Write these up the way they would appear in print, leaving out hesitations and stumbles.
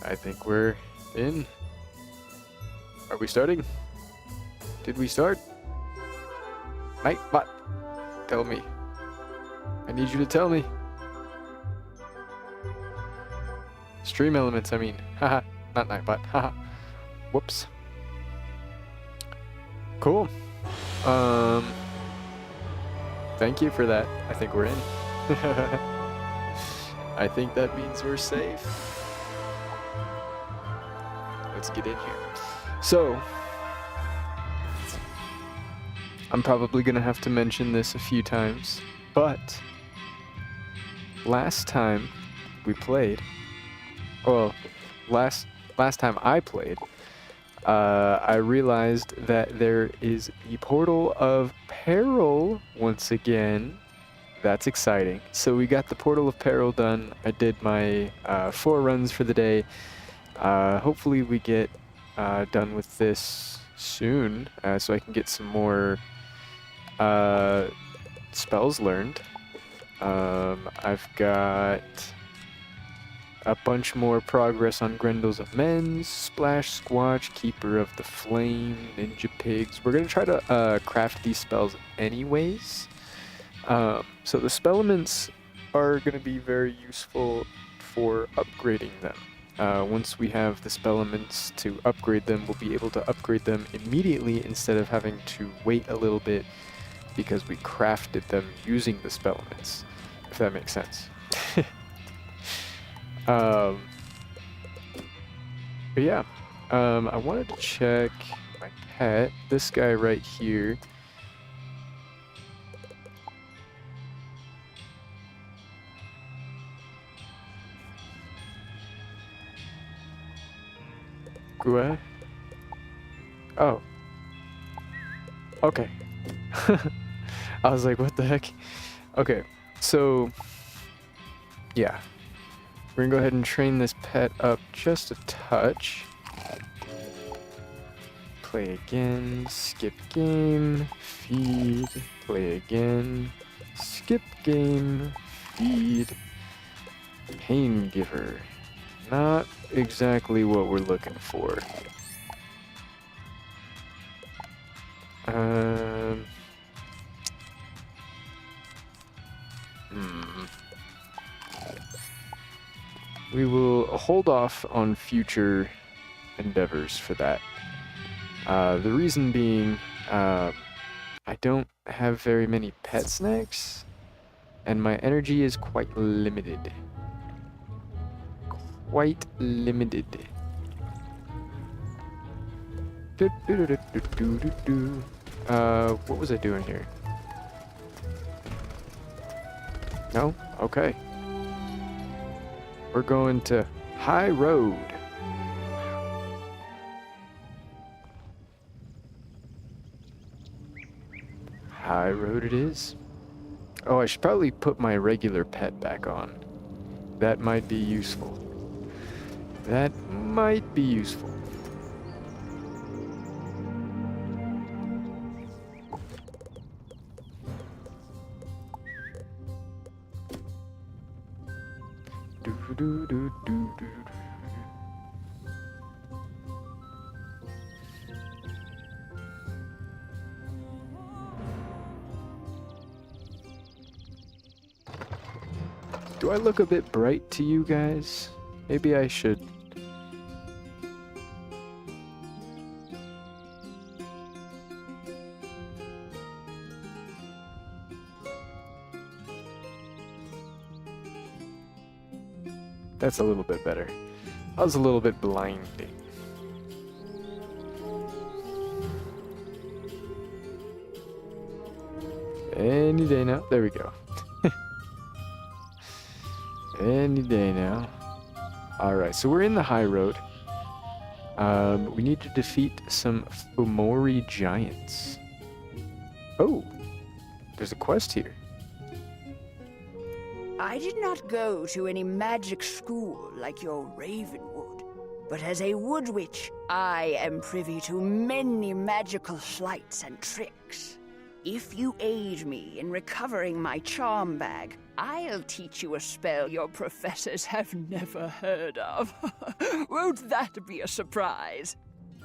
I think we're in. Are we starting? Did we start? Nightbot, tell me. I need you to tell me. Stream elements, I mean. Haha, not Nightbot. Haha. Whoops. Cool. Thank you for that. I think we're in. I think that means we're safe. Let's get in here. So, I'm probably gonna have to mention this a few times, but last time we played, well, last time I played, I realized that there is the Portal of Peril once again. That's exciting. So we got the Portal of Peril done. I did my 4 runs for the day. Hopefully we get done with this soon, so I can get some more spells learned. I've got a bunch more progress on Grendel's Amends, Splash, Squatch, Keeper of the Flame, Ninja Pigs. We're going to try to craft these spells anyways. So the spellaments are going to be very useful for upgrading them. Once we have the spellaments to upgrade them, we'll be able to upgrade them immediately instead of having to wait a little bit because we crafted them using the spellaments, if that makes sense. But yeah, I wanted to check my pet, this guy right here. Gua? Oh. Okay. I was like, what the heck? Okay, so yeah. We're gonna go ahead and train this pet up just a touch. Play again, skip game, feed, play again, skip game, feed, pain giver. Not exactly what we're looking for. We will hold off on future endeavors for that. The reason being, I don't have very many pet snacks, and my energy is quite limited. Quite limited. What was I doing here? No? Okay. We're going to High Road. High Road it is. Oh, I should probably put my regular pet back on. That might be useful. That might be useful. Do I look a bit bright to you guys? Maybe I should. That's a little bit better. I was a little bit blinding. Any day now. There we go. Any day now. Alright, so we're in the high road. We need to defeat some Fumori giants. Oh, there's a quest here. I did not go to any magic school like your Ravenwood, but as a wood witch, I am privy to many magical sleights and tricks. If you aid me in recovering my charm bag, I'll teach you a spell your professors have never heard of. Won't that be a surprise?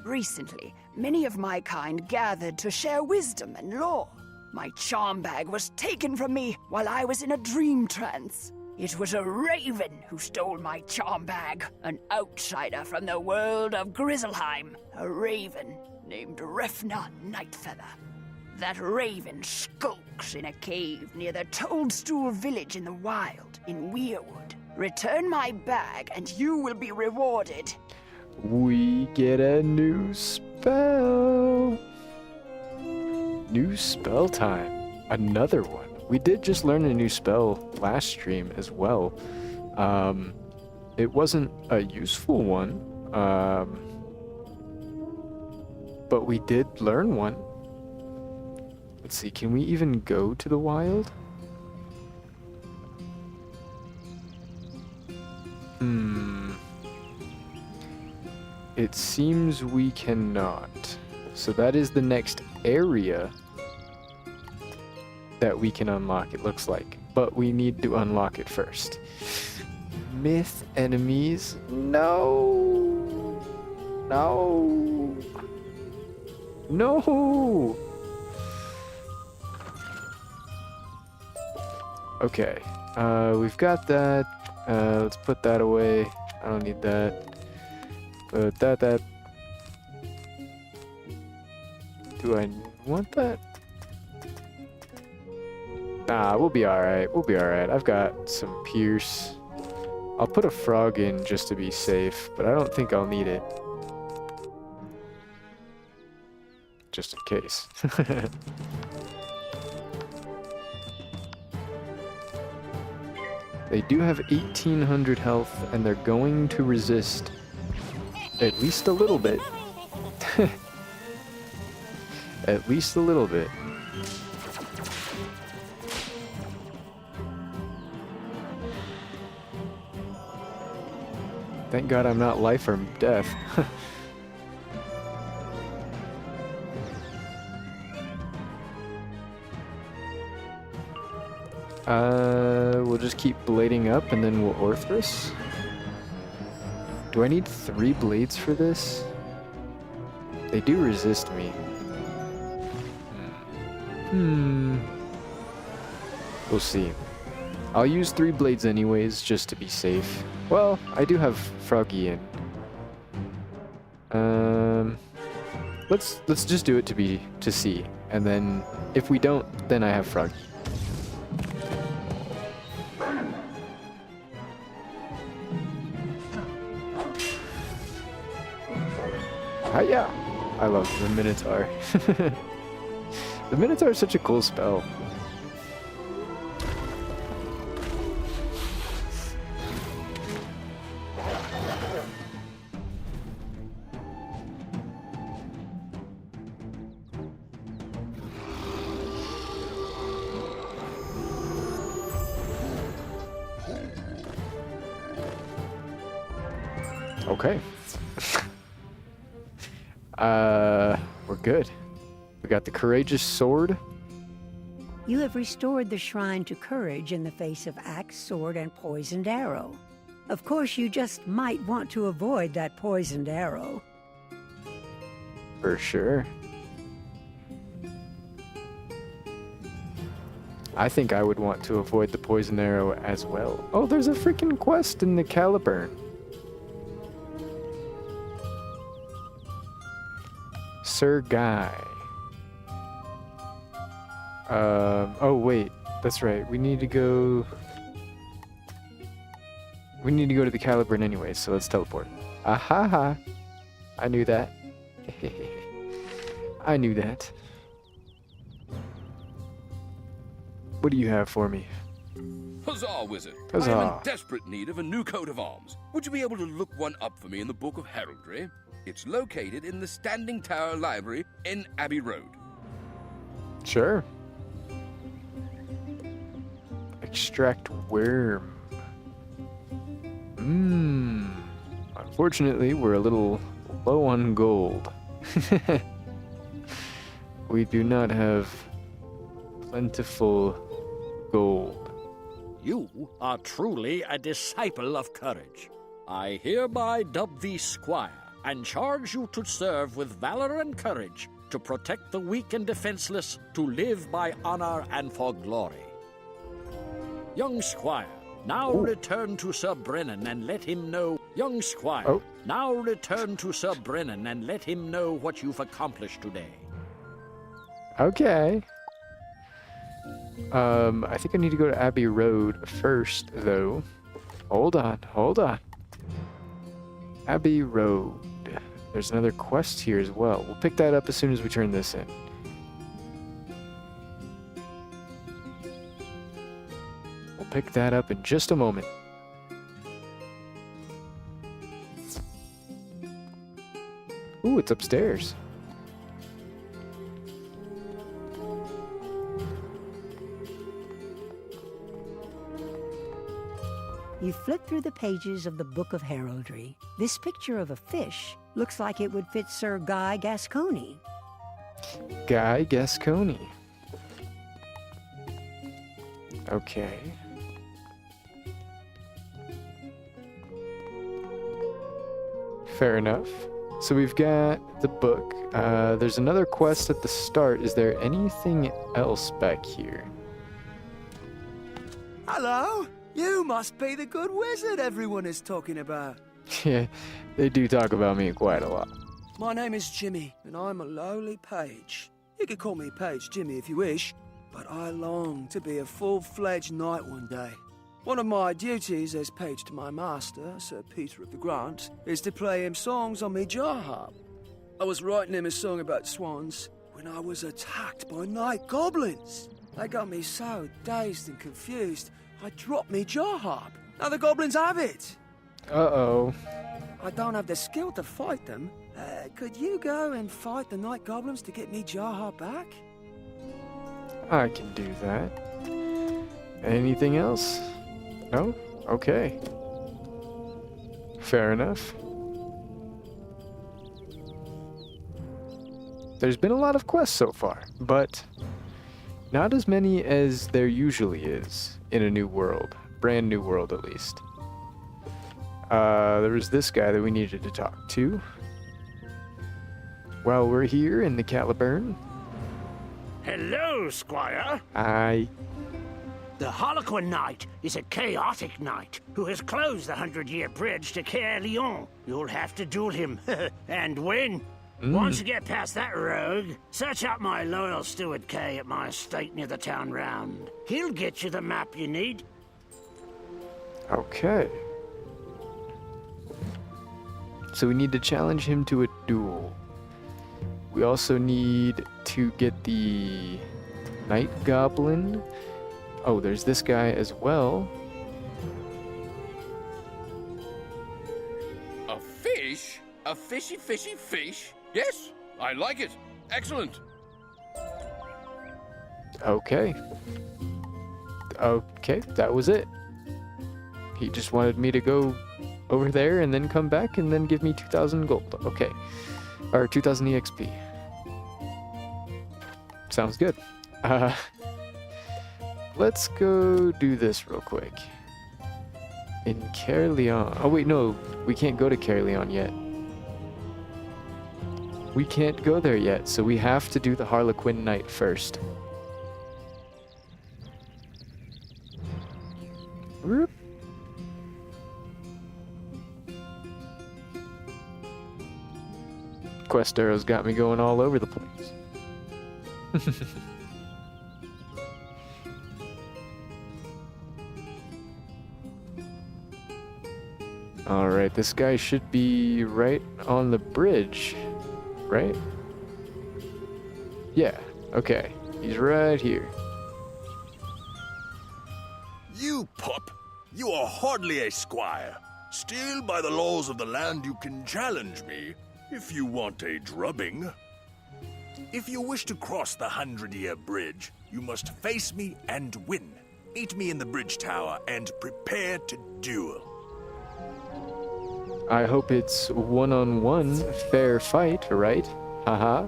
Recently, many of my kind gathered to share wisdom and lore. My charm bag was taken from me while I was in a dream trance. It was a raven who stole my charm bag, an outsider from the world of Grizzleheim, a raven named Refna Nightfeather. That raven skulks in a cave near the Toadstool village in the wild, in Weirwood. Return my bag and you will be rewarded. We get a new spell. New spell time. Another one. We did just learn a new spell last stream as well. It wasn't a useful one, but we did learn one. Let's see, can we even go to the wild? It seems we cannot. So that is the next area that we can unlock, it looks like. But we need to unlock it first. Myth enemies? No! No! No! Okay, we've got that. Let's put that away. I don't need that. But that. Do I want that? Nah, we'll be alright. We'll be alright. I've got some pierce. I'll put a frog in just to be safe, but I don't think I'll need it. Just in case. They do have 1800 health, and they're going to resist at least a little bit. At least a little bit. Thank God I'm not life or death. We'll just keep blading up and then we'll Orthrus. Do I need 3 blades for this? They do resist me. We'll see. I'll use 3 blades anyways, just to be safe. Well, I do have Froggy in. Let's just do it to see, and then if we don't, then I have Froggy. Hiya! I love the Minotaur. The Minotaur is such a cool spell. Okay. We're good. We got the Courageous Sword. You have restored the shrine to courage in the face of axe, sword, and poisoned arrow. Of course, you just might want to avoid that poisoned arrow. For sure. I think I would want to avoid the poison arrow as well. Oh, there's a freaking quest in the Caliburn. Sir Guy. Oh wait, that's right. We need to go to the Caliburn anyway, so let's teleport. Ahaha. I knew that. I knew that. What do you have for me? Huzzah, Wizard! Huzzah. I am in desperate need of a new coat of arms. Would you be able to look one up for me in the Book of Heraldry? It's located in the Standing Tower Library in Abbey Road. Sure. Extract worm. Unfortunately, we're a little low on gold. We do not have plentiful gold. You are truly a disciple of courage. I hereby dub thee squire, and charge you to serve with valor and courage, to protect the weak and defenseless, to live by honor and for glory. Young squire, now return to Sir Brennan and let him know. Young squire, now return to Sir Brennan and let him know what you've accomplished today. Okay. I think I need to go to Abbey Road first, though. Hold on. Abbey Road. There's another quest here as well. We'll pick that up as soon as we turn this in. We'll pick that up in just a moment. Ooh, it's upstairs. You flip through the pages of the Book of Heraldry. This picture of a fish looks like it would fit Sir Guy Gascony. Guy Gascony. Okay. Fair enough. So we've got the book. There's another quest at the start. Is there anything else back here? Hello? You must be the good wizard everyone is talking about. Yeah, they do talk about me quite a lot. My name is Jimmy, and I'm a lowly page. You could call me Page Jimmy if you wish, but I long to be a full-fledged knight one day. One of my duties as page to my master, Sir Peter of the Grant, is to play him songs on me jar harp. I was writing him a song about swans when I was attacked by night goblins. They got me so dazed and confused, I dropped me jar harp. Now the goblins have it. Uh-oh. I don't have the skill to fight them. Could you go and fight the night goblins to get me jar harp back? I can do that. Anything else? No? Okay. Fair enough. There's been a lot of quests so far, but not as many as there usually is in a new world. Brand new world, at least. There was this guy that we needed to talk to. While we're here in the Caliburn. Hello, squire. The Harlequin Knight is a chaotic knight who has closed the 100-year bridge to Caerleon. You'll have to duel him, and win. Once you get past that rogue, search out my loyal steward Kay at my estate near the town round. He'll get you the map you need. Okay. So we need to challenge him to a duel. We also need to get the Night Goblin. Oh, there's this guy as well. A fish? A fishy fish? Yes, I like it. Excellent. Okay. Okay, that was it. He just wanted me to go over there and then come back and then give me 2,000 gold. Okay. Or 2,000 EXP. Sounds good. Let's go do this real quick. In Caerleon. Oh wait, no. We can't go to Caerleon yet. We can't go there yet, so we have to do the Harlequin Knight first. Whoop. Quest arrows got me going all over the place. Alright, this guy should be right on the bridge, right? Yeah, okay. He's right here. You pup! You are hardly a squire. Still, by the laws of the land, you can challenge me if you want a drubbing. If you wish to cross the 100-year bridge, you must face me and win. Meet me in the bridge tower and prepare to duel. I hope it's one-on-one fair fight, right? Haha.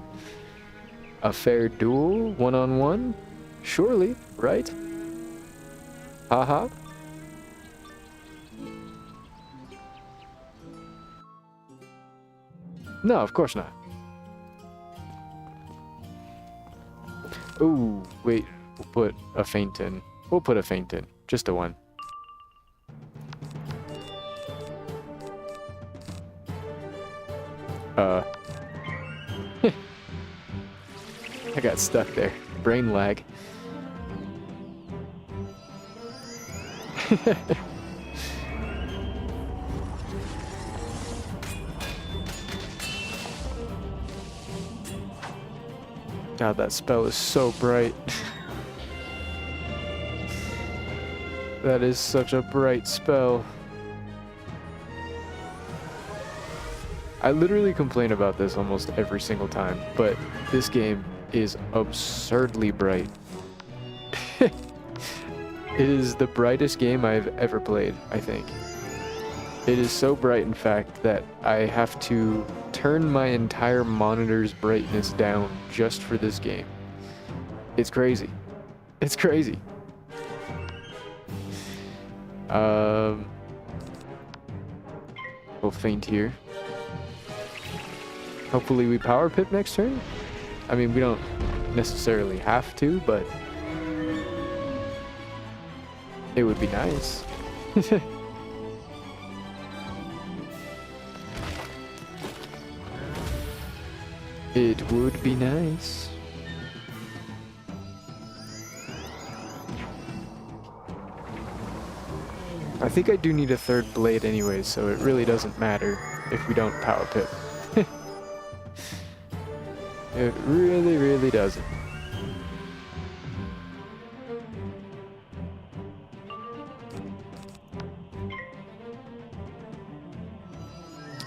A fair duel, one-on-one? Surely, right? Haha. No, of course not. Ooh, wait. We'll put a feint in. We'll put a feint in. Just a one. I got stuck there. Brain lag. God, that spell is so bright. That is such a bright spell. I literally complain about this almost every single time, but this game is absurdly bright. It is the brightest game I've ever played, I think. It is so bright, in fact, that I have to turn my entire monitor's brightness down just for this game. It's crazy. It's crazy. We'll feint here. Hopefully we power pip next turn. I mean, we don't necessarily have to, but it would be nice. It would be nice. I think I do need a third blade anyway, so it really doesn't matter if we don't power pip. It really, really doesn't.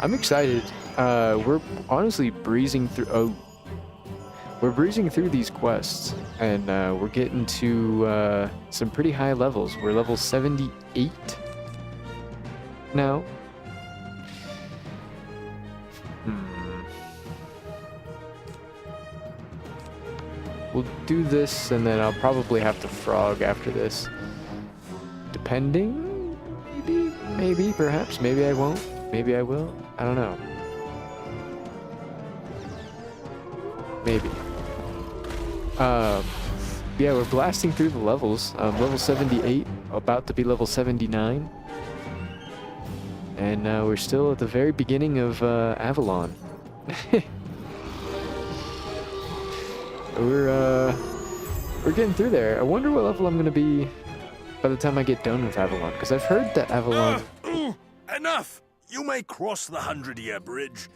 I'm excited. We're honestly breezing through. Oh, we're breezing through these quests, and we're getting to some pretty high levels. We're level 78 now. We'll do this, and then I'll probably have to frog after this. Depending, maybe, perhaps, maybe I won't, maybe I will. I don't know. Maybe. Yeah, we're blasting through the levels. Level 78, about to be level 79. And we're still at the very beginning of Avalon. We're getting through there. I wonder what level I'm gonna be by the time I get done with Avalon, because I've heard that Avalon... Enough! You may cross the 100-year bridge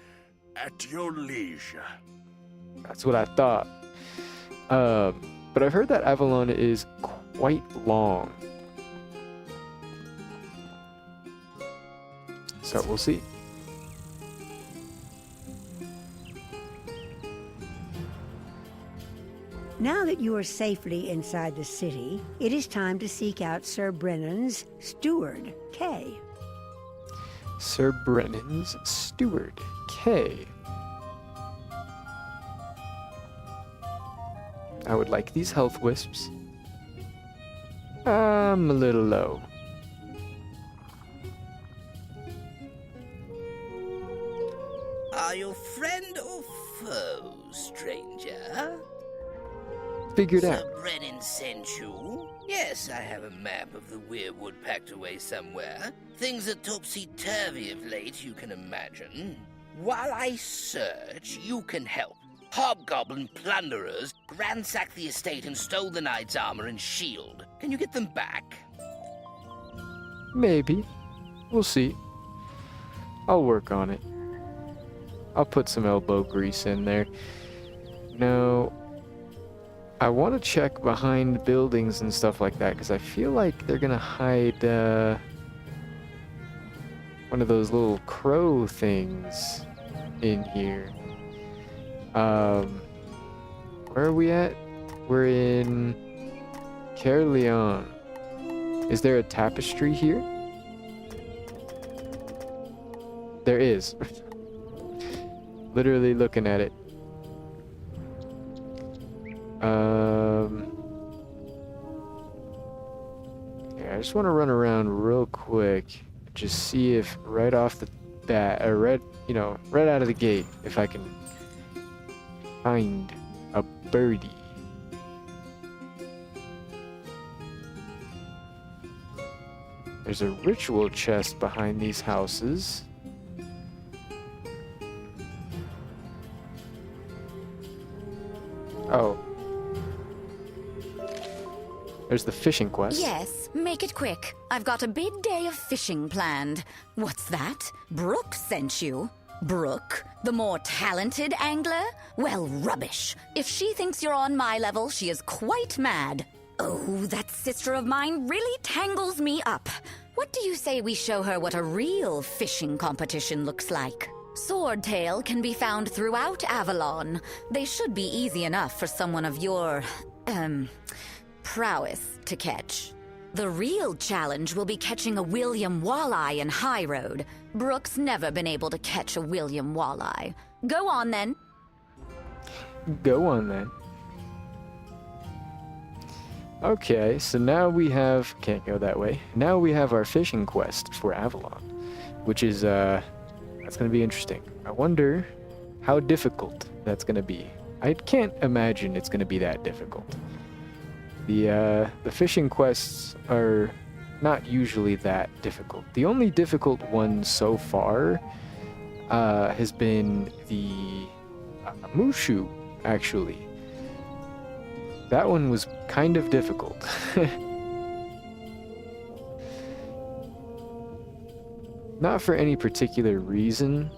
at your leisure. That's what I thought. But I've heard that Avalon is quite long. So we'll see. Now that you are safely inside the city, it is time to seek out Sir Brennan's steward, Kay. Sir Brennan's steward, Kay. I would like these health wisps. I'm a little low. Are you friend or foe, stranger? Figured out. Sir Brennan sent you? Yes, I have a map of the Weirwood packed away somewhere. Things are topsy-turvy of late, you can imagine. While I search, you can help. Hobgoblin plunderers ransacked the estate and stole the knight's armor and shield. Can you get them back? Maybe. We'll see. I'll work on it. I'll put some elbow grease in there. No, I want to check behind buildings and stuff like that, because I feel like they're going to hide one of those little crow things in here. Where are we at? We're in Caerleon. Is there a tapestry here? There is. Literally looking at it. Okay, I just want to run around real quick, just see if right off the bat, or right out of the gate, if I can find a birdie. There's a ritual chest behind these houses. Oh. There's the fishing quest. Yes, make it quick. I've got a big day of fishing planned. What's that? Brooke sent you? Brooke, the more talented angler? Well, rubbish. If she thinks you're on my level, she is quite mad. Oh, that sister of mine really tangles me up. What do you say we show her what a real fishing competition looks like? Swordtail can be found throughout Avalon. They should be easy enough for someone of your, prowess to catch. The real challenge will be catching a William Walleye in High Road. Brooke's never been able to catch a William Walleye. Go on, then. Go on, then. Okay, so now we have... Can't go that way. Now we have our fishing quest for Avalon, which is, that's going to be interesting. I wonder how difficult that's going to be. I can't imagine it's going to be that difficult. The fishing quests are not usually that difficult. The only difficult one so far has been the Mushu, actually. That one was kind of difficult. Not for any particular reason.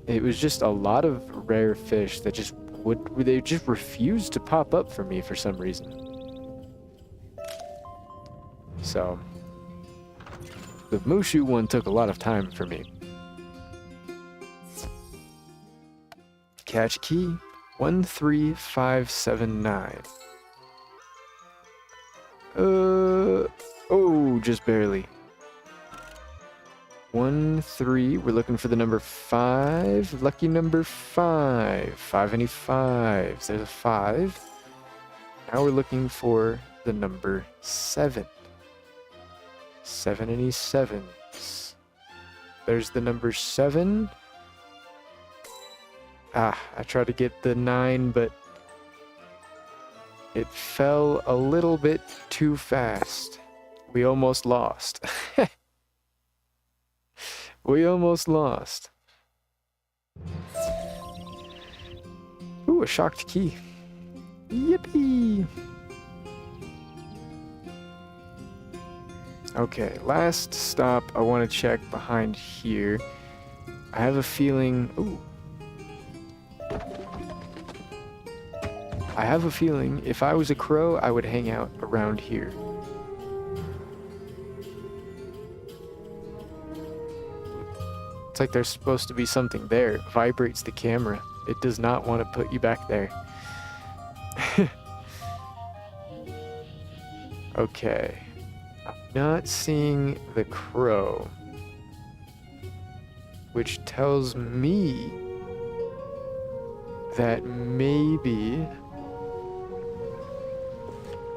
It was just a lot of rare fish that they just refused to pop up for me for some reason. So, the Mushu one took a lot of time for me. Catch key 13579. Oh, just barely. 1-3. We're looking for the number 5. Lucky number 5. 5 any 5s. There's a 5. Now we're looking for the number 7. 7 any 7s. There's the number 7. I tried to get the 9, but it fell a little bit too fast. We almost lost. We almost lost. Ooh, a shocked key. Yippee! Okay, last stop. I want to check behind here. I have a feeling... Ooh. I have a feeling if I was a crow, I would hang out around here. It's like there's supposed to be something there. It vibrates the camera. It does not want to put you back there. Okay. I'm not seeing the crow, which tells me that maybe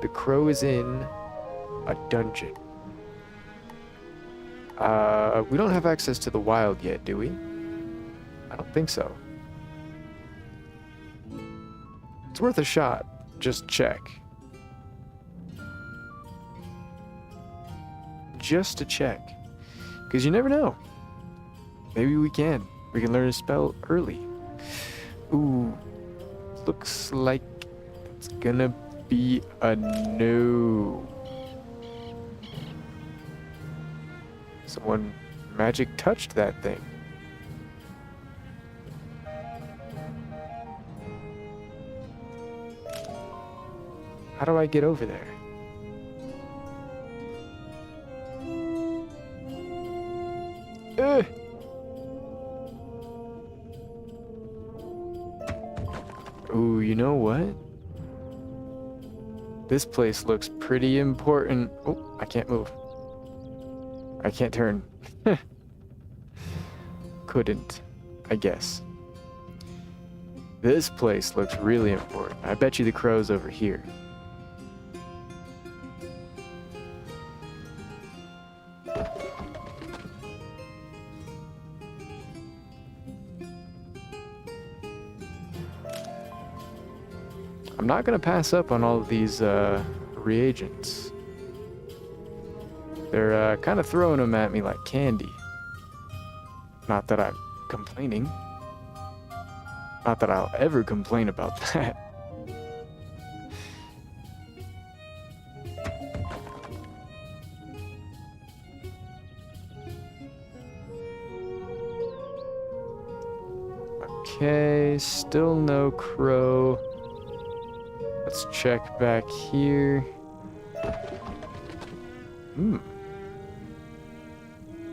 the crow is in a dungeon. We don't have access to the wild yet, do we? I don't think so. It's worth a shot. Just check. Just to check. Because you never know. Maybe we can. We can learn a spell early. Ooh. Looks like it's gonna be a no. Someone magic touched that thing. How do I get over there? Ooh, you know what? This place looks pretty important. Oh, I can't move. I can't turn. Couldn't, I guess. This place looks really important. I bet you the crow's over here. I'm not going to pass up on all of these reagents. They're kind of throwing them at me like candy. Not that I'm complaining. Not that I'll ever complain about that. Okay, still no crow. Let's check back here.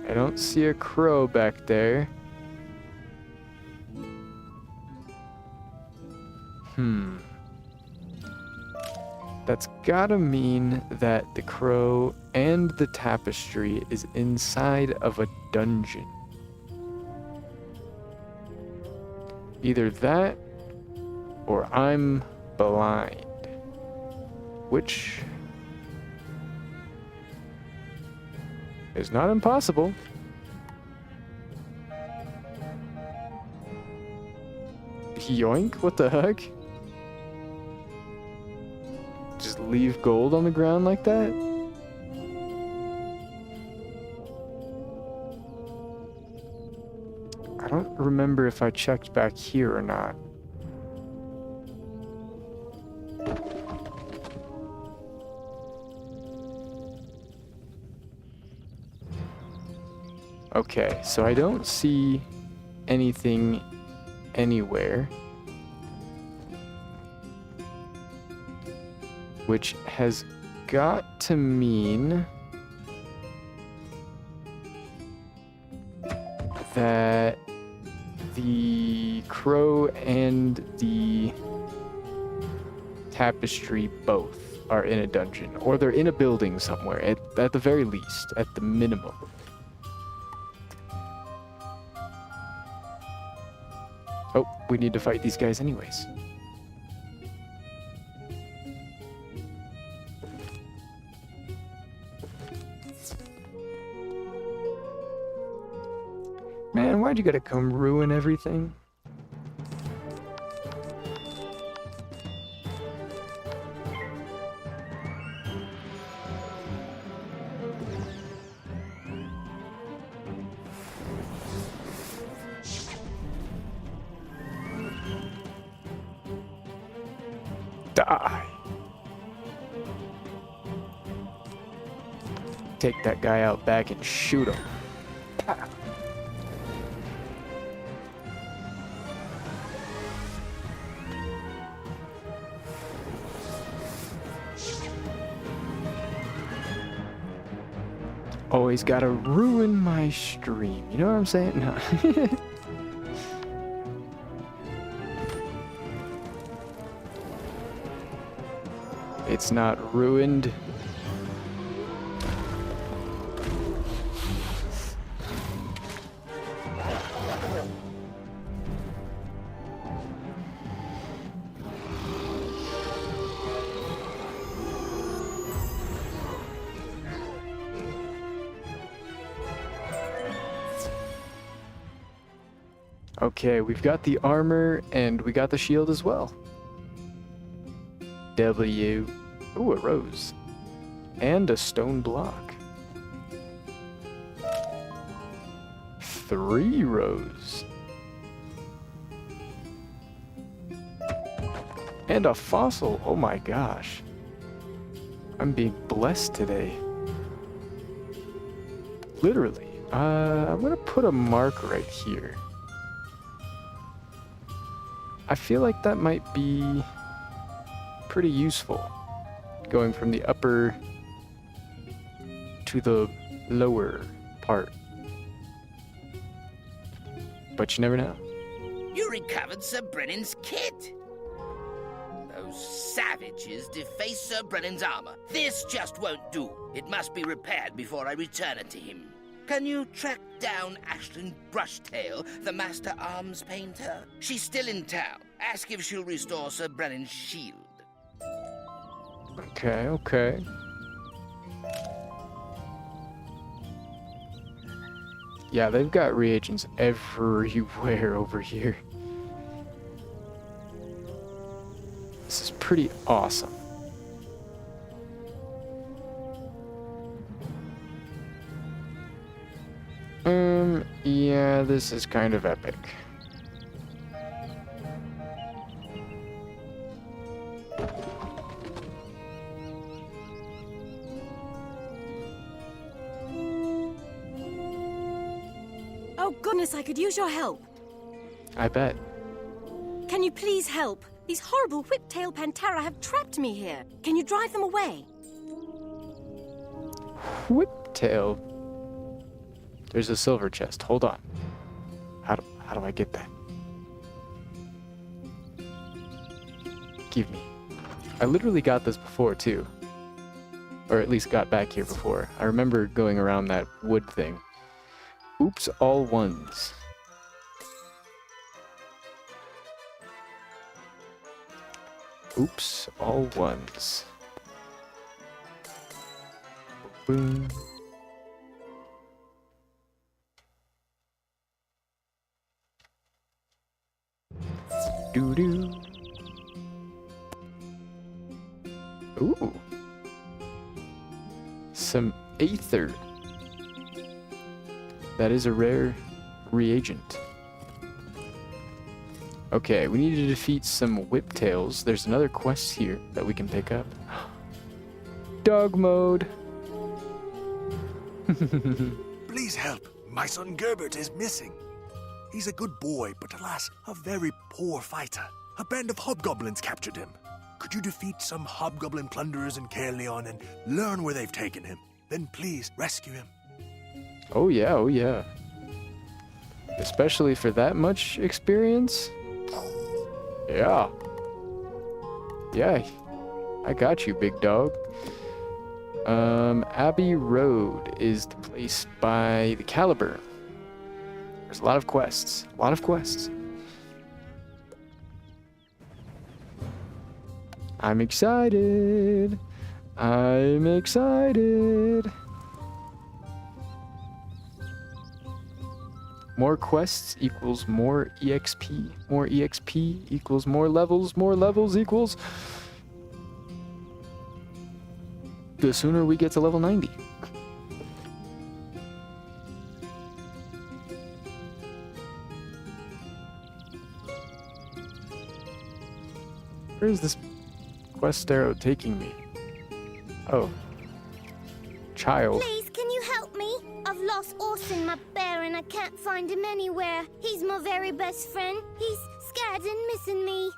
I don't see a crow back there. That's gotta mean that the crow and the tapestry is inside of a dungeon. Either that, or I'm blind. Which is not impossible. Yoink, what the heck? Just leave gold on the ground like that? I don't remember if I checked back here or not. Okay, so I don't see anything anywhere, which has got to mean that the crow and the tapestry both are in a dungeon, or they're in a building somewhere, at the very least, at the minimum. Oh, we need to fight these guys anyways. Man, why'd you gotta come ruin everything? Die. Take that guy out back and shoot him. Pow. Always gotta ruin my stream. You know what I'm saying? No. It's not ruined. Okay, we've got the armor and we got the shield as well. W. Ooh, a rose. And a stone block. 3 rows. And a fossil. Oh my gosh. I'm being blessed today. Literally. I'm gonna put a mark right here. I feel like that might be pretty useful, going from the upper to the lower part. But you never know. You recovered Sir Brennan's kit. Those savages defaced Sir Brennan's armor. This just won't do. It must be repaired before I return it to him. Can you track down Ashlyn Brushtail, the master arms painter? She's still in town. Ask if she'll restore Sir Brennan's shield. Okay, okay. Yeah, they've got reagents everywhere over here. This is pretty awesome. Yeah, this is kind of epic. Oh goodness, I could use your help. I bet. Can you please help? These horrible whip-tail Pantera have trapped me here. Can you drive them away? Whiptail. There's a silver chest. Hold on. How do I get that? Give me. I literally got this before too. Or at least got back here before. I remember going around that wood thing. Oops, all ones. Oops, all ones. Boom. Doo-doo. Ooh. Some aether. That is a rare reagent. Okay, we need to defeat some whiptails. There's another quest here that we can pick up. Dog mode. Please help. My son Gerbert is missing. He's a good boy, but alas, a very poor fighter. A band of hobgoblins captured him. Could you defeat some hobgoblin plunderers in Caerleon and learn where they've taken him? Then please rescue him. Oh yeah, oh yeah. Especially for that much experience? Yeah. Yeah. I got you, big dog. Abbey Road is the place by the Caliber. There's a lot of quests. A lot of quests. I'm excited. I'm excited. More quests equals more EXP. More EXP equals more levels. More levels equals... the sooner we get to level 90. Where is this quest arrow taking me? Oh. Child. Please, can you help me? I've lost Orson, my bear, and I can't find him anywhere. He's my very best friend. He's scared and missing me.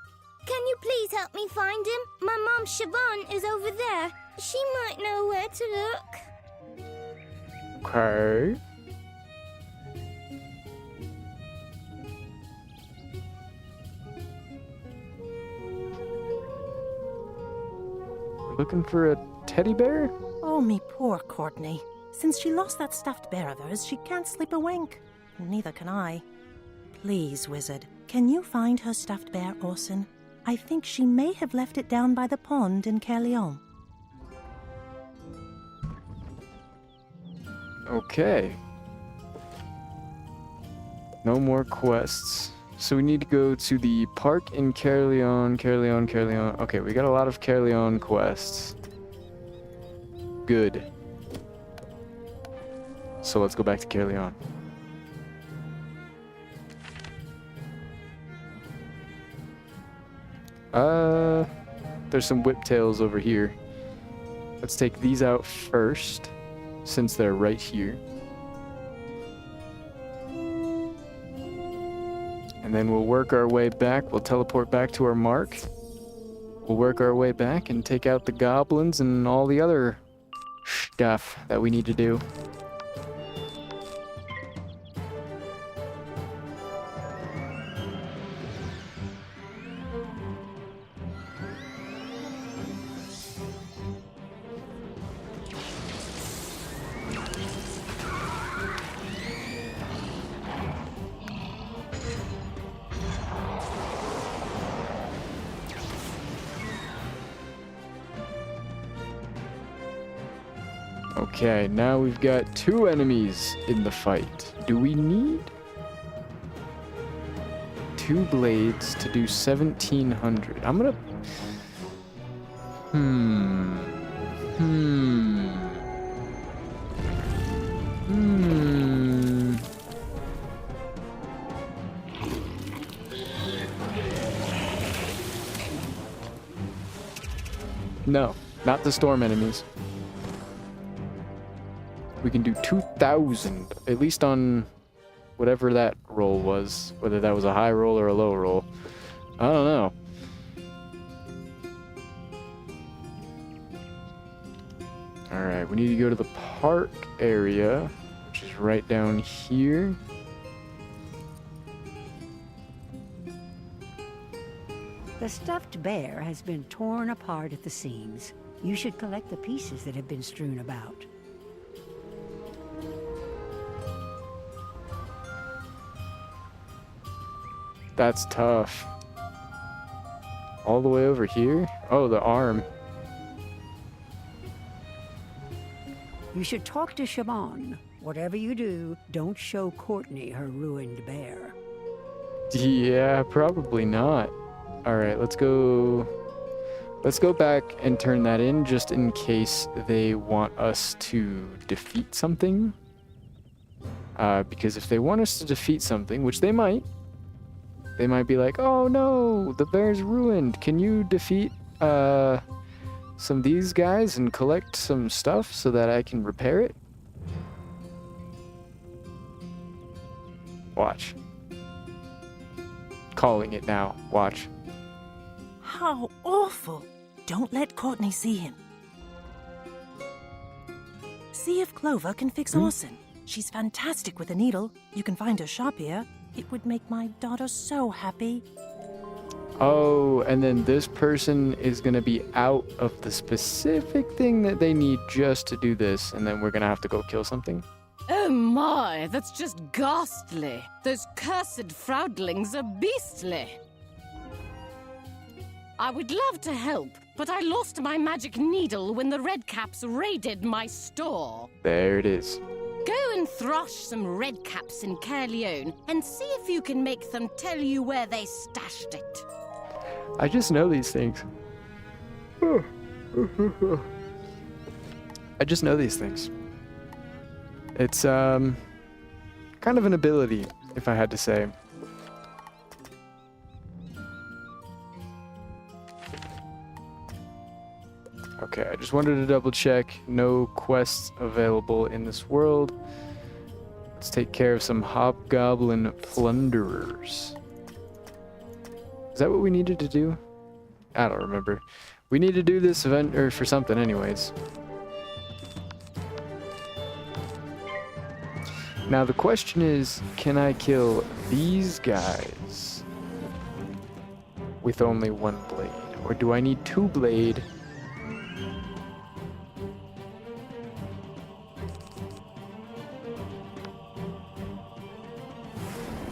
Can you please help me find him? My mom, Siobhan, is over there. She might know where to look. Okay. Looking for a teddy bear? Oh, me poor Courtney. Since she lost that stuffed bear of hers, she can't sleep a wink. Neither can I. Please, Wizard, can you find her stuffed bear, Orson? I think she may have left it down by the pond in Caerleon. Okay. No more quests. So we need to go to the park in Caerleon. Okay, we got a lot of Caerleon quests. Good. So let's go back to Caerleon. There's some whiptails over here. Let's take these out first, since they're right here. And then we'll work our way back. We'll teleport back to our mark. We'll work our way back and take out the goblins and all the other stuff that we need to do. Okay, now we've got 2 enemies in the fight. Do we need 2 blades to do 1700? I'm gonna Hmm. No, not the storm enemies. We can do 2,000, at least on whatever that roll was, whether that was a high roll or a low roll. I don't know. Alright, we need to go to the park area, which is right down here. The stuffed bear has been torn apart at the seams. You should collect the pieces that have been strewn about. That's tough. All the way over here? Oh, the arm. You should talk to Shaban. Whatever you do, don't show Courtney her ruined bear. Yeah, probably not. Alright, let's go back and turn that in just in case they want us to defeat something. Because if they want us to defeat something, which they might be like, oh no, the bear's ruined. Can you defeat some of these guys and collect some stuff so that I can repair it? Watch. Calling it now. Watch. How awful! Don't let Courtney see him. See if Clover can fix Orson. She's fantastic with a needle. You can find her shop here. It would make my daughter so happy. Oh, and then this person is going to be out of the specific thing that they need just to do this, and then we're going to have to go kill something? Oh my, that's just ghastly. Those cursed Fraudlings are beastly. I would love to help, but I lost my magic needle when the Redcaps raided my store. There it is. Go and thrash some Redcaps in Caerleon and see if you can make them tell you where they stashed it. I just know these things. I just know these things. It's, kind of an ability, if I had to say. Okay, I just wanted to double check. No quests available in this world. Let's take care of some hobgoblin plunderers. Is that what we needed to do? I don't remember. We need to do this event or for something anyways. Now the question is, can I kill these guys with only one blade? Or do I need two blade?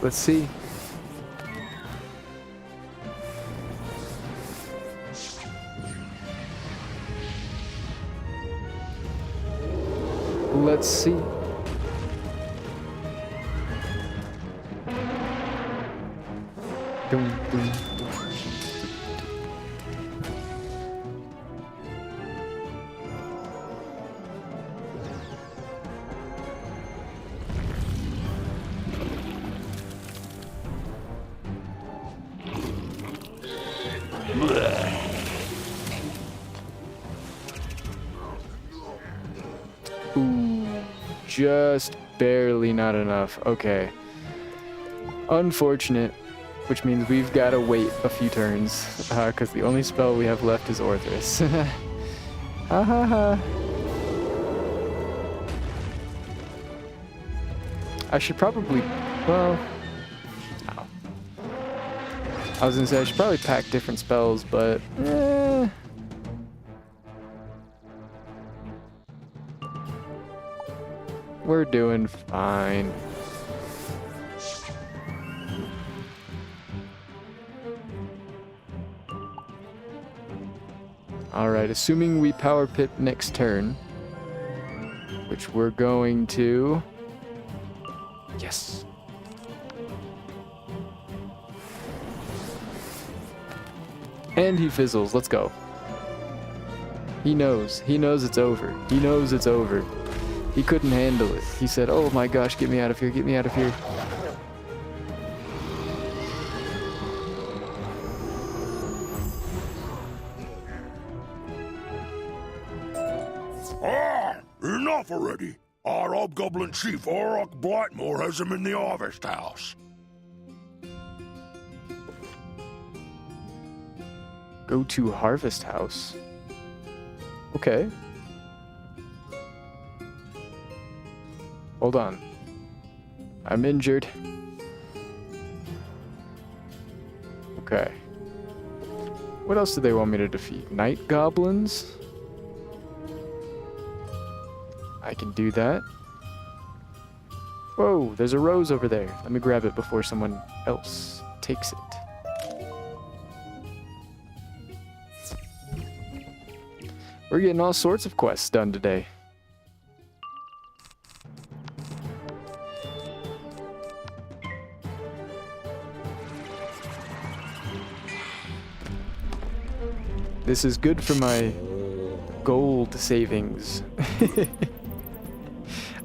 Let's see. Let's see. Dum, dum, dum. Ooh, just barely not enough. Okay. Unfortunate, which means we've got to wait a few turns, because the only spell we have left is Orthrus. Ha ha ha. I should probably, well, no. I was gonna say I should probably pack different spells, but we're doing fine. Alright, assuming we power pip next turn, which we're going to. Yes. And he fizzles. Let's go. He knows. He knows it's over. He knows it's over. He couldn't handle it. He said, oh my gosh, get me out of here, get me out of here. Enough already. Our hobgoblin chief, Auroch Blightmore, has him in the harvest house. Go to Harvest House. Okay. Hold on. I'm injured. Okay. What else do they want me to defeat? Night goblins? I can do that. Whoa, there's a rose over there. Let me grab it before someone else takes it. We're getting all sorts of quests done today. This is good for my gold savings.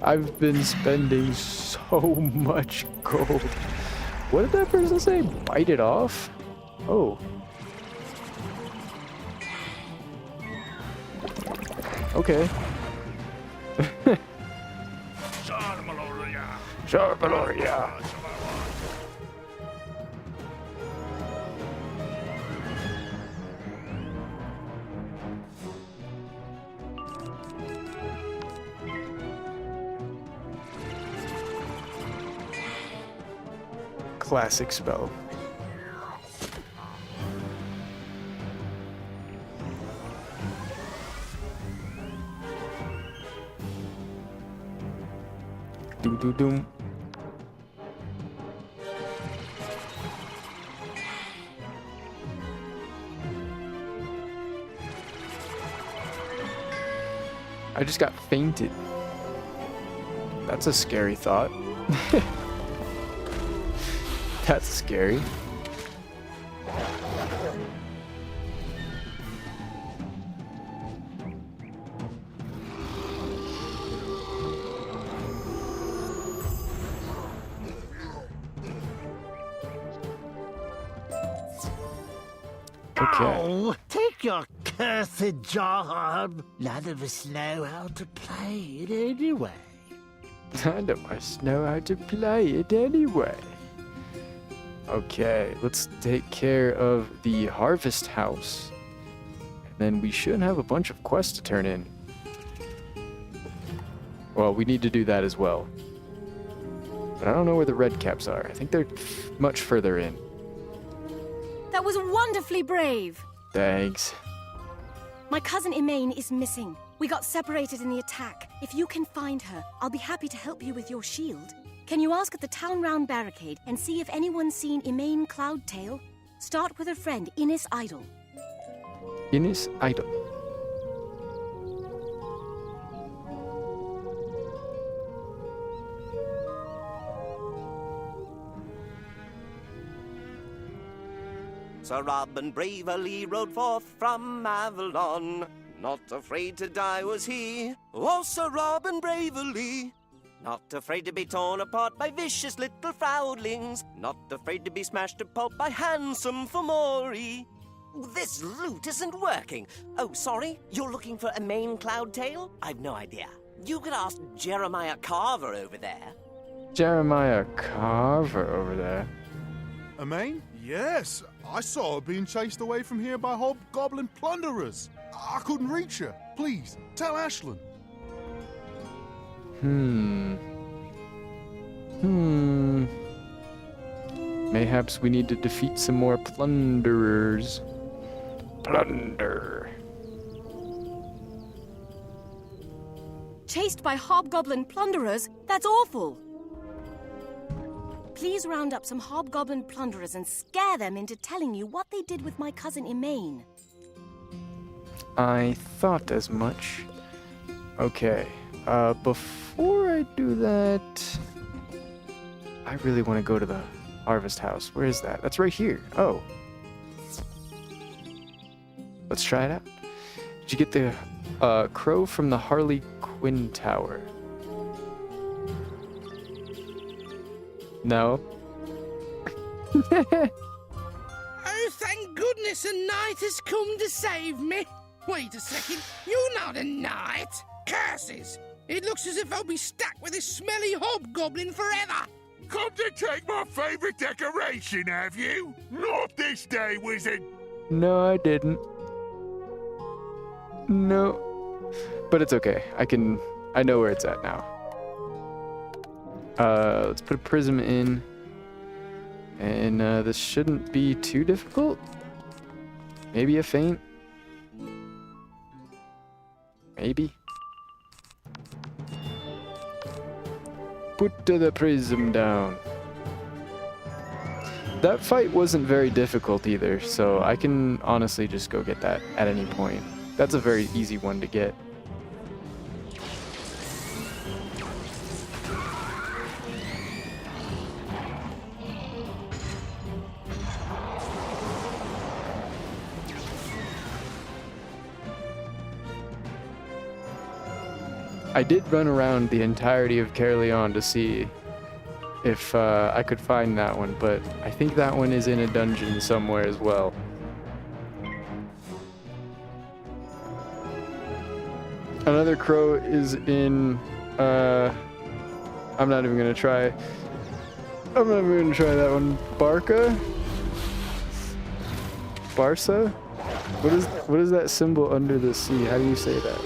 I've been spending so much gold. What did that person say? Bite it off? Oh. Okay. Charbaloria. Classic spell. Doom doom doom. I just got fainted. That's a scary thought. That's scary. Okay. Oh, take your cursed job. None of us know how to play it anyway. None of us know how to play it anyway. Okay, let's take care of the Harvest House. And then we should have a bunch of quests to turn in. Well, we need to do that as well. But I don't know where the red caps are. I think they're much further in. That was wonderfully brave. Thanks. My cousin Emaine is missing. We got separated in the attack. If you can find her, I'll be happy to help you with your shield. Can you ask at the town round barricade and see if anyone's seen Emaine Cloudtail? Start with her friend, Innis Idle. Innis Idle. Sir Robin bravely rode forth from Avalon. Not afraid to die was he. Oh, Sir Robin bravely. Not afraid to be torn apart by vicious little foulings. Not afraid to be smashed to pulp by handsome Fomori. This loot isn't working. Oh, sorry? You're looking for Emaine Cloudtail? I've no idea. You could ask Jeremiah Carver over there. Jeremiah Carver over there. Emaine? Yes. I saw her being chased away from here by hobgoblin plunderers. I couldn't reach her. Please, tell Ashlyn. Mayhaps we need to defeat some more plunderers. Plunder. Chased by hobgoblin plunderers? That's awful. Please round up some hobgoblin plunderers and scare them into telling you what they did with my cousin Emaine. I thought as much. Okay, before I do that, I really want to go to the Harvest House. Where is that? That's right here. Oh. Let's try it out. Did you get the crow from the Harley Quinn Tower? No. Oh, thank goodness a knight has come to save me. Wait a second, you're not a knight. Curses! It looks as if I'll be stuck with this smelly hobgoblin forever. Come to take my favorite decoration, have you? Not this day, wizard. No, I didn't. No. But it's okay. I know where it's at now. Let's put a prism in. And this shouldn't be too difficult. Maybe a feint. Maybe. Put the prism down. That fight wasn't very difficult either, so I can honestly just go get that at any point. That's a very easy one to get. I did run around the entirety of Caerleon to see if I could find that one, but I think that one is in a dungeon somewhere as well. Another crow is in, I'm not even gonna try that one. Barca? Barca? What is that symbol under the sea? How do you say that?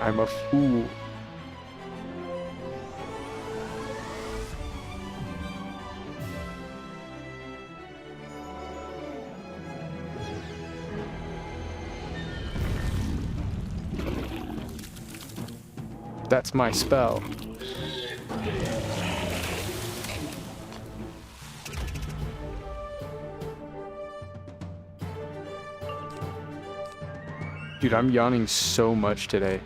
I'm a fool. That's my spell. Dude, I'm yawning so much today.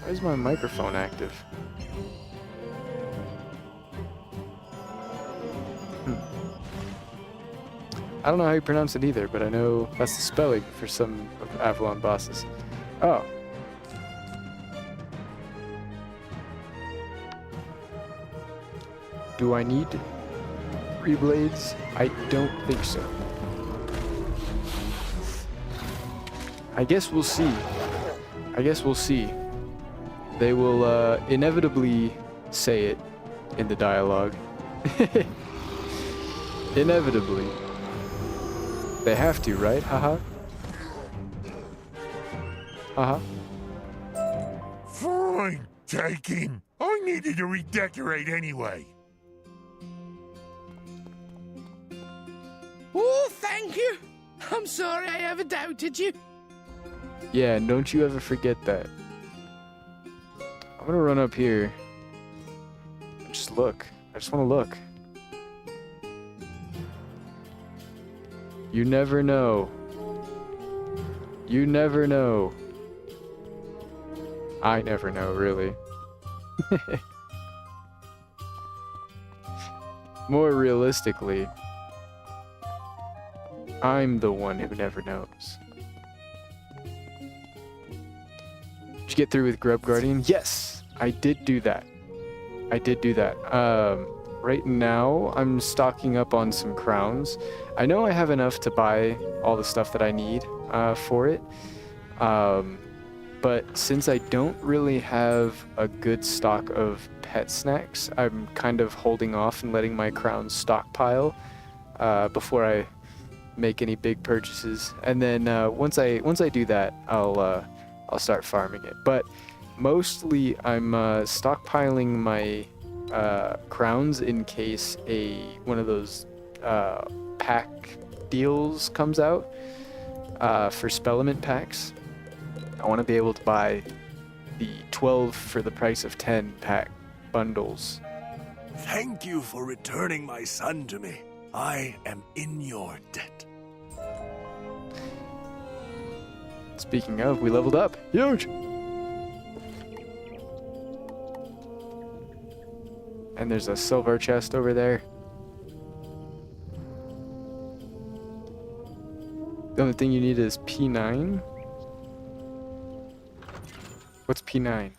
Why is my microphone active? I don't know how you pronounce it either, but I know that's the spelling for some of Avalon bosses. Oh. Do I need 3 blades? I don't think so. I guess we'll see. They will inevitably say it in the dialogue. Inevitably. They have to, right? Haha. Haha. Fine, take him. I needed to redecorate anyway. Oh, thank you. I'm sorry I ever doubted you. Yeah, and don't you ever forget that. I'm gonna run up here. Just look. I just wanna look. You never know. You never know. I never know, really. More realistically, I'm the one who never knows. Did you get through with Grub Guardian? Yes, I did do that. Right now, I'm stocking up on some crowns. I know I have enough to buy all the stuff that I need for it. But since I don't really have a good stock of pet snacks, I'm kind of holding off and letting my crowns stockpile before I make any big purchases. And then once I do that, I'll start farming it. But mostly I'm stockpiling my crowns in case one of those pack deals comes out for Spellement packs. I want to be able to buy the 12 for the price of 10 pack bundles. Thank you for returning my son to me. I am in your debt. Speaking of, we leveled up. Huge! And there's a silver chest over there. The only thing you need is P9. What's P9?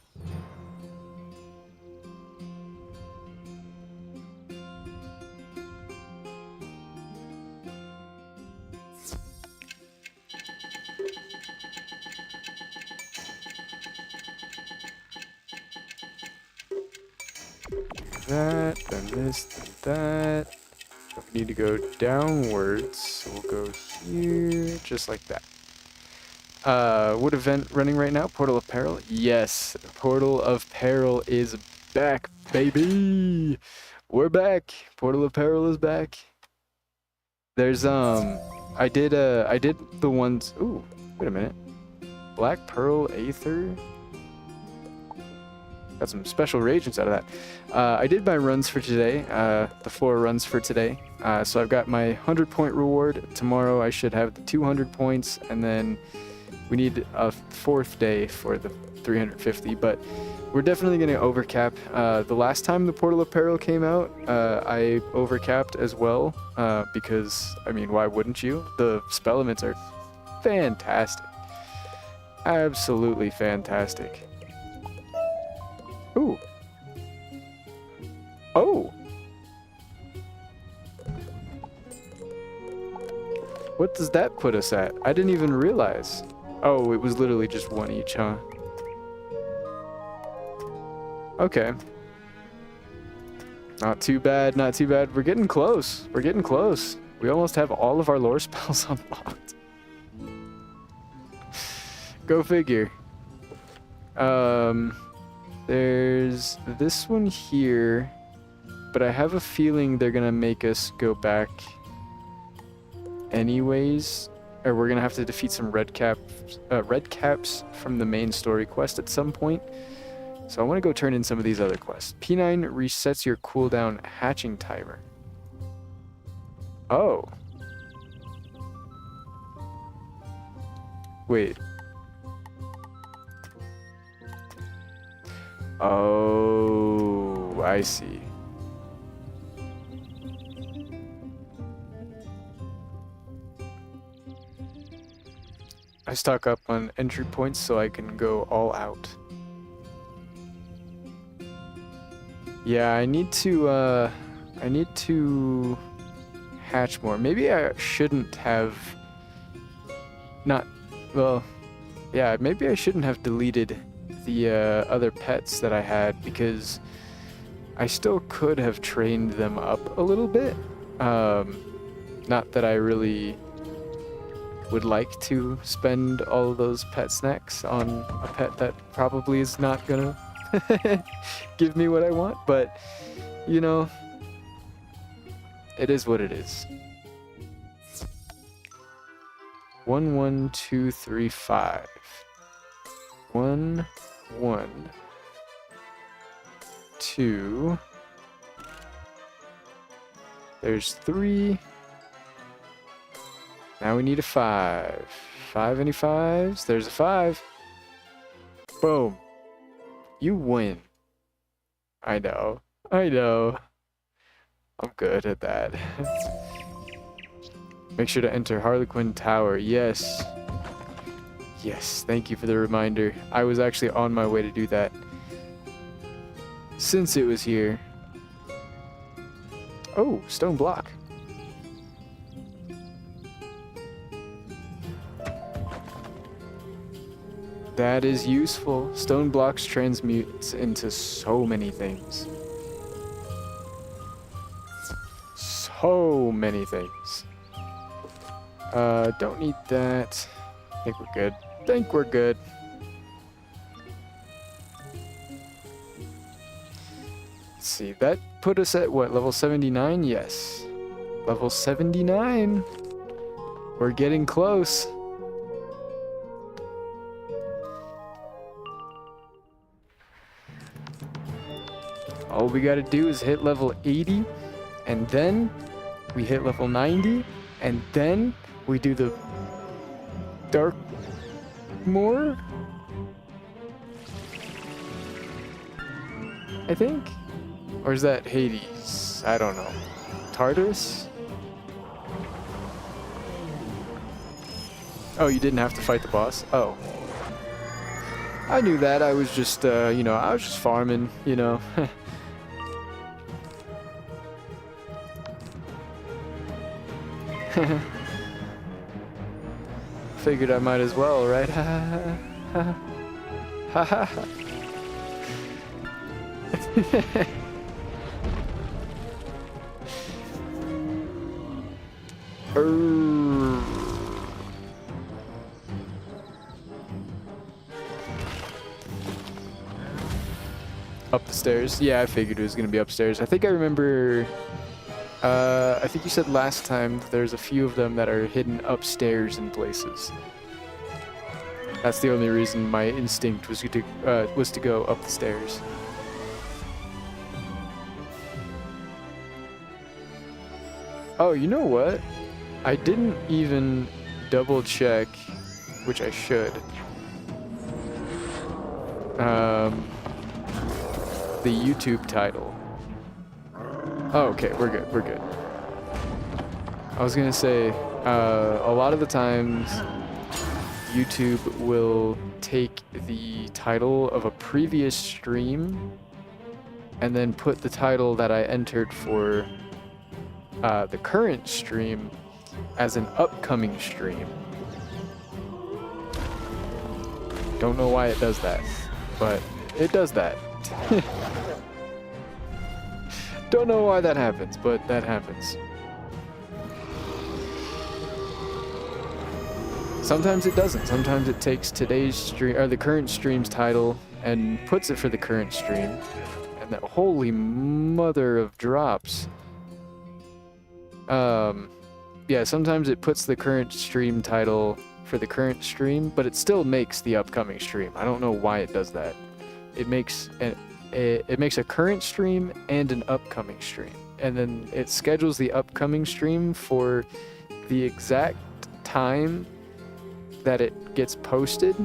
That, then this, then that. We need to go downwards, so we'll go here, just like that. What event running right now? Portal of Peril? Yes, Portal of Peril is back, baby! We're back! Portal of Peril is back. There's, I did the ones, ooh, wait a minute. Black Pearl Aether? Got some special reagents out of that. I did my runs for today, the 4 runs for today. So I've got my 100-point reward. Tomorrow I should have the 200 points, and then we need a 4th day for the 350, but we're definitely going to overcap. The last time the Portal of Peril came out, I overcapped as well, because, I mean, why wouldn't you? The spell elements are fantastic. Absolutely fantastic. Ooh. Oh! What does that put us at? I didn't even realize. Oh, it was literally just 1 each, huh? Okay. Not too bad, not too bad. We're getting close. We're getting close. We almost have all of our lore spells unlocked. Go figure. There's this one here, but I have a feeling they're gonna make us go back anyways, or we're gonna have to defeat some red caps from the main story quest at some point. So I want to go turn in some of these other quests. P9 resets your cooldown hatching timer. Oh. Wait. Oh, I see. I stock up on entry points so I can go all out. Yeah, I need to hatch more. Maybe I shouldn't have maybe I shouldn't have deleted the other pets that I had, because I still could have trained them up a little bit. Not that I really would like to spend all of those pet snacks on a pet that probably is not gonna give me what I want, but you know, it is what it is. 1 1 2 3 5. 1 1 2. There's 3. Now we need a 5. 5, any 5s? There's a 5. Boom. You win. I know. I know. I'm good at that. Make sure to enter Harlequin Tower. Yes. Yes, thank you for the reminder. I was actually on my way to do that since it was here. Oh, stone block. That is useful. Stone blocks transmutes into so many things. So many things. Don't need that. I think we're good. Think we're good. Let's see, that put us at what, level 79? Yes. Level 79. We're getting close. All we gotta do is hit level 80, and then we hit level 90, and then we do the dark more? I think? Or is that Hades? I don't know. Tartarus? Oh, you didn't have to fight the boss? Oh. I knew that. I was just, you know, I was just farming, you know. Figured I might as well, right? Ha ha ha ha ha. Up the stairs. Yeah, I figured it was gonna be upstairs. I think I remember. I think you said last time that there's a few of them that are hidden upstairs in places. That's the only reason my instinct was to go up the stairs. Oh, you know what? I didn't even double check, which I should. The YouTube title. Oh, okay, we're good, we're good. I was gonna say, a lot of the times, YouTube will take the title of a previous stream and then put the title that I entered for the current stream as an upcoming stream. Don't know why it does that, but it does that. Don't know why that happens, but that happens. Sometimes it doesn't. Sometimes it takes today's stream, or the current stream's title, and puts it for the current stream. And that holy mother of drops. Yeah, sometimes it puts the current stream title for the current stream, but it still makes the upcoming stream. I don't know why it does that. It makes a current stream and an upcoming stream, and then it schedules the upcoming stream for the exact time that it gets posted,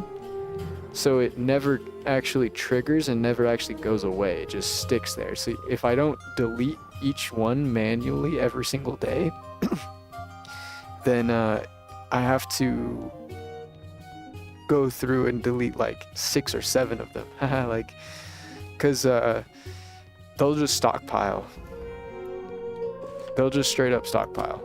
so it never actually triggers and never actually goes away. It just sticks there. So if I don't delete each one manually every single day, then I have to go through and delete like 6 or 7 of them. Like, because they'll just stockpile. They'll just straight up stockpile.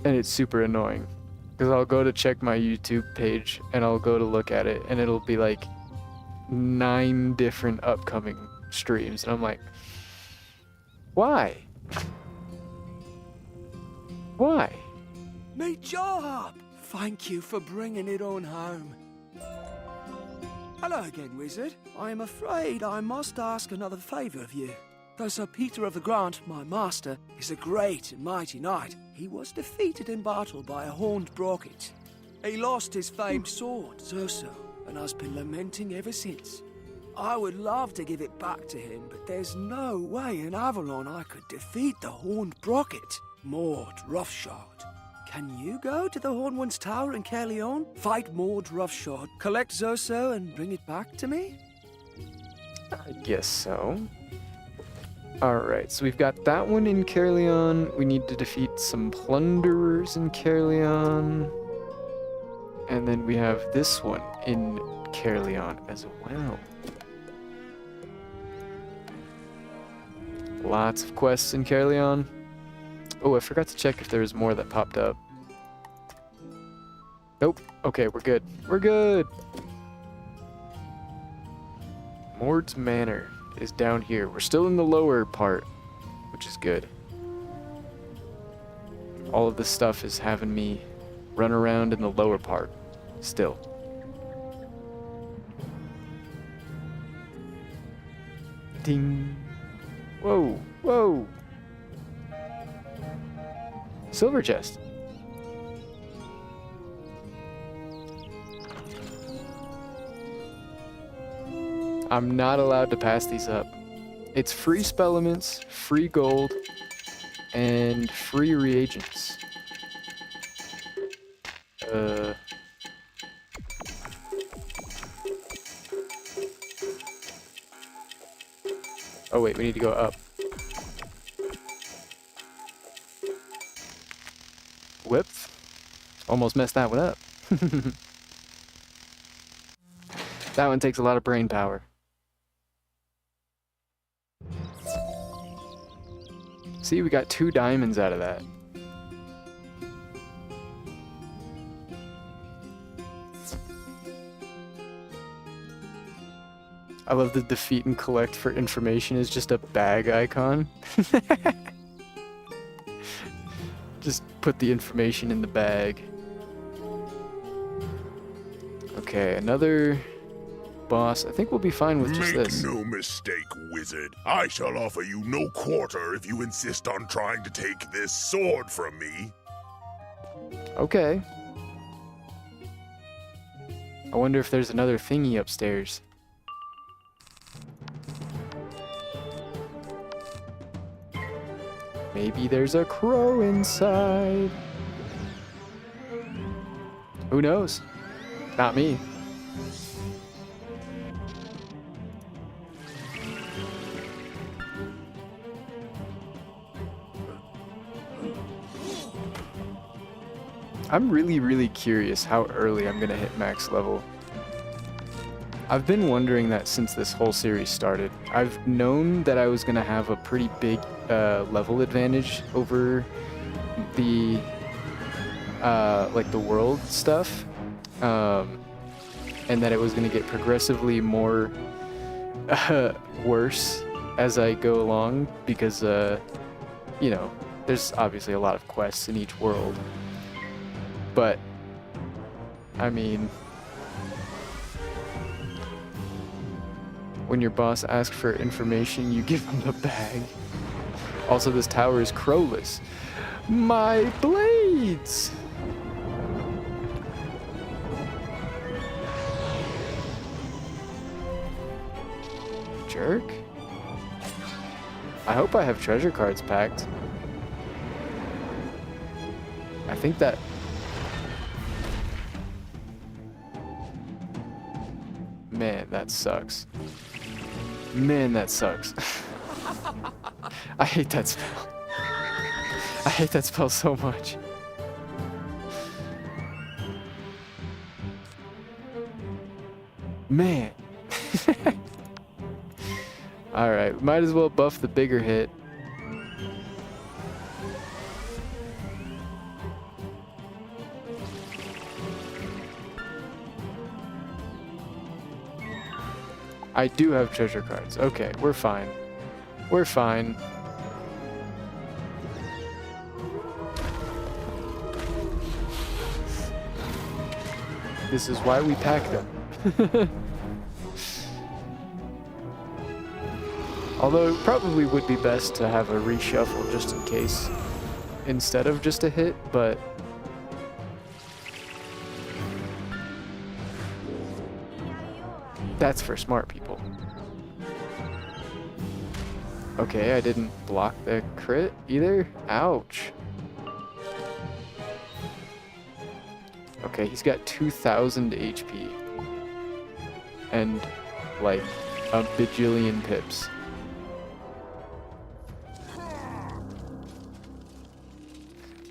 And it's super annoying, because I'll go to check my YouTube page and I'll go to look at it and it'll be like 9 different upcoming streams, and I'm like, why? Why? Me job! Thank you for bringing it on home. Hello again, Wizard. I am afraid I must ask another favour of you. Though Sir Peter of the Grant, my master, is a great and mighty knight, he was defeated in battle by a horned brocket. He lost his famed sword, Zoso, and has been lamenting ever since. I would love to give it back to him, but there's no way in Avalon I could defeat the horned brocket. Maud Roughshod. Can you go to the Horned One's Tower in Caerleon, fight Maud Roughshod, collect Zoso, and bring it back to me? I guess so. Alright, so we've got that one in Caerleon. We need to defeat some plunderers in Caerleon. And then we have this one in Caerleon as well. Lots of quests in Caerleon. Oh, I forgot to check if there was more that popped up. Nope. Okay, we're good. We're good! Mord's Manor is down here. We're still in the lower part, which is good. All of this stuff is having me run around in the lower part still. Ding. Whoa, whoa. Silver chest. I'm not allowed to pass these up. It's free spell elements, free gold, and free reagents. Oh wait, we need to go up. Whoops. Almost messed that one up. That one takes a lot of brain power. See, we got 2 diamonds out of that. I love the defeat and collect for information is just a bag icon. Just put the information in the bag. Okay, another boss. I think we'll be fine with just this. Make no mistake, wizard. I shall offer you no quarter if you insist on trying to take this sword from me. Okay. I wonder if there's another thingy upstairs. Maybe there's a crow inside. Who knows? Not me. I'm really curious how early I'm gonna hit max level. I've been wondering that since this whole series started. I've known that I was gonna have a pretty big level advantage over the like the world stuff, and that it was gonna get progressively more worse as I go along because you know, there's obviously a lot of quests in each world. But, I mean, when your boss asks for information, you give him the bag. Also, this tower is crowless. My blades! Jerk? I hope I have treasure cards packed. I think that... Man, that sucks. Man, that sucks. I hate that spell. I hate that spell so much. Man. Alright, might as well buff the bigger hit. I do have treasure cards. Okay, we're fine. We're fine. This is why we pack them. Although it probably would be best to have a reshuffle just in case instead of just a hit, but that's for smart people. Okay, I didn't block the crit either. Ouch. Okay, he's got 2,000 HP. And, like, a bajillion pips.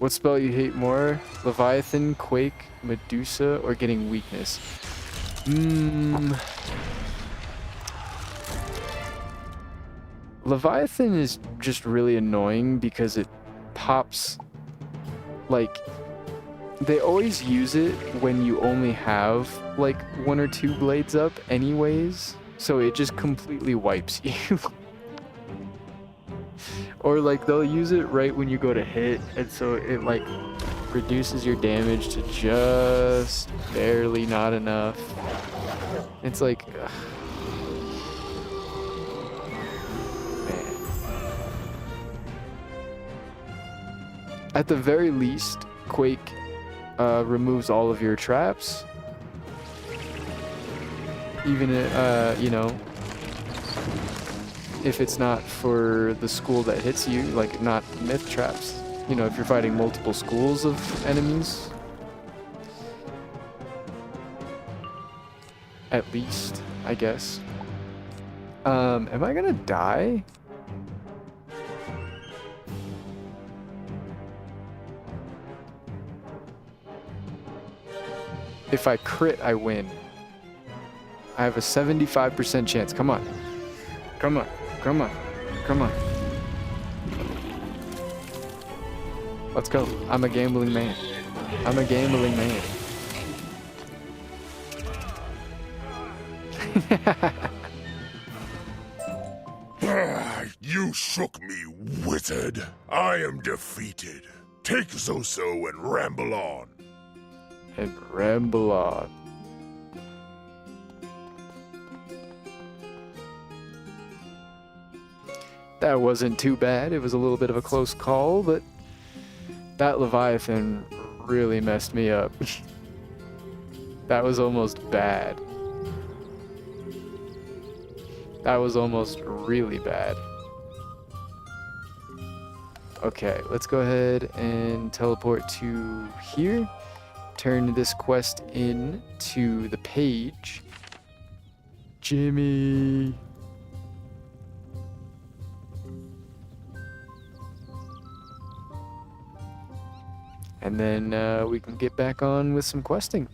What spell you hate more? Leviathan, Quake, Medusa, or getting weakness? Leviathan is just really annoying because it pops, like, they always use it when you only have like 1 or 2 blades up anyways, so it just completely wipes you. Or like they'll use it right when you go to hit, and so it like reduces your damage to just barely not enough. It's like, ugh. Man. At the very least, Quake removes all of your traps. Even, you know, if it's not for the school that hits you, like not myth traps. You know, if you're fighting multiple schools of enemies. At least, I guess. Am I gonna die? If I crit, I win. I have a 75% chance. Come on. Come on. Come on. Come on. Let's go. I'm a gambling man. I'm a gambling man. You shook me, wizard. I am defeated. Take Zoso and ramble on. And ramble on. That wasn't too bad. It was a little bit of a close call, but that Leviathan really messed me up. That was almost bad. That was almost really bad. Okay, let's go ahead and teleport to here. Turn this quest in to the page. Jimmy. And then we can get back on with some questing.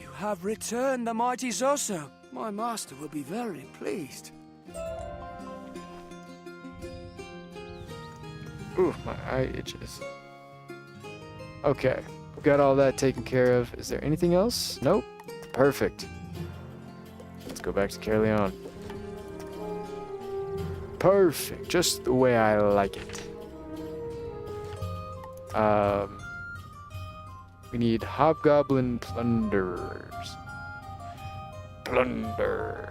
You have returned the mighty Zoso. My master will be very pleased. Ooh, my eye itches. Okay, got all that taken care of. Is there anything else? Nope. Perfect. Let's go back to Caerleon. Perfect, just the way I like it. We need hobgoblin plunderers. Plunder.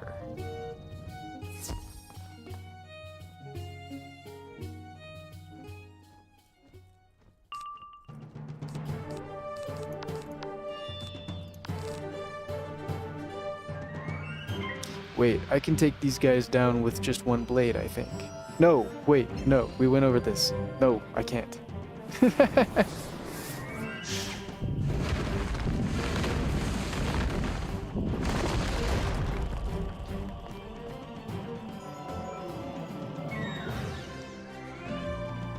Wait, I can take these guys down with just one blade, I think. No, wait, no, we went over this. No, I can't.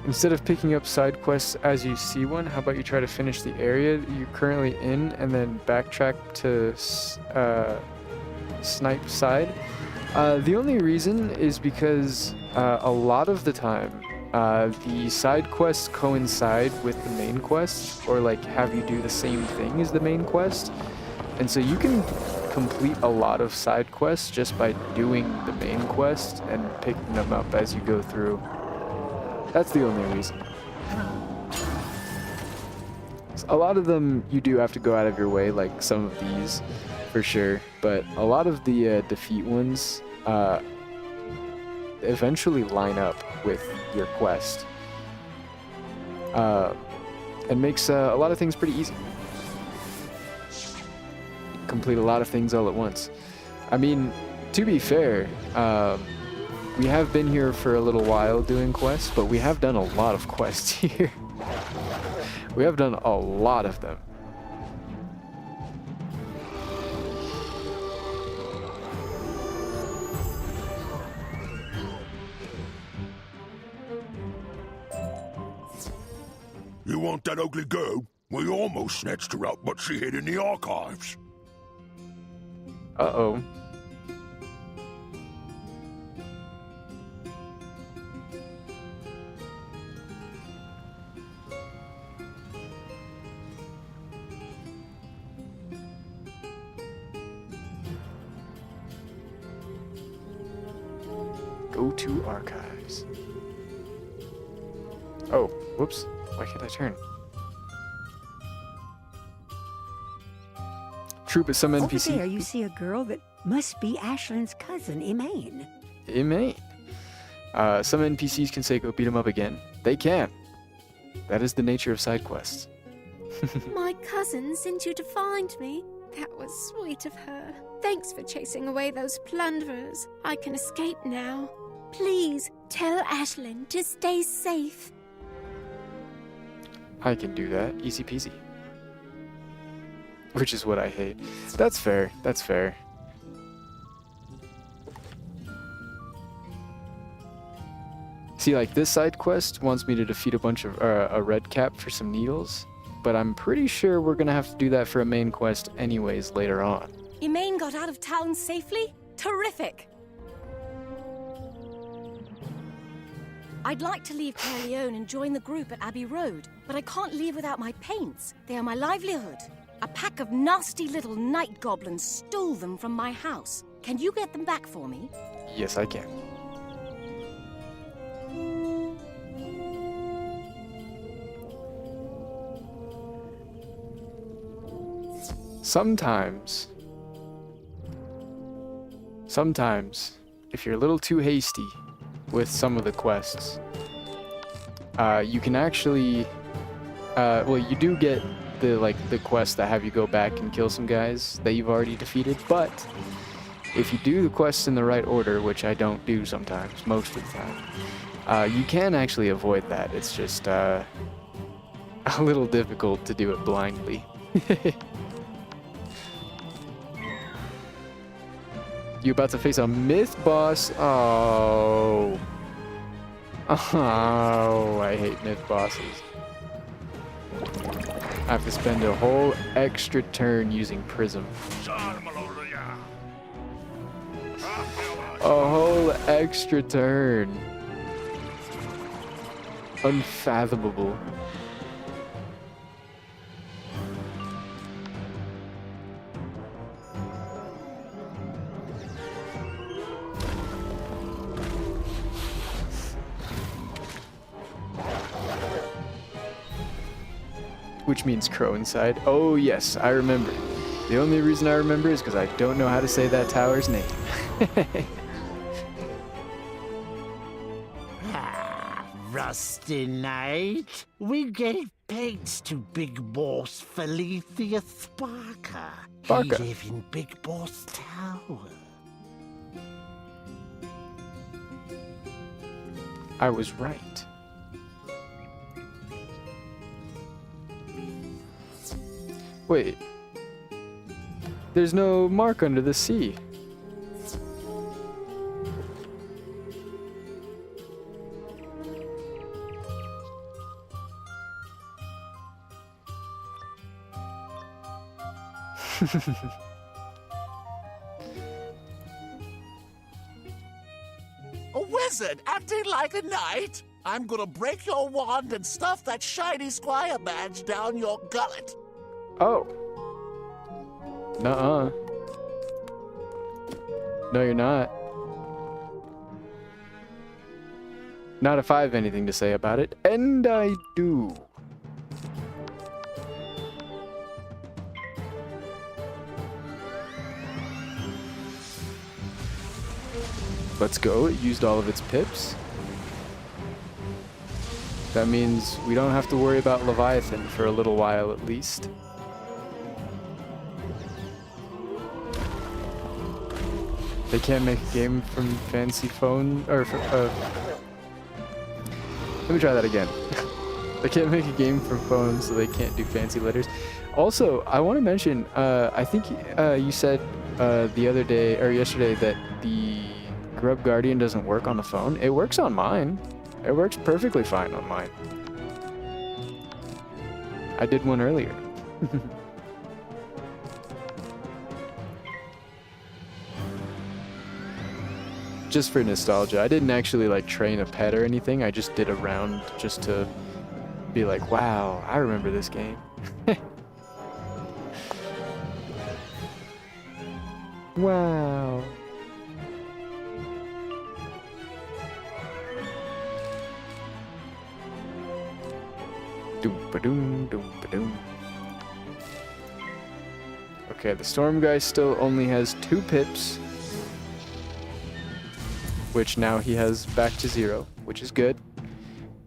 Instead of picking up side quests as you see one, how about you try to finish the area you're currently in and then backtrack to snipe side? The only reason is because a lot of the time the side quests coincide with the main quest, or like have you do the same thing as the main quest, and so you can complete a lot of side quests just by doing the main quest and picking them up as you go through. That's the only reason. A lot of them you do have to go out of your way, like some of these for sure, but a lot of the defeat ones eventually line up with your quest. And makes a lot of things pretty easy. Complete a lot of things all at once. I mean, to be fair, we have been here for a little while doing quests, but we have done a lot of quests here. We have done a lot of them. You want that ugly girl? We almost snatched her out, but she hid in the archives. Uh-oh. Go to archives. Oh, whoops. Why can't I turn? Troop at some NPC. Over there you see a girl that must be Ashlyn's cousin, Emaine. Emaine. Some NPCs can say go beat him up again. They can. That is the nature of side quests. My cousin sent you to find me. That was sweet of her. Thanks for chasing away those plunderers. I can escape now. Please tell Ashlyn to stay safe. I can do that. Easy peasy. Which is what I hate. That's fair. That's fair. See, like, this side quest wants me to defeat a bunch of a red cap for some needles, but I'm pretty sure we're gonna have to do that for a main quest anyways later on. Emaine got out of town safely? Terrific! I'd like to leave Caerleon and join the group at Abbey Road, but I can't leave without my paints. They are my livelihood. A pack of nasty little night goblins stole them from my house. Can you get them back for me? Yes, I can. Sometimes, if you're a little too hasty with some of the quests, you can actually, well, you do get the quests that have you go back and kill some guys that you've already defeated, but if you do the quests in the right order, which I don't do sometimes, most of the time, you can actually avoid that. It's just a little difficult to do it blindly. You about to face a myth boss? Oh. Oh, I hate myth bosses. I have to spend a whole extra turn using Prism. A whole extra turn. Unfathomable. Which means crow inside. Oh yes, I remember. The only reason I remember is because I don't know how to say that tower's name. Rusty Knight, we gave paints to Big Boss Felicius Barker. Barker. He live in Big Boss Tower. I was right. Wait. There's no mark under the sea. A wizard acting like a knight? I'm gonna break your wand and stuff that shiny squire badge down your gullet. Oh. Nuh-uh. No, you're not. Not if I have anything to say about it, and I do. Let's go. It used all of its pips. That means we don't have to worry about Leviathan for a little while at least. They can't make a game from fancy phone, or let me try that again. They can't make a game from phones, so they can't do fancy letters. Also, I want to mention, I think you said the other day, or yesterday, that the Grub Guardian doesn't work on the phone. It works on mine. It works perfectly fine on mine. I did one earlier. Just for nostalgia. I didn't actually like train a pet or anything. I just did a round just to be like, wow, I remember this game. Wow. Doom-ba-doom, doom-ba-doom. Okay, the Storm guy still only has 2 pips, which now he has back to 0, which is good.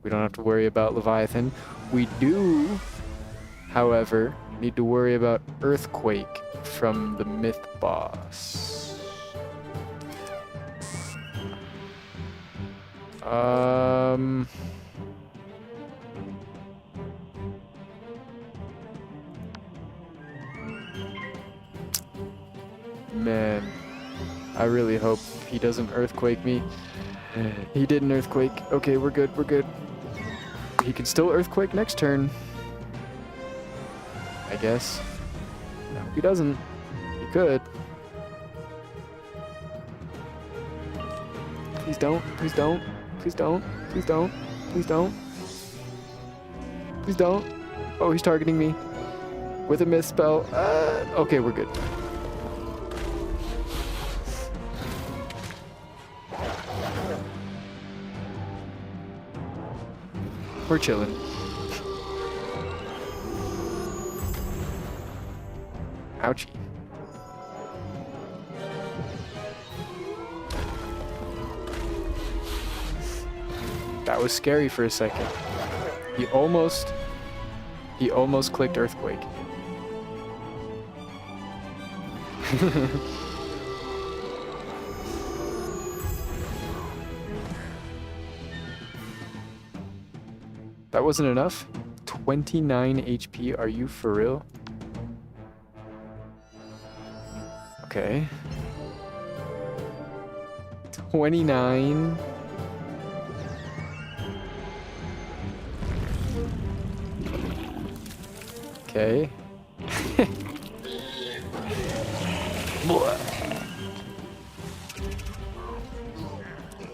We don't have to worry about Leviathan. We do, however, Need to worry about earthquake from the myth boss. Man, I really hope he doesn't earthquake me. He didn't earthquake. Okay, we're good, we're good. He can still earthquake next turn. I guess. No, he doesn't. He could. Please don't. Please don't. Please don't. Please don't. Please don't. Please don't. Oh, he's targeting me. With a myth spell. Okay, we're good. We're chilling. Ouchie. That was scary for a second. He almost clicked earthquake. That wasn't enough? 29 HP, are you for real? Okay. 29. Okay.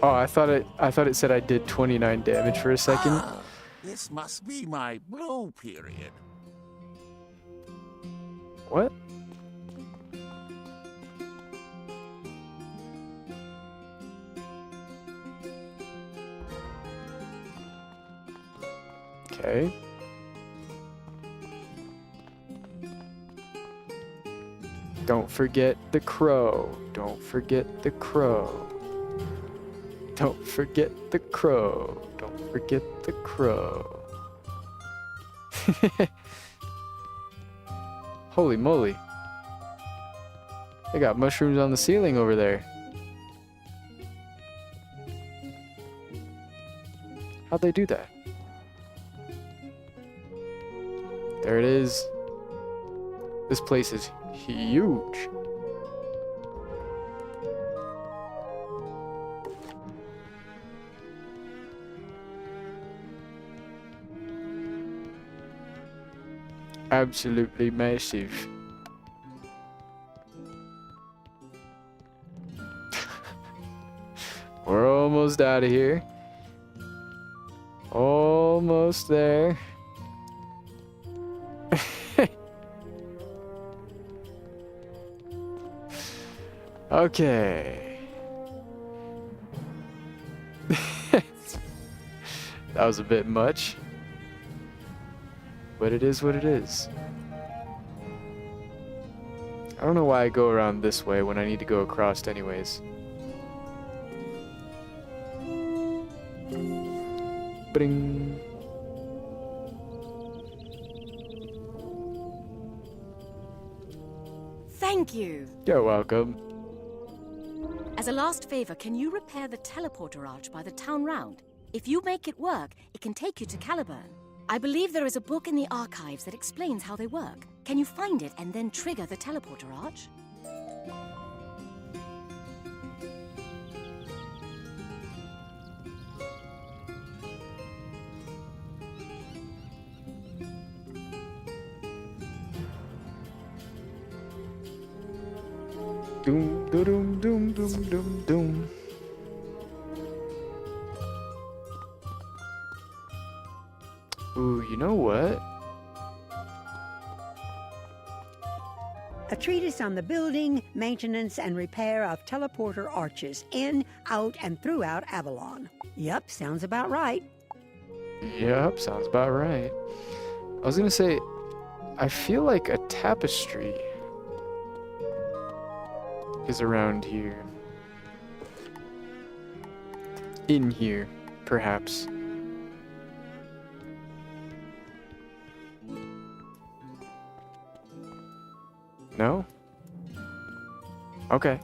Oh, I thought it said I did 29 damage for a second. This must be my blue period. What? Okay. Don't forget the crow. Don't forget the crow. Don't forget the crow. Don't forget the crow. Holy moly. They got mushrooms on the ceiling over there. How'd they do that? There it is. This place is huge. Absolutely massive. We're almost out of here. Almost there. Okay. That was a bit much. But it is what it is. I don't know why I go around this way when I need to go across anyways. Bring. Thank you. You're welcome. As a last favor, can you repair the teleporter arch by the town round? If you make it work, it can take you to Caliburn. I believe there is a book in the archives that explains how they work. Can you find it and then trigger the teleporter arch? Doom, doom, doom, doom, doom, doom. Ooh, you know what? A treatise on the building, maintenance, and repair of teleporter arches in, out, and throughout Avalon. Yup, sounds about right. Yep, sounds about right. I was gonna say, I feel like a tapestry is around here. In here, perhaps. No? Okay.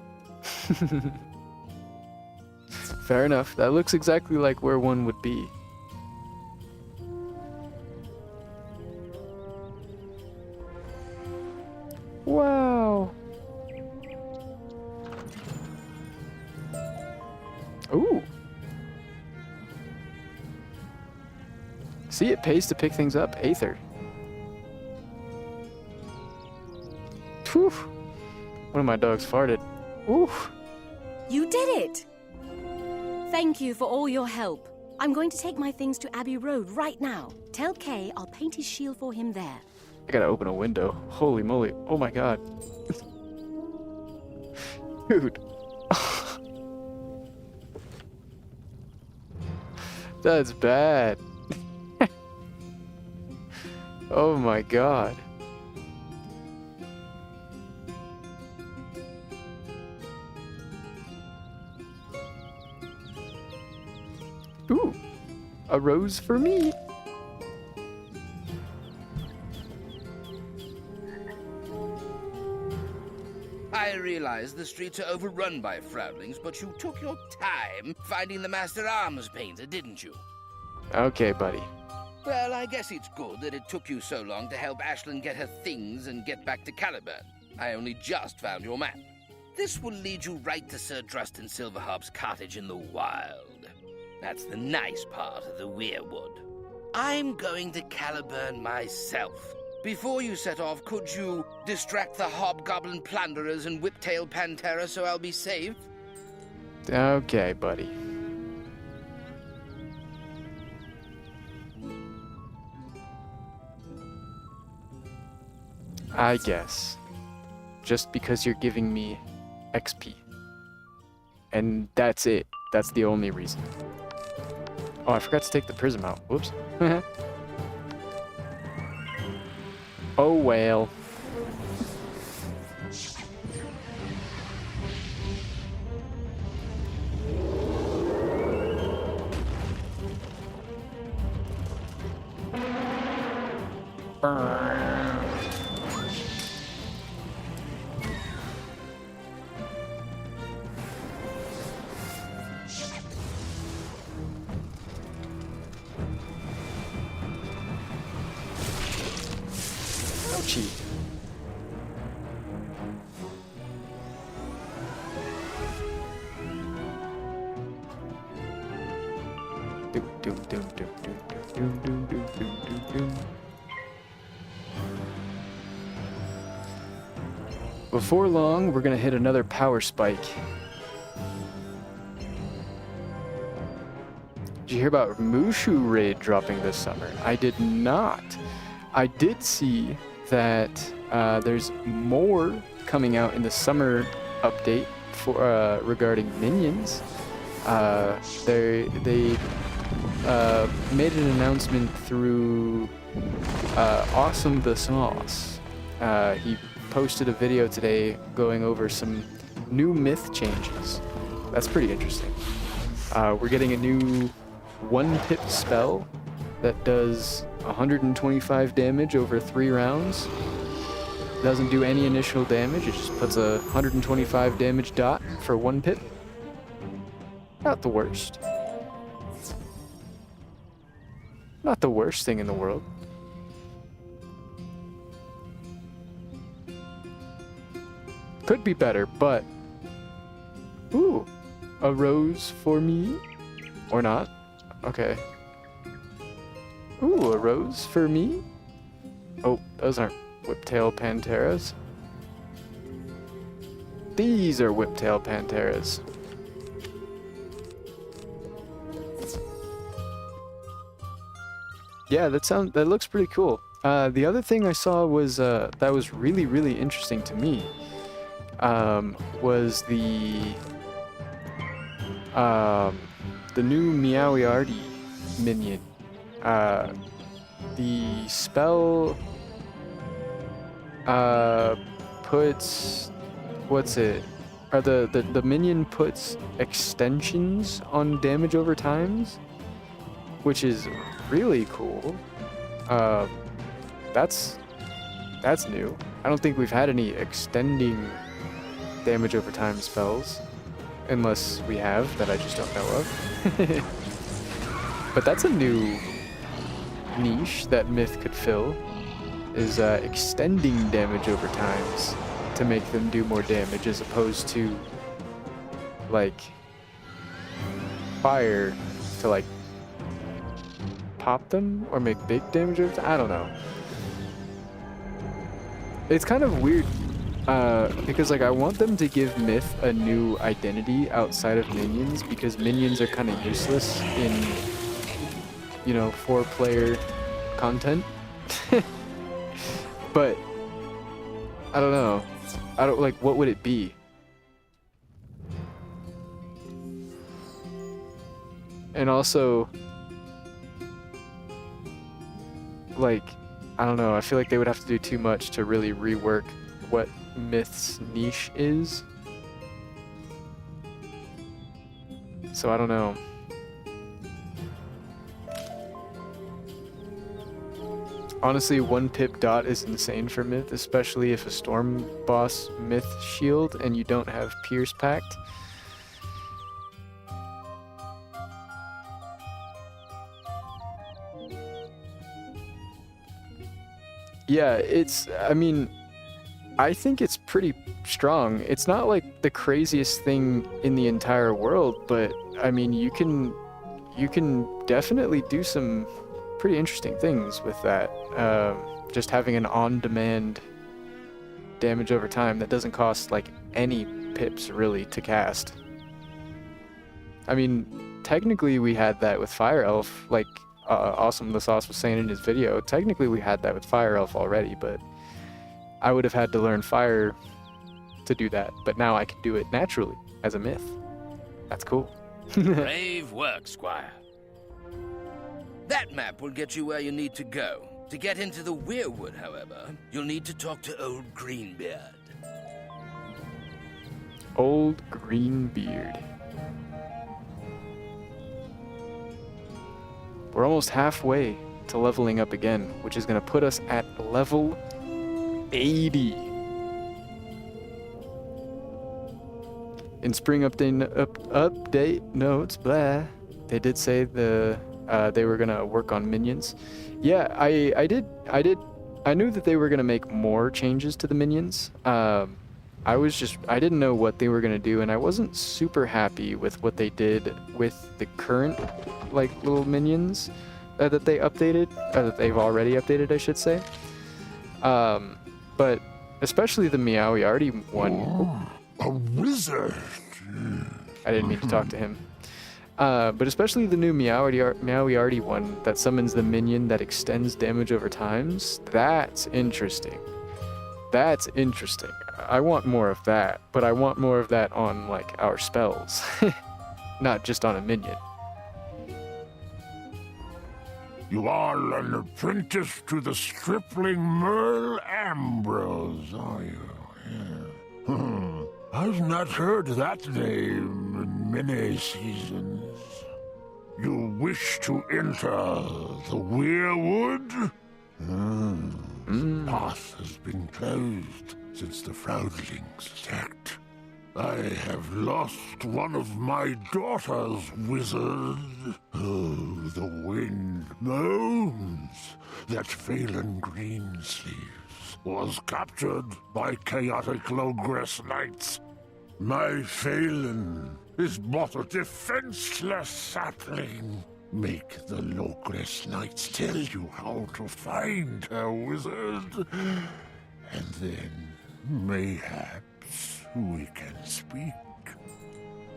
Fair enough. That looks exactly like where one would be. Wow. Ooh. See, it pays to pick things up. Aether. Whew. One of my dogs farted. Ooh. You did it! Thank you for all your help. I'm going to take my things to Abbey Road right now. Tell Kay I'll paint his shield for him there. I gotta open a window. Holy moly. Oh my god. Dude. That's bad. Oh my god. Ooh, a rose for me. I realize the streets are overrun by Frowlings, but you took your time finding the Master Arms Painter, didn't you? Okay, buddy. Well, I guess it's good that it took you so long to help Ashlyn get her things and get back to Caliburn. I only just found your map. This will lead you right to Sir Drustin Silverharp's cottage in the wild. That's the nice part of the Weirwood. I'm going to Caliburn myself. Before you set off, could you distract the hobgoblin plunderers and whiptail Pantera so I'll be safe? Okay, buddy. I guess. Just because you're giving me XP. And that's it. That's the only reason. Oh, I forgot to take the prism out. Whoops. Oh, well. Ouchie. Before long, we're gonna hit another power spike. Did you hear about Mushu Raid dropping this summer? I did not. I did see that there's more coming out in the summer update for regarding minions. They made an announcement through Awesome the Sauce. He posted a video today going over some new myth changes. That's pretty interesting. We're getting a new 1-pip spell that does 125 damage over 3 rounds. Doesn't do any initial damage, it just puts a 125 damage dot for 1 pip. Not the worst. Not the worst thing in the world. Could be better, but... Ooh, a rose for me? Or not? Okay. Ooh, a rose for me? Oh, those aren't whiptail Panteras. These are whiptail Panteras. Yeah, that looks pretty cool. The other thing I saw was that was really, really interesting to me. Was the new Meowiardi minion. The spell puts the minion puts extensions on damage over times, which is really cool. That's new. I don't think we've had any extending damage over time spells. Unless we have, that I just don't know of. But that's a new niche that Myth could fill, is extending damage over times to make them do more damage as opposed to, like, fire to, like, pop them or make big damage over time? I don't know. It's kind of weird. Because like I want them to give Myth a new identity outside of minions, because minions are kind of useless in, you know, 4-player content. But I don't know. I don't like, what would it be? And also, like, I don't know, I feel like they would have to do too much to really rework what Myth's niche is. So I don't know. Honestly, 1 pip dot is insane for Myth, especially if a storm boss Myth shield and you don't have Pierce Pact. Yeah, I mean, I think it's pretty strong. It's not like the craziest thing in the entire world, but I mean, you can definitely do some pretty interesting things with that. Just having an on-demand damage over time that doesn't cost like any pips really to cast. I mean, technically we had that with Fire Elf, like Awesome the Sauce was saying in his video. Technically we had that with Fire Elf already, but I would have had to learn Fire to do that, but now I can do it naturally as a Myth. That's cool. Brave work, Squire. That map will get you where you need to go. To get into the Weirwood, however, you'll need to talk to Old Greenbeard. Old Greenbeard. We're almost halfway to leveling up again, which is going to put us at level 80. In spring update notes, blah, they did say they were gonna work on minions. Yeah, I knew that they were gonna make more changes to the minions. I didn't know what they were gonna do, and I wasn't super happy with what they did with the current like little minions that they updated, that they've already updated, I should say. But especially the Meowiarty one. A wizard. I didn't mean to talk to him. But especially the new Meowiarty one that summons the minion that extends damage over times. That's interesting. That's interesting. I want more of that, but I want more of that on like our spells, not just on a minion. You are an apprentice to the stripling Merle Ambrose, are you? Yeah. I've not heard that name in many seasons. You wish to enter the Weirwood? The path has been closed since the Froudlings attacked. I have lost one of my daughters, wizard. Oh, the wind moans that Phelan Greensleeves was captured by chaotic Logress Knights. My Phelan is but a defenseless sapling. Make the Logress Knights tell you how to find her, wizard. And then, mayhaps, we can speak.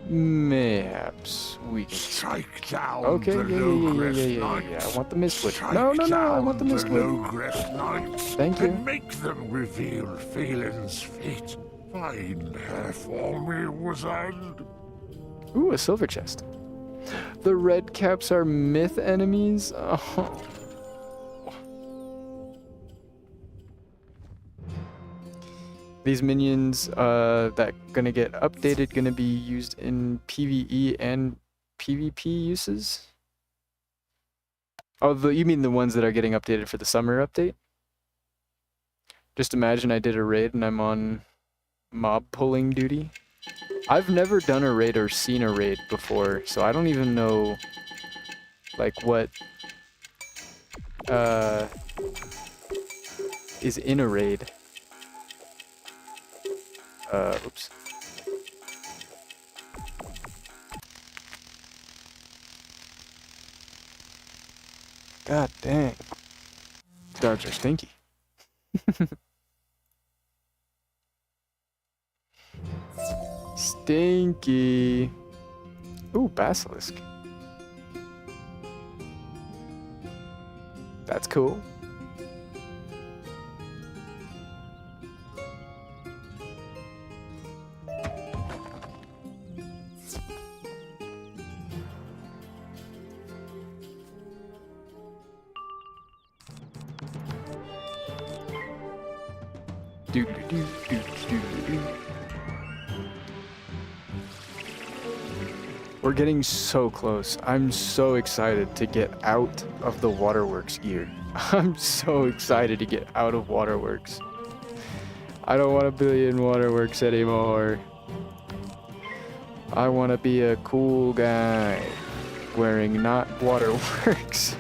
Mayhaps we can strike down okay, the yeah. I want the Mistwood. No, I want the Mistwood. Thank you. And make them reveal Phelan's fate. Find her for me, wizard. Ooh, a silver chest. The red caps are myth enemies? Oh. These minions that gonna get updated gonna be used in PvE and PvP uses? Oh, you mean the ones that are getting updated for the summer update? Just imagine I did a raid and I'm on mob pulling duty. I've never done a raid or seen a raid before, so I don't even know, like, what is in a raid. Oops. God dang. Dogs are stinky. Stinky. Ooh, basilisk. That's cool. Do, do, do, do, do, do. We're getting so close. I'm so excited to get out of the Waterworks gear. I'm so excited to get out of Waterworks. I don't want to be in Waterworks anymore. I want to be a cool guy wearing not Waterworks.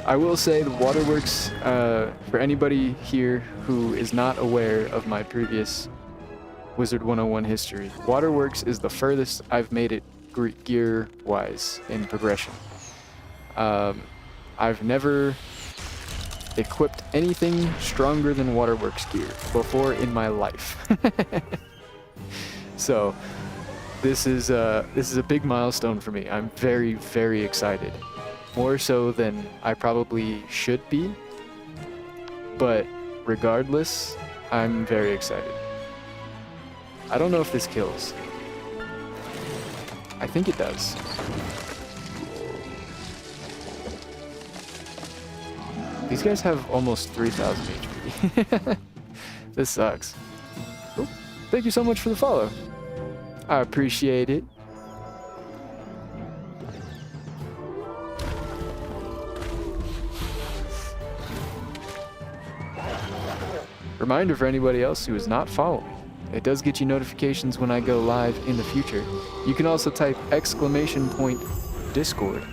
I will say the Waterworks, for anybody here who is not aware of my previous Wizard 101 history, Waterworks is the furthest I've made it gear-wise in progression. I've never equipped anything stronger than Waterworks gear before in my life. So this is a big milestone for me. I'm very, very excited. More so than I probably should be, but regardless, I'm very excited. I don't know if this kills. I think it does. These guys have almost 3,000 HP. This sucks. Ooh, thank you so much for the follow. I appreciate it. Reminder for anybody else who is not following. It does get you notifications when I go live in the future. You can also type !Discord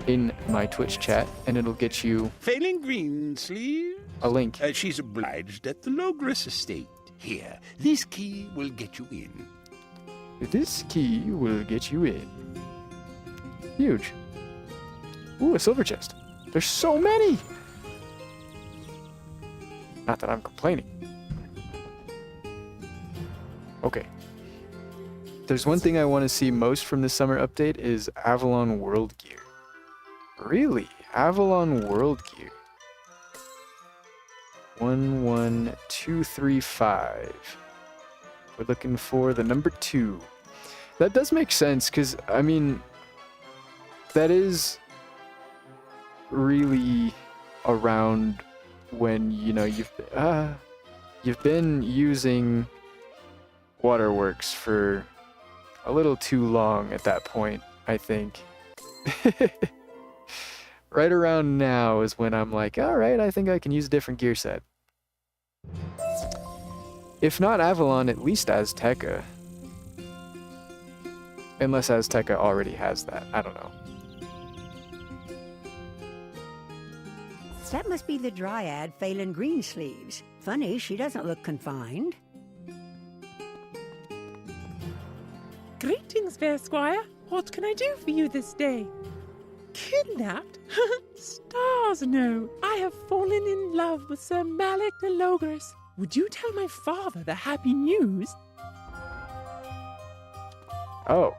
in my Twitch chat, and it'll get you Failing Greensleeve? a link. She's obliged at the Logress estate. Here, this key will get you in. This key will get you in. Huge. Ooh, a silver chest. There's so many! Not that I'm complaining. Okay. There's one thing I want to see most from this summer update is Avalon World Gear. Really? Avalon World Gear. 11235. We're looking for the number 2. That does make sense, because, I mean, that is really around when, you know, you've been using Waterworks for a little too long at that point, I think. Right around now is when I'm like, alright, I think I can use a different gear set. If not Avalon, at least Azteca. Unless Azteca already has that, I don't know. That must be the dryad Phelan Greensleeves. Funny, she doesn't look confined. Greetings, fair squire. What can I do for you this day? Kidnapped? Stars no. I have fallen in love with Sir Malik the Logress. Would you tell my father the happy news? Oh.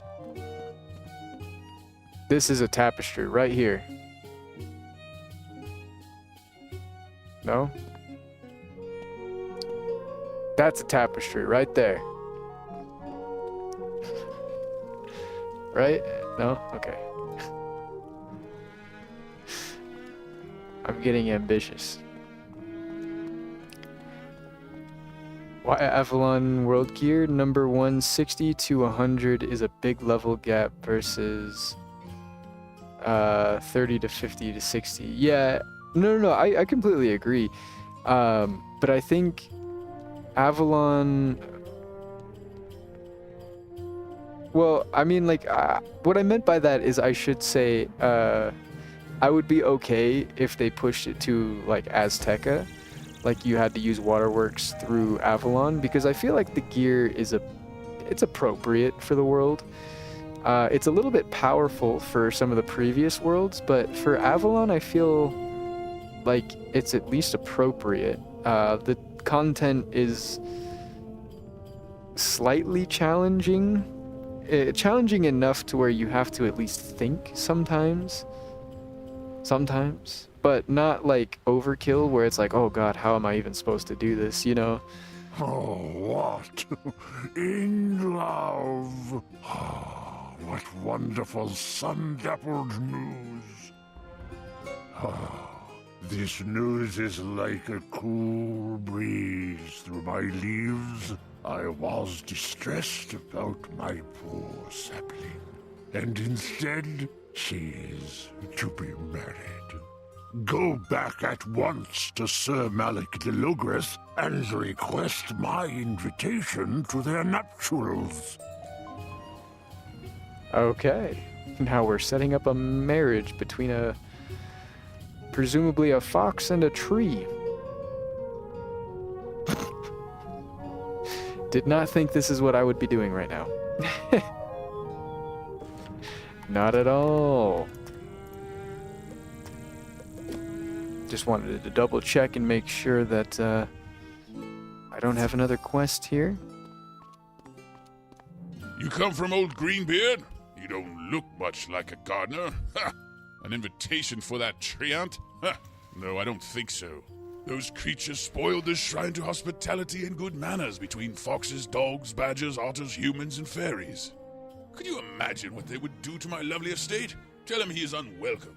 This is a tapestry right here. No? That's a tapestry right there. Right? No? Okay. I'm getting ambitious. Why Avalon World Gear number 160 to 100 is a big level gap versus 30 to 50 to 60. Yeah, no, I completely agree. But I think Avalon... Well, I mean, like, what I meant by that is I should say, I would be okay if they pushed it to, like, Azteca. Like, you had to use waterworks through Avalon, because I feel like the gear is it's appropriate for the world. It's a little bit powerful for some of the previous worlds, but for Avalon, I feel like it's at least appropriate. The content is slightly challenging. Challenging enough to where you have to at least think sometimes, but not like overkill where it's like, oh god, how am I even supposed to do this, you know? Oh, what? In love? What wonderful sun-dappled news. This news is like a cool breeze through my leaves. I was distressed about my poor sapling, and instead she is to be married. Go back at once to Sir Malik the Logress and request my invitation to their nuptials. Okay, now we're setting up a marriage between presumably a fox and a tree. Did not think this is what I would be doing right now. Not at all. Just wanted to double check and make sure that I don't have another quest here. You come from old Greenbeard? You don't look much like a gardener. Ha! An invitation for that treant? Ha! No, I don't think so. Those creatures spoiled this shrine to hospitality and good manners between foxes, dogs, badgers, otters, humans, and fairies. Could you imagine what they would do to my lovely estate? Tell him he is unwelcome.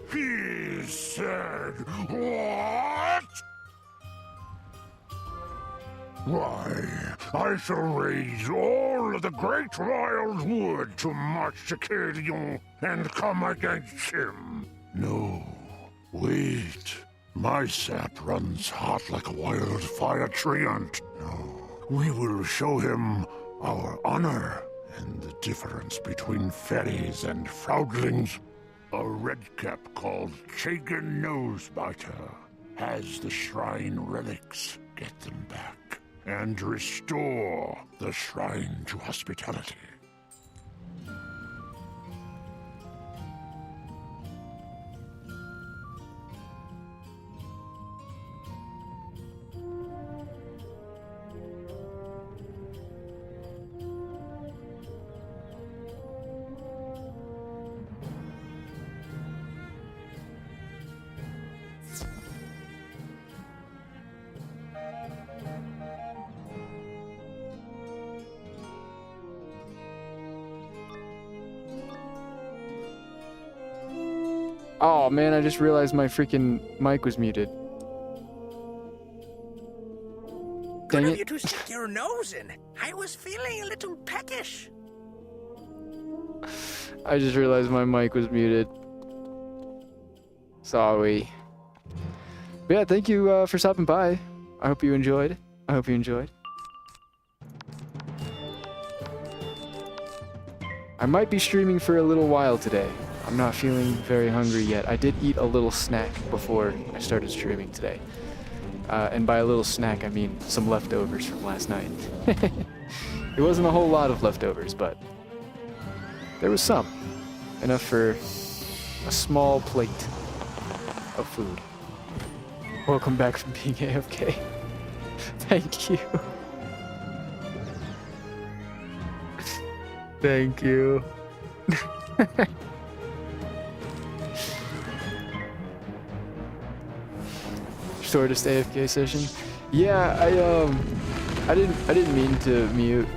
He said, what? Why, I shall raise all of the great royal wood to march to Caerleon and come against him. No, wait. My sap runs hot like a wildfire treant. No, we will show him our honor and the difference between fairies and fraudlings. A redcap called Chagan Nosebiter has the shrine relics. Get them back and restore the shrine to hospitality. Oh man, I just realized my freaking mic was muted. Good Dang of it. you to stick your nose in. I was feeling a little peckish. I just realized my mic was muted. Sorry. But yeah, thank you for stopping by. I hope you enjoyed. I might be streaming for a little while today. I'm not feeling very hungry yet. I did eat a little snack before I started streaming today. And by a little snack, I mean some leftovers from last night. It wasn't a whole lot of leftovers, but there was some. Enough for a small plate of food. Welcome back from being AFK. Thank you. Thank you. Shortest AFK session. Yeah, I didn't mean to mute.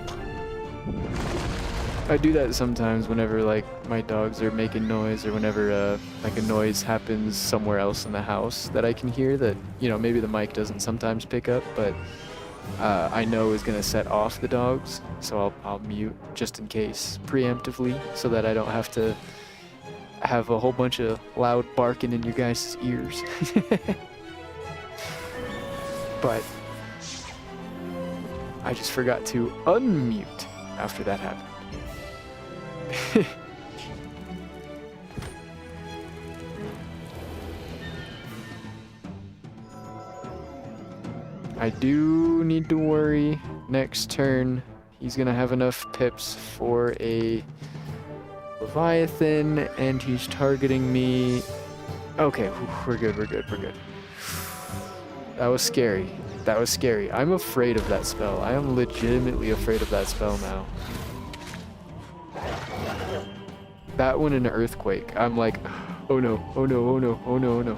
I do that sometimes whenever like my dogs are making noise or whenever like a noise happens somewhere else in the house that I can hear that, you know, maybe the mic doesn't sometimes pick up, but I know is gonna set off the dogs, so I'll mute just in case, preemptively, so that I don't have to have a whole bunch of loud barking in your guys' ears. But I just forgot to unmute after that happened. I do need to worry next turn. He's gonna have enough pips for a Leviathan, and he's targeting me. Okay, we're good. That was scary. I'm afraid of that spell. I am legitimately afraid of that spell now. That one in an earthquake. I'm like, oh no.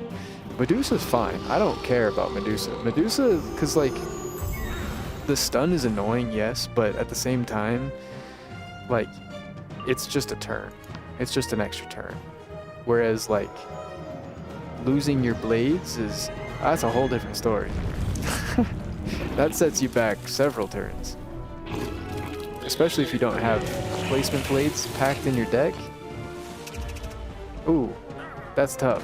Medusa's fine. I don't care about Medusa. Medusa, because like, the stun is annoying, yes, but at the same time, like, it's just a turn. It's just an extra turn. Whereas like, losing your blades that's a whole different story. That sets you back several turns. Especially if you don't have placement blades packed in your deck. Ooh, that's tough.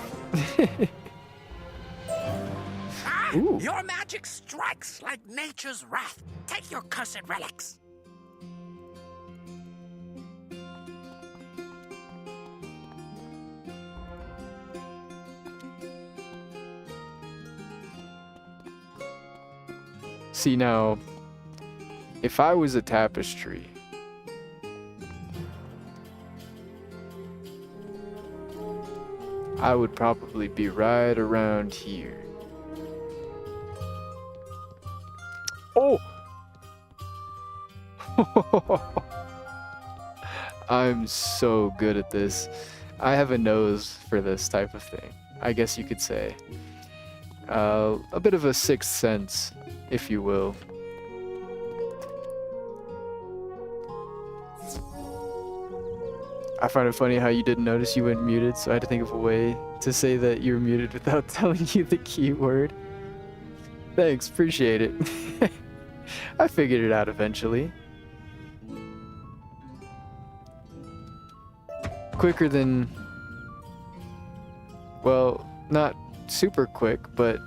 Ooh. Your magic strikes like nature's wrath. Take your cursed relics. See now, if I was a tapestry, I would probably be right around here. Oh! I'm so good at this. I have a nose for this type of thing, I guess you could say. A bit of a sixth sense, if you will. I find it funny how you didn't notice you went muted, so I had to think of a way to say that you were muted without telling you the keyword. Thanks, appreciate it. I figured it out eventually. Quicker than... Well, not super quick, but...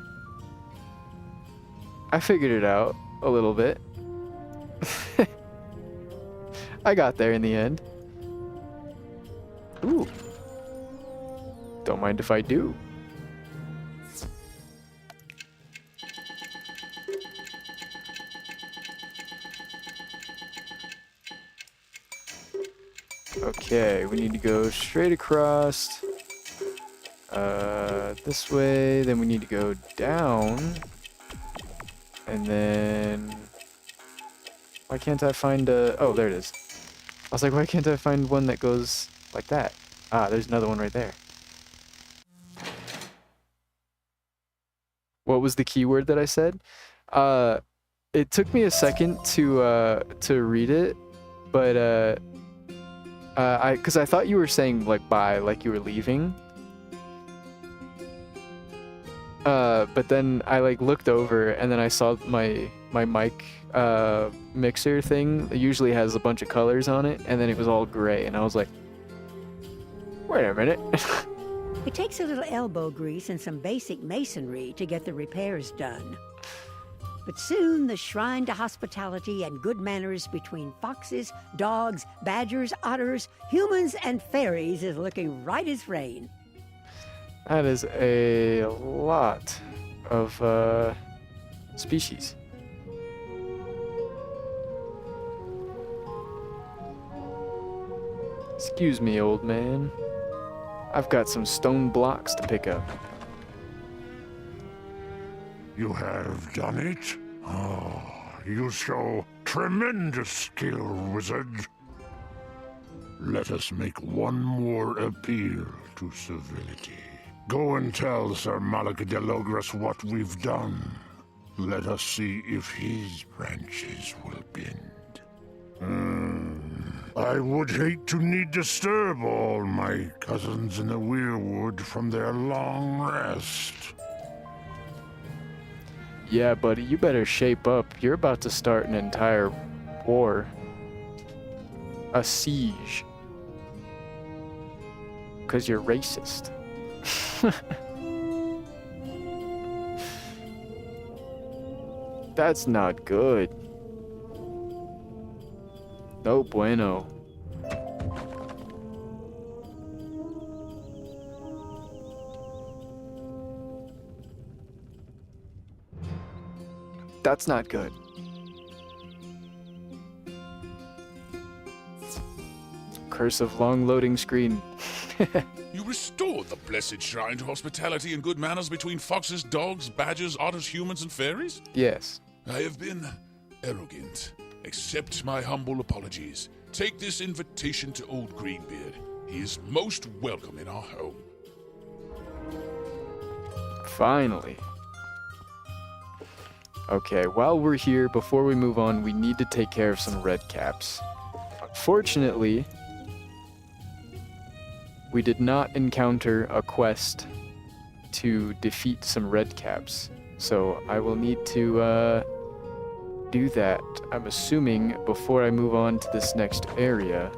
I figured it out a little bit. I got there in the end. Ooh. Don't mind if I do. Okay, we need to go straight across. This way, then we need to go down. And then... Why can't I find a... Oh, there it is. I was like, why can't I find one that goes like that? Ah, there's another one right there. What was the keyword that I said? It took me a second to read it, but because I thought you were saying like bye, like you were leaving. But then I like looked over and then I saw my mic mixer thing. It usually has a bunch of colors on it, and then it was all gray, and I was like, wait a minute. It takes a little elbow grease and some basic masonry to get the repairs done. But soon the shrine to hospitality and good manners between foxes, dogs, badgers, otters, humans, and fairies is looking right as rain. That is a lot of species. Excuse me, old man. I've got some stone blocks to pick up. You have done it? Oh, you show tremendous skill, wizard. Let us make one more appeal to civility. Go and tell Sir Malik de Logres what we've done. Let us see if his branches will bend. I would hate to need disturb all my cousins in the Weirwood from their long rest. Yeah, buddy, you better shape up. You're about to start an entire war. A siege. 'Cause you're racist. That's not good. No bueno. That's not good. Curse of long loading screen. You restored the blessed shrine to hospitality and good manners between foxes, dogs, badgers, otters, humans, and fairies? Yes. I have been arrogant. Accept my humble apologies. Take this invitation to old Greenbeard. He is most welcome in our home. Finally. Okay, while we're here, before we move on, we need to take care of some red caps. Unfortunately, we did not encounter a quest to defeat some red caps, so I will need to do that. I'm assuming before I move on to this next area.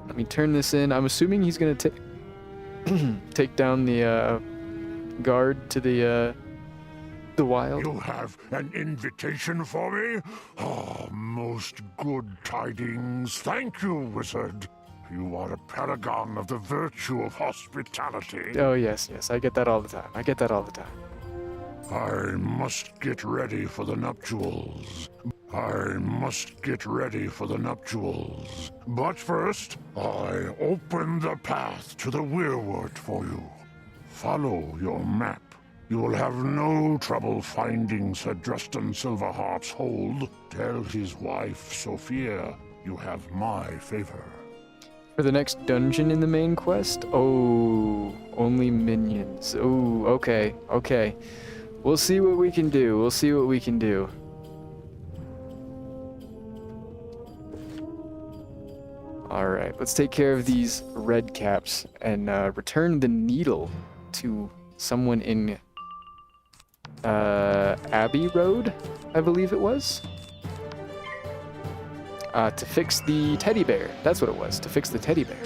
Let me turn this in. I'm assuming he's gonna take down the guard to the wild. You have an invitation for me? Oh, most good tidings. Thank you, wizard. You are a paragon of the virtue of hospitality. Oh, yes, I get that all the time. I must get ready for the nuptials. But first, I open the path to the Weirwood for you. Follow your map. You will have no trouble finding Sir Drustan Silverharp's hold. Tell his wife, Sophia, you have my favor. For the next dungeon in the main quest? Oh, only minions. Oh, okay. We'll see what we can do. Alright, let's take care of these red caps and return the needle to someone in Abbey Road, I believe it was. To fix the teddy bear. That's what it was, to fix the teddy bear.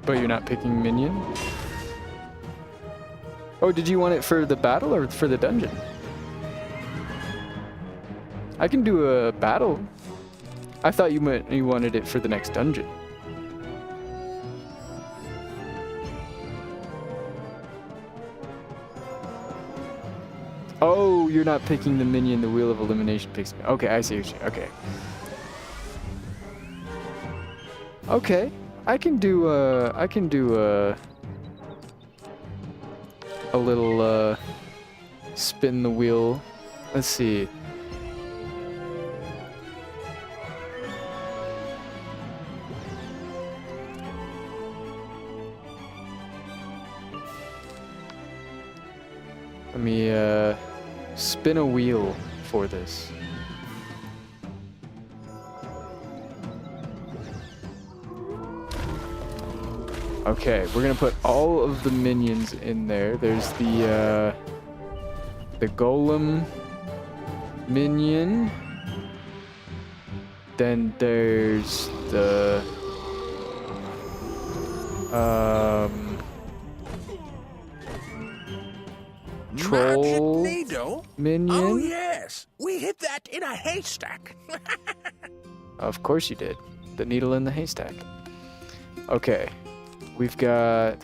But you're not picking minion? Oh, did you want it for the battle or for the dungeon? I can do a battle. I thought you wanted it for the next dungeon. Oh, you're not picking the minion. The Wheel of Elimination picks me. Okay, I see what you. Okay, I can do a little spin the wheel. Let's see. me spin a wheel for this. Okay, we're gonna put all of the minions in there. There's the golem minion. Then there's the troll Magneto? minion. Oh, yes. We hit that in a haystack. Of course you did. The needle in the haystack. Okay. We've got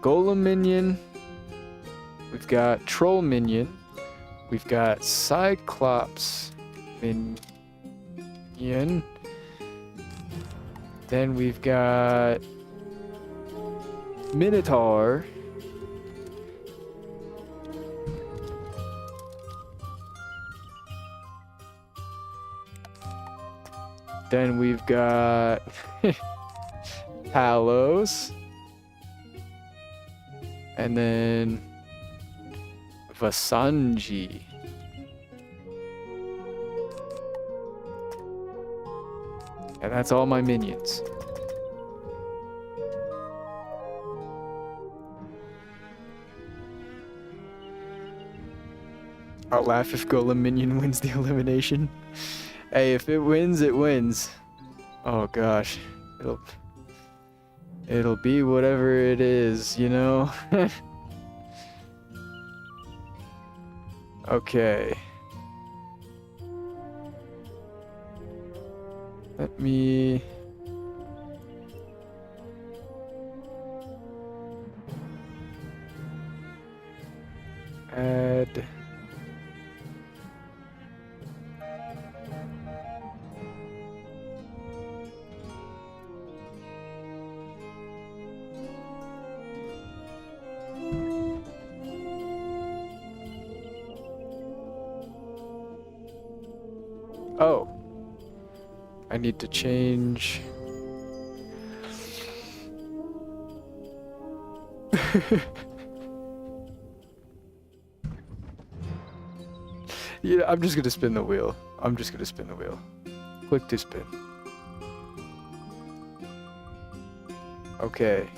golem minion. We've got troll minion. We've got cyclops minion. Then we've got minotaur. Then we've got Palos. And then Vasanji. And that's all my minions. I'll laugh if Golem Minion wins the elimination. Hey, if it wins, it wins. Oh gosh. It'll be whatever it is, you know? Okay. Let me... add... Oh. I need to change... Yeah, I'm just gonna spin the wheel. Click to spin. Okay.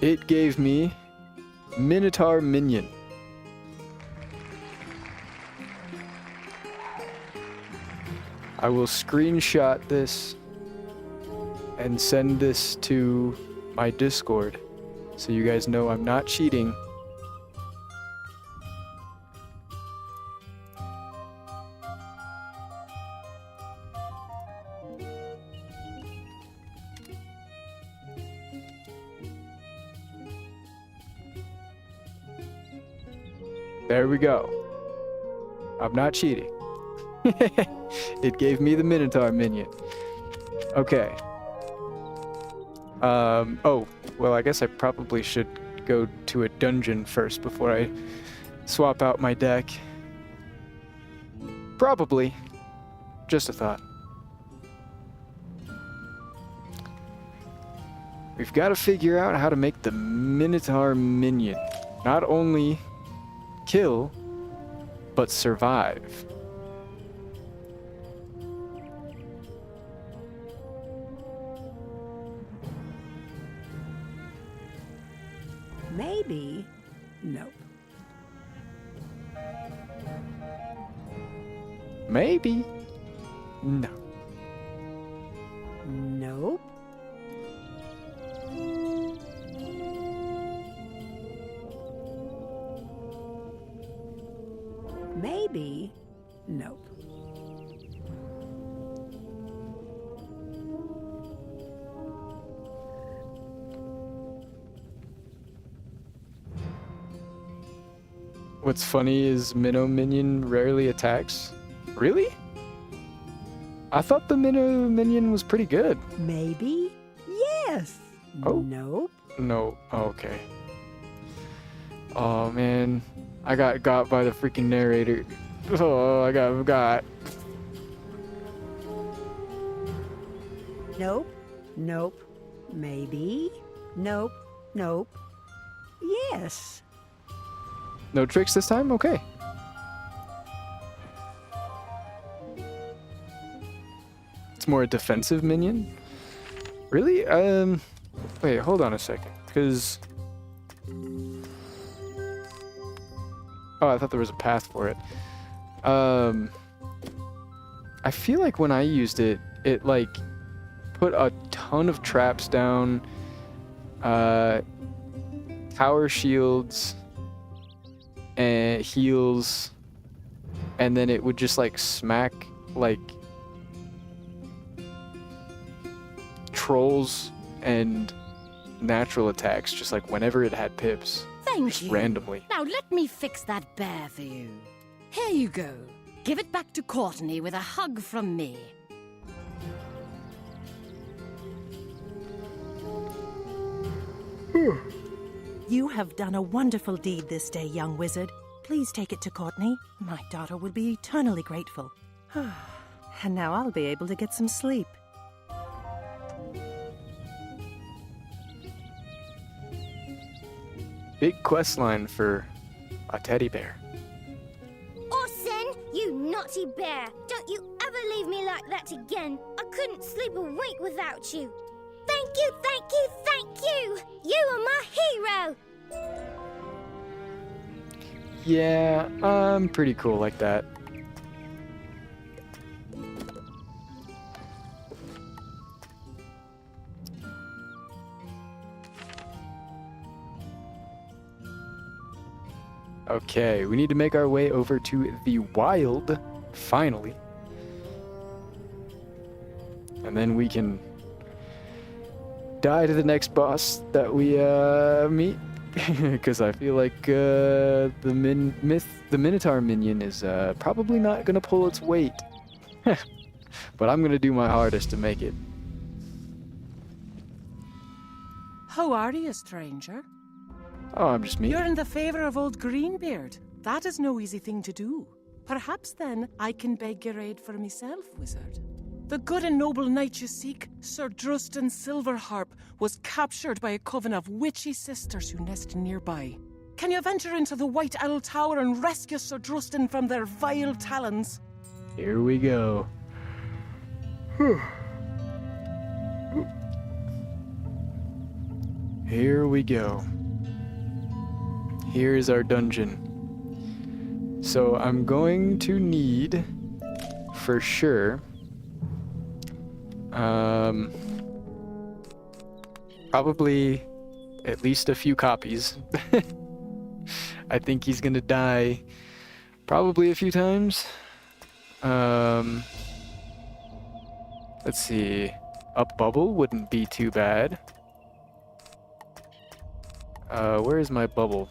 It gave me Minotaur Minion. I will screenshot this and send this to my Discord so you guys know I'm not cheating. There we go. I'm not cheating. It gave me the Minotaur minion. Okay. Oh, well, I guess I probably should go to a dungeon first before I swap out my deck. Probably. Just a thought. We've got to figure out how to make the Minotaur minion not only kill, but survive. Maybe. Nope. Maybe. No. Nope. Maybe. Nope. What's funny is Minnow Minion rarely attacks. Really? I thought the Minnow Minion was pretty good. Maybe. Yes. Oh. Nope. No. Oh, okay. Oh, man. I got by the freaking narrator. Oh, I got. Nope. Nope. Maybe. Nope. Nope. Yes. No tricks this time? Okay. It's more a defensive minion? Really? Wait, hold on a second. Because... Oh, I thought there was a path for it. I feel like when I used it, it, like, put a ton of traps down, tower shields, and heals, and then it would just, like, smack, like, trolls and natural attacks, just, like, whenever it had pips. Thank just you. randomly. Now let me fix that bear for you. Here you go. Give it back to Courtney with a hug from me. You have done a wonderful deed this day, young wizard. Please take it to Courtney. My daughter will be eternally grateful. And now I'll be able to get some sleep. Big quest line for a teddy bear. Orson, you naughty bear! Don't you ever leave me like that again. I couldn't sleep a wink without you. Thank you, thank you, thank you! You are my hero! Yeah, I'm pretty cool like that. Okay, we need to make our way over to the wild, finally. And then we can die to the next boss that we meet. Because I feel like the Minotaur minion is probably not going to pull its weight. But I'm going to do my hardest to make it. How are you, stranger? Oh, I'm just me. You're in the favor of old Greenbeard. That is no easy thing to do. Perhaps then I can beg your aid for myself, wizard. The good and noble knight you seek, Sir Drustin Silverharp, was captured by a coven of witchy sisters who nest nearby. Can you venture into the White Owl Tower and rescue Sir Drustin from their vile talons? Here we go. Here we go. Here's our dungeon. So I'm going to need, for sure, probably at least a few copies. I think he's gonna die probably a few times. Let's see. A bubble wouldn't be too bad. Where is my bubble?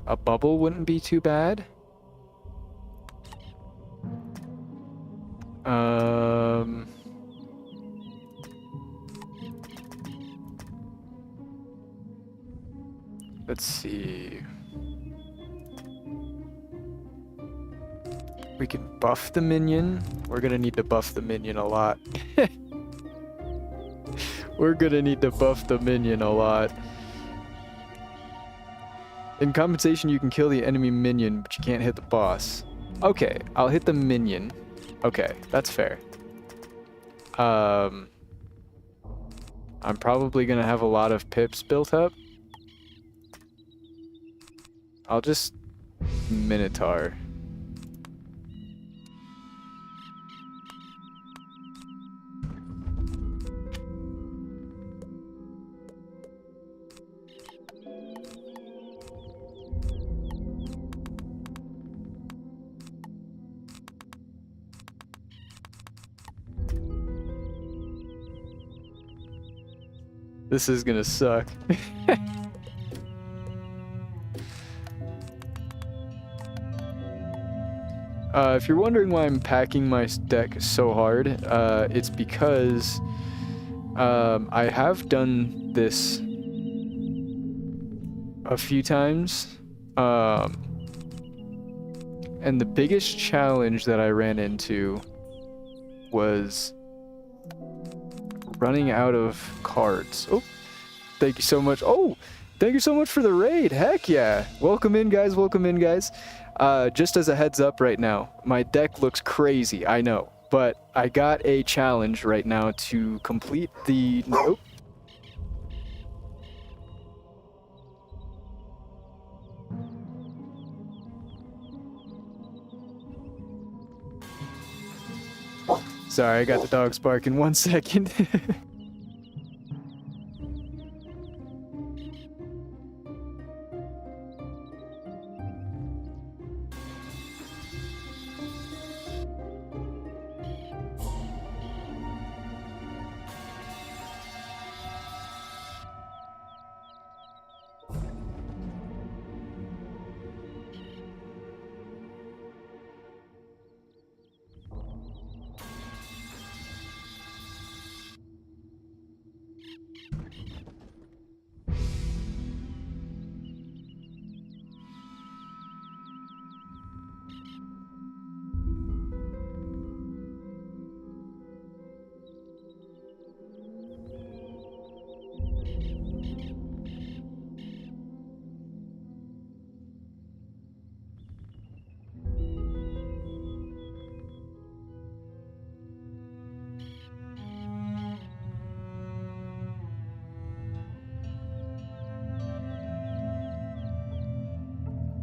A bubble wouldn't be too bad. Let's see. We can buff the minion. We're gonna need to buff the minion a lot. We're gonna need to buff the minion a lot. In compensation, you can kill the enemy minion, but you can't hit the boss. Okay, I'll hit the minion. Okay, that's fair. I'm probably gonna have a lot of pips built up. I'll just Minotaur. This is gonna suck. If you're wondering why I'm packing my deck so hard, it's because I have done this a few times, and the biggest challenge that I ran into was running out of cards. Oh, thank you so much. Oh, Thank you so much for the raid. Heck yeah. Welcome in, guys. Welcome in, guys. Just as a heads up right now, my deck looks crazy, I know. But I got a challenge right now to complete the... Nope. Sorry, I got the dogs barking. 1 second.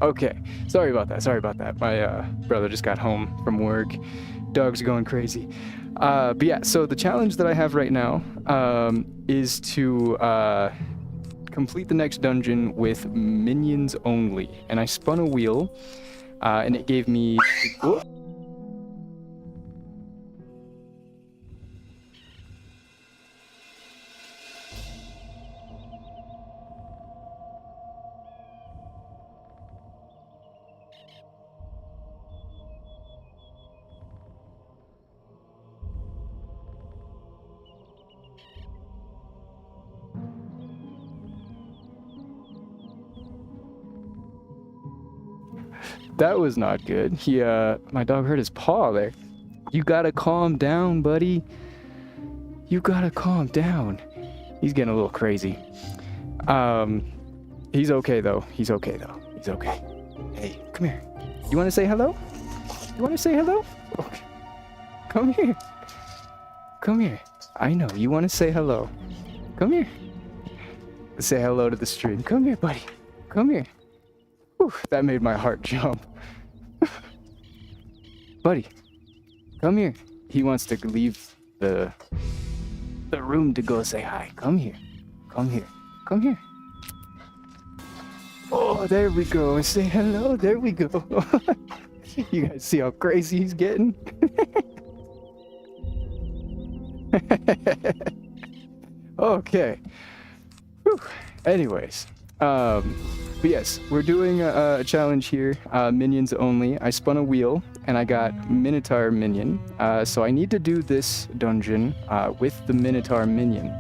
Okay, sorry about that. Sorry about that. My brother just got home from work. Dogs are going crazy. But yeah, so the challenge that I have right now is to complete the next dungeon with minions only. And I spun a wheel, and it gave me... Oh. That was not good. My dog hurt his paw there. You gotta calm down, buddy. You gotta calm down. He's getting a little crazy. He's okay though. He's okay though. He's okay. Hey, come here. You wanna say hello? You wanna say hello? Okay. Come here. Come here. I know, you wanna say hello. Come here. Say hello to the stream. Come here, buddy. Come here. Whew, that made my heart jump. Buddy, come here. He wants to leave the room to go say hi. Come here. Come here. Come here. Oh, there we go. Say hello. There we go. You guys see how crazy he's getting? Okay. Whew. Anyways, but yes, we're doing a challenge here, minions only. I spun a wheel and I got Minotaur minion. So I need to do this dungeon with the Minotaur minion.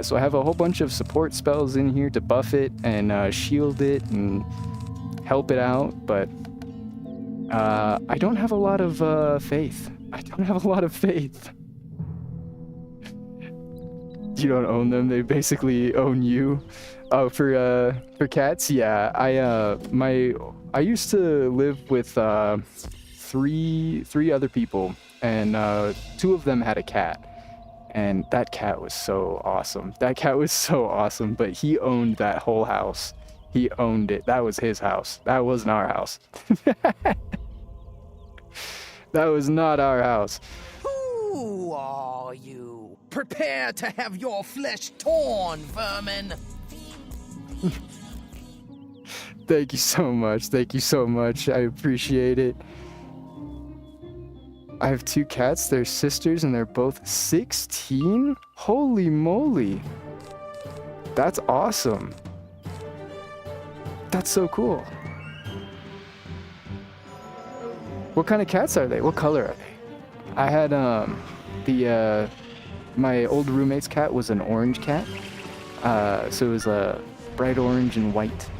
So I have a whole bunch of support spells in here to buff it and shield it and help it out, but I don't have a lot of faith. I don't have a lot of faith. You don't own them, they basically own you. Oh, for cats, yeah. I used to live with three other people, and 2 of them had a cat. And that cat was so awesome. That cat was so awesome, but he owned that whole house. He owned it. That was his house. That wasn't our house. That was not our house. Who are you? Prepare to have your flesh torn, vermin. Thank you so much. Thank you so much. I appreciate it. I have 2 cats. They're sisters and they're both 16? Holy moly. That's awesome. That's so cool. What kind of cats are they? What color are they? I had my old roommate's cat was an orange cat. So it was a bright orange and white.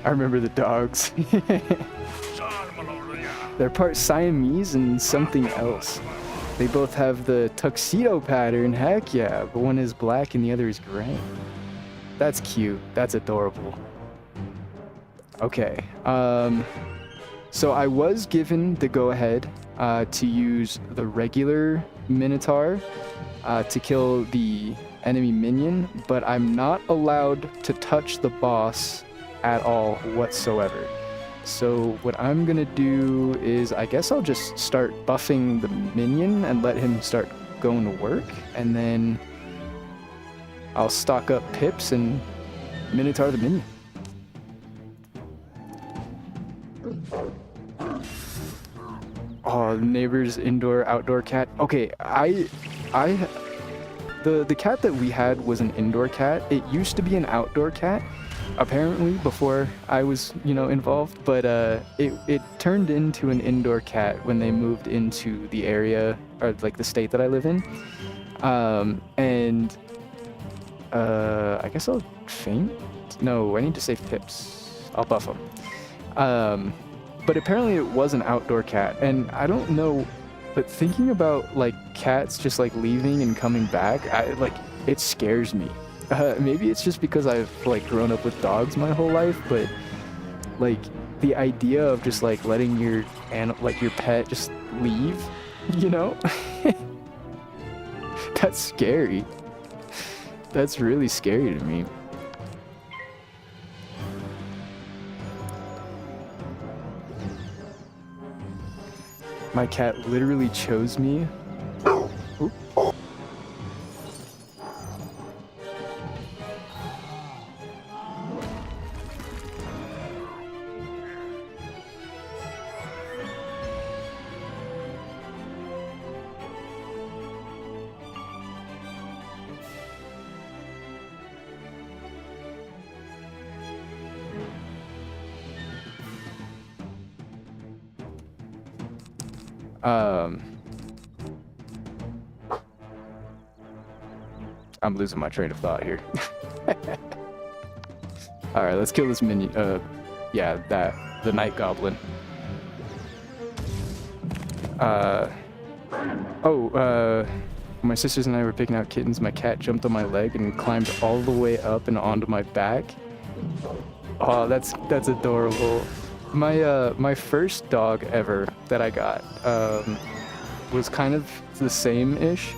I remember the dogs. They're part Siamese and something else. They both have the tuxedo pattern, heck yeah, but one is black and the other is gray. That's cute. That's adorable. Okay. So I was given the go-ahead to use the regular Minotaur to kill the enemy minion, but I'm not allowed to touch the boss at all whatsoever. So what I'm gonna do is, I guess I'll just start buffing the minion and let him start going to work, and then I'll stock up pips and Minotaur the minion. Oh, the neighbor's indoor-outdoor cat. Okay, the cat that we had was an indoor cat. It used to be an outdoor cat, apparently, before I was, involved, but it turned into an indoor cat when they moved into the area, or like the state that I live in. I guess I'll faint? No, I need to save pips. I'll buff them. But apparently it was an outdoor cat, and I don't know, but thinking about like cats just like leaving and coming back, it scares me. Maybe it's just because I've like grown up with dogs my whole life, but like the idea of just like letting your pet just leave, that's scary. That's really scary to me. My cat literally chose me. Oop. I'm losing my train of thought here. Alright, let's kill this minion. The night goblin. My sisters and I were picking out kittens. My cat jumped on my leg and climbed all the way up and onto my back. Oh, that's adorable. My first dog ever that I got was kind of the same-ish.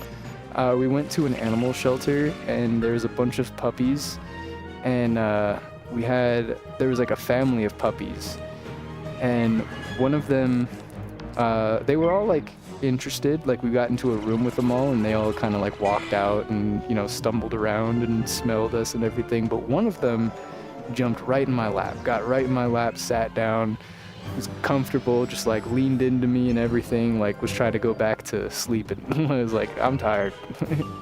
We went to an animal shelter and there was a bunch of puppies, and there was like a family of puppies, and one of them, they were all like interested. Like we got into a room with them all and they all kind of like walked out and stumbled around and smelled us and everything, but one of them jumped right in my lap, got right in my lap, sat down, was comfortable, just like leaned into me and everything, like was trying to go back to sleep, and I was like, I'm tired.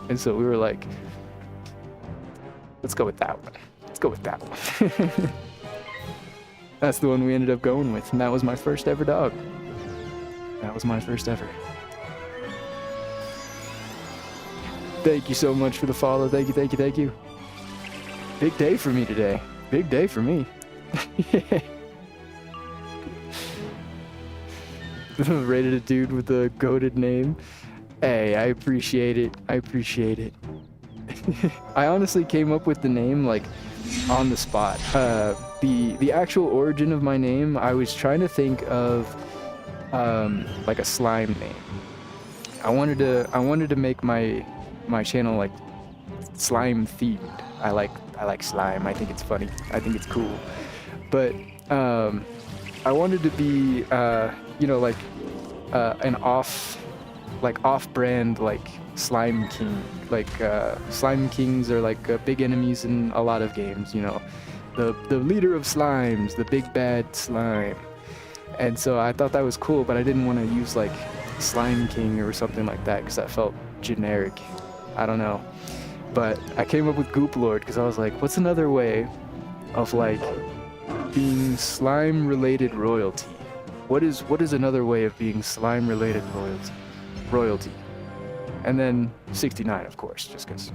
And so we were like, let's go with that one. Let's go with that one. That's the one we ended up going with, and that was my first ever dog. That was my first ever. Thank you so much for the follow. Thank you, thank you, thank you. Big day for me today. Big day for me. Rated a dude with a goated name. Hey, I appreciate it. I appreciate it. I honestly came up with the name like on the spot. The actual origin of my name, I was trying to think of like a slime name. I wanted to make my channel like slime themed. I like slime. I think it's funny. I think it's cool. But I wanted to be an off-brand like slime king. Like slime kings are like big enemies in a lot of games. The leader of slimes, the big bad slime. And so I thought that was cool, but I didn't want to use like Slime King or something like that because that felt generic. I don't know. But I came up with Goop Lord because I was like, what's another way of like being slime-related royalty? What is another way of being slime-related royalty? And then 69, of course, just because.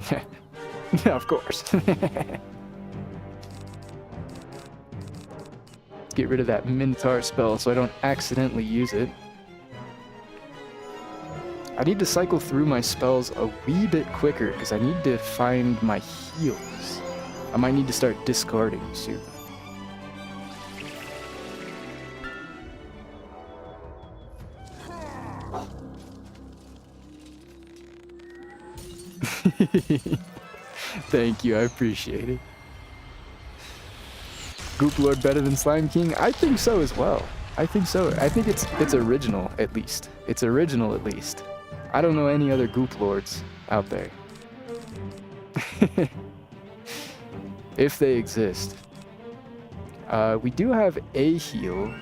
Yeah, of course. Get rid of that Minotaur spell so I don't accidentally use it. I need to cycle through my spells a wee bit quicker because I need to find my heals. I might need to start discarding soon. Thank you, I appreciate it. Goop Lord better than Slime King? I think so as well. I think so. I think it's original at least. It's original at least. I don't know any other Goop Lords out there. If they exist. We do have a heal.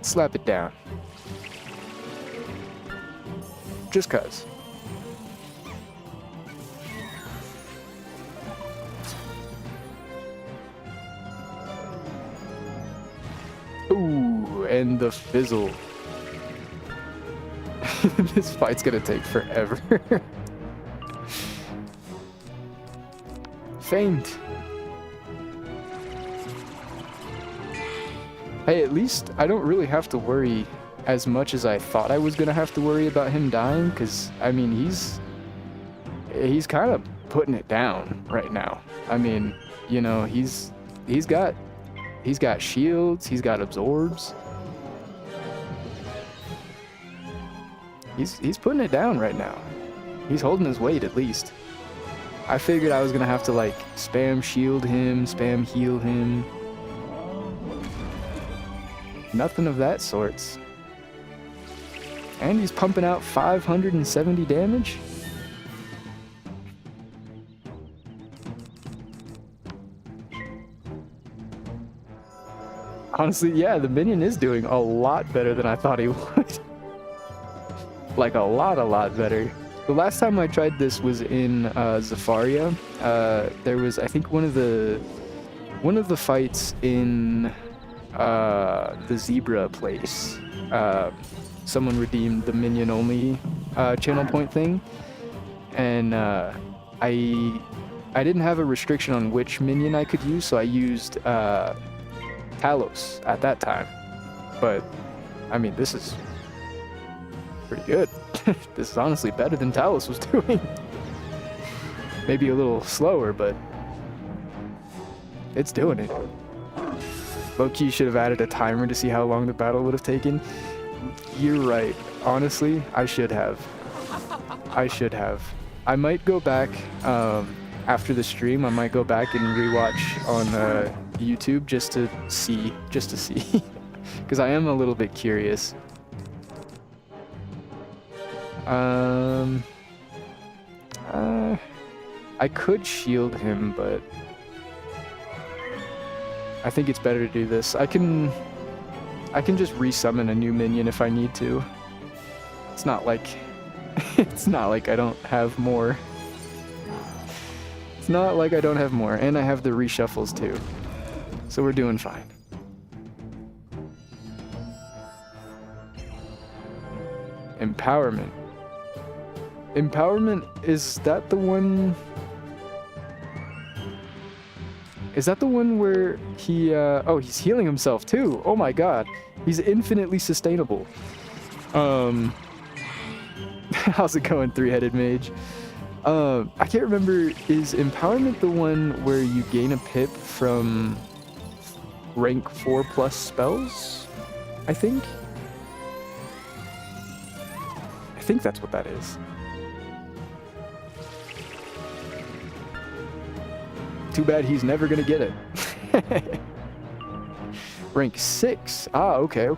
Slap it down. Just cuz. Ooh, and the fizzle. This fight's gonna take forever. Faint. Hey, at least I don't really have to worry as much as I thought I was gonna have to worry about him dying, because I mean he's kind of putting it down right now. I mean, you know, he's got shields, he's got absorbs. He's putting it down right now. He's holding his weight at least. I figured I was gonna have to like spam shield him, spam heal him. Nothing of that sorts. And he's pumping out 570 damage. Honestly, yeah, the minion is doing a lot better than I thought he would. Like a lot better. The last time I tried this was in Zafaria. There was, I think, one of the fights in the zebra place. Someone redeemed the minion only channel point thing, and I didn't have a restriction on which minion I could use, so I used Talos at that time. But I mean, this is pretty good. This is honestly better than Talos was doing. Maybe a little slower, but it's doing it. Low-key should have added a timer to see how long the battle would have taken. You're right. Honestly, I should have. I might go back after the stream. I might go back and rewatch on YouTube just to see, because I am a little bit curious. I could shield him, but I think it's better to do this. I can just resummon a new minion if I need to. It's not like I don't have more. It's not like I don't have more, and I have the reshuffles too. So we're doing fine. Empowerment. Empowerment, is that the one? Is that the one where he, oh, he's healing himself too. Oh my god. He's infinitely sustainable. How's it going, three-headed mage? I can't remember, is Empowerment the one where you gain a pip from rank 4+ spells? I think that's what that is. Too bad he's never gonna get it. Rank 6. Ah, okay.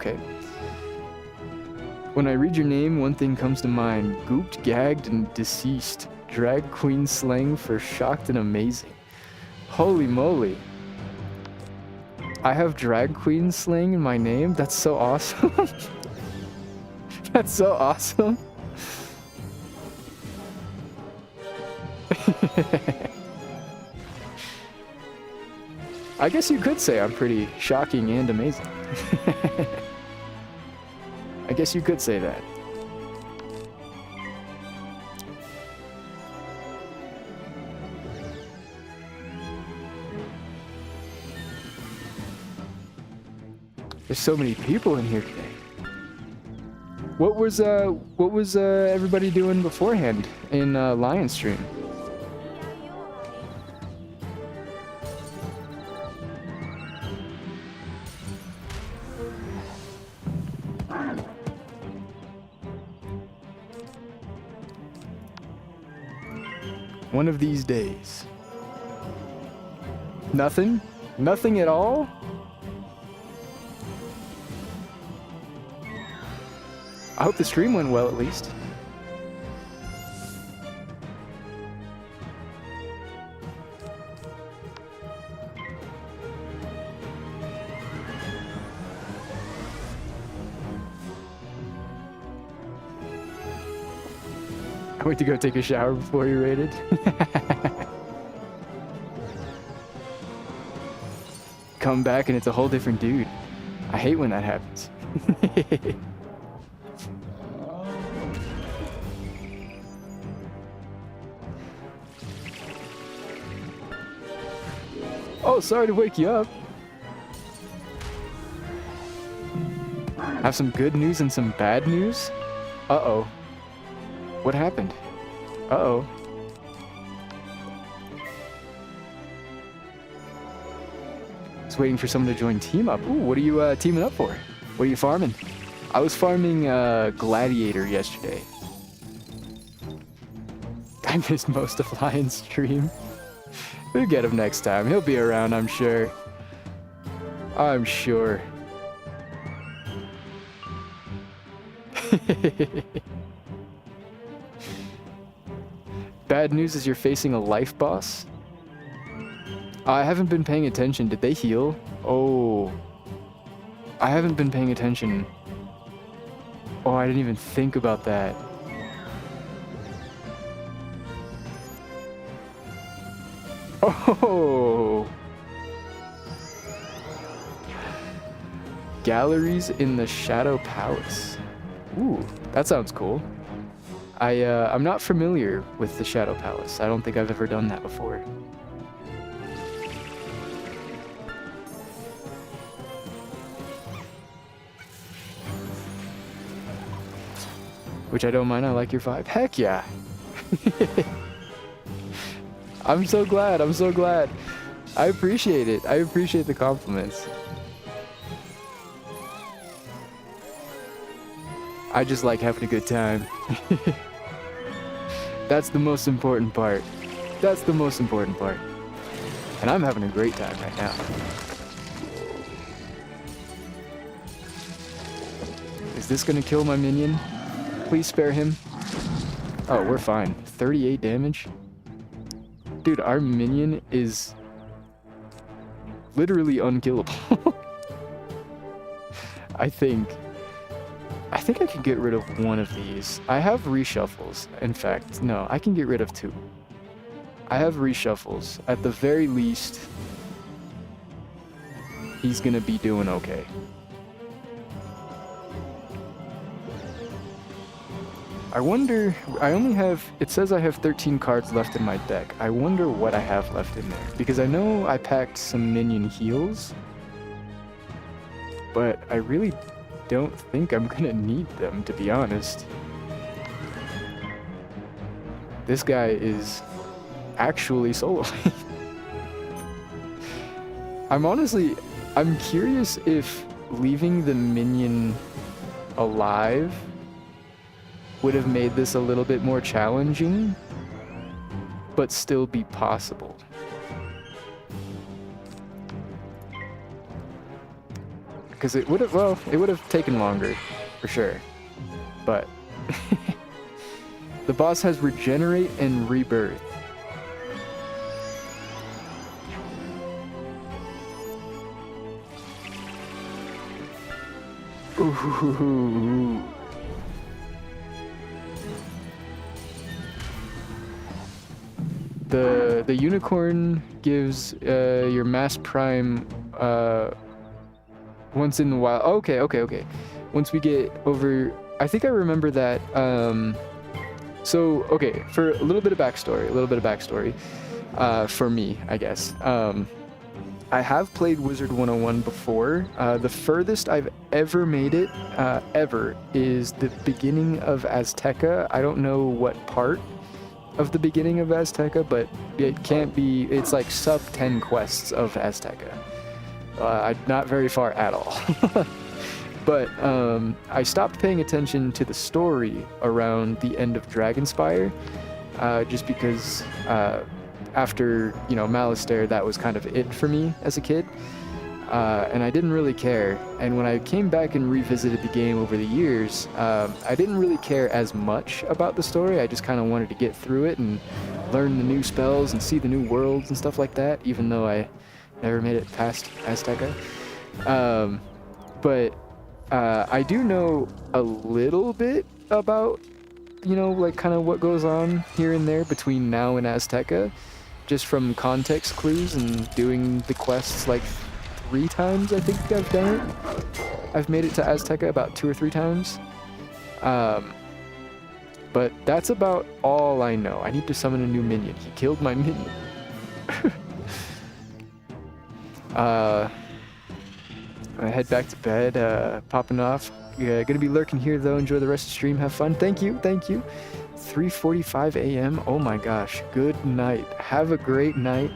When I read your name, one thing comes to mind. Gooped, gagged, and deceased. Drag queen slang for shocked and amazing. Holy moly. I have drag queen slang in my name? That's so awesome. That's so awesome. I guess you could say I'm pretty shocking and amazing. I guess you could say that. There's so many people in here today. What was everybody doing beforehand in Lion Stream? One of these days. Nothing? Nothing at all? I hope the stream went well, at least. I went to go take a shower before you raided. Come back and it's a whole different dude. I hate when that happens. Oh, sorry to wake you up. Have some good news and some bad news? Uh-oh. What happened? Uh-oh. Just waiting for someone to join team up. Ooh, what are you teaming up for? What are you farming? I was farming Gladiator yesterday. I missed most of Lion's stream. We'll get him next time. He'll be around, I'm sure. I'm sure. Bad news is you're facing a life boss? I haven't been paying attention. Did they heal? Oh. I haven't been paying attention. Oh, I didn't even think about that. Oh. Galleries in the Shadow Palace. Ooh, that sounds cool. I'm not familiar with the Shadow Palace. I don't think I've ever done that before. Which I don't mind, I like your vibe. Heck yeah! I'm so glad, I'm so glad. I appreciate it. I appreciate the compliments. I just like having a good time. That's the most important part. That's the most important part. And I'm having a great time right now. Is this gonna kill my minion? Please spare him. Oh, we're fine. 38 damage? Dude, our minion is literally unkillable. I think I can get rid of one of these. I have reshuffles. In fact, no, I can get rid of two. I have reshuffles. At the very least, he's gonna be doing okay. I wonder, it says I have 13 cards left in my deck. I wonder what I have left in there. Because I know I packed some minion heals, but I really don't think I'm gonna need them, to be honest. This guy is actually soloing. I'm curious if leaving the minion alive would have made this a little bit more challenging, but still be possible. Because it would have taken longer, for sure. But the boss has Regenerate and Rebirth. Ooh. The unicorn gives your mass prime once in a while. Okay. Once we get over, I think I remember that. So okay, for a little bit of backstory, for me, I guess. I have played Wizard 101 before. The furthest I've ever made it, ever, is the beginning of Azteca. I don't know what part of the beginning of Azteca, but it can't be, it's like sub 10 quests of Azteca. Not very far at all. But I stopped paying attention to the story around the end of Dragonspire, just because after, you know, Malastare, that was kind of it for me as a kid. And I didn't really care. And when I came back and revisited the game over the years, I didn't really care as much about the story. I just kind of wanted to get through it and learn the new spells and see the new worlds and stuff like that, even though I never made it past Azteca. But I do know a little bit about, you know, like kind of what goes on here and there between now and Azteca, just from context clues and doing the quests like 3 times, I think I've done it. I've made it to Azteca about 2 or 3 times. But that's about all I know. I need to summon a new minion. He killed my minion. I head back to bed, popping off. Gonna be lurking here though. Enjoy the rest of the stream. Have fun. Thank you. 3:45 a.m. Oh my gosh. Good night. Have a great night.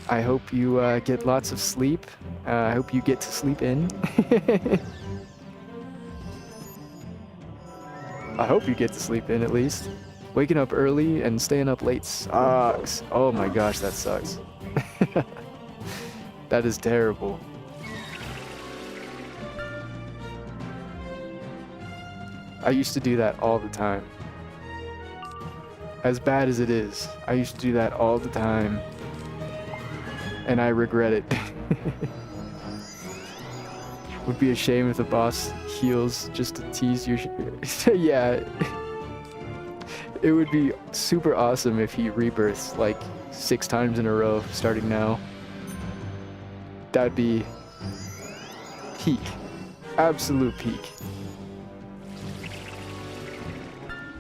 I hope you get lots of sleep. I hope you get to sleep in. I hope you get to sleep in at least. Waking up early and staying up late sucks. Oh my gosh, that sucks. That is terrible. I used to do that all the time. As bad as it is, I used to do that all the time. And I regret it. Would be a shame if the boss heals just to tease your yeah. It would be super awesome if he rebirths like 6 times in a row starting now. That'd be peak. Absolute peak.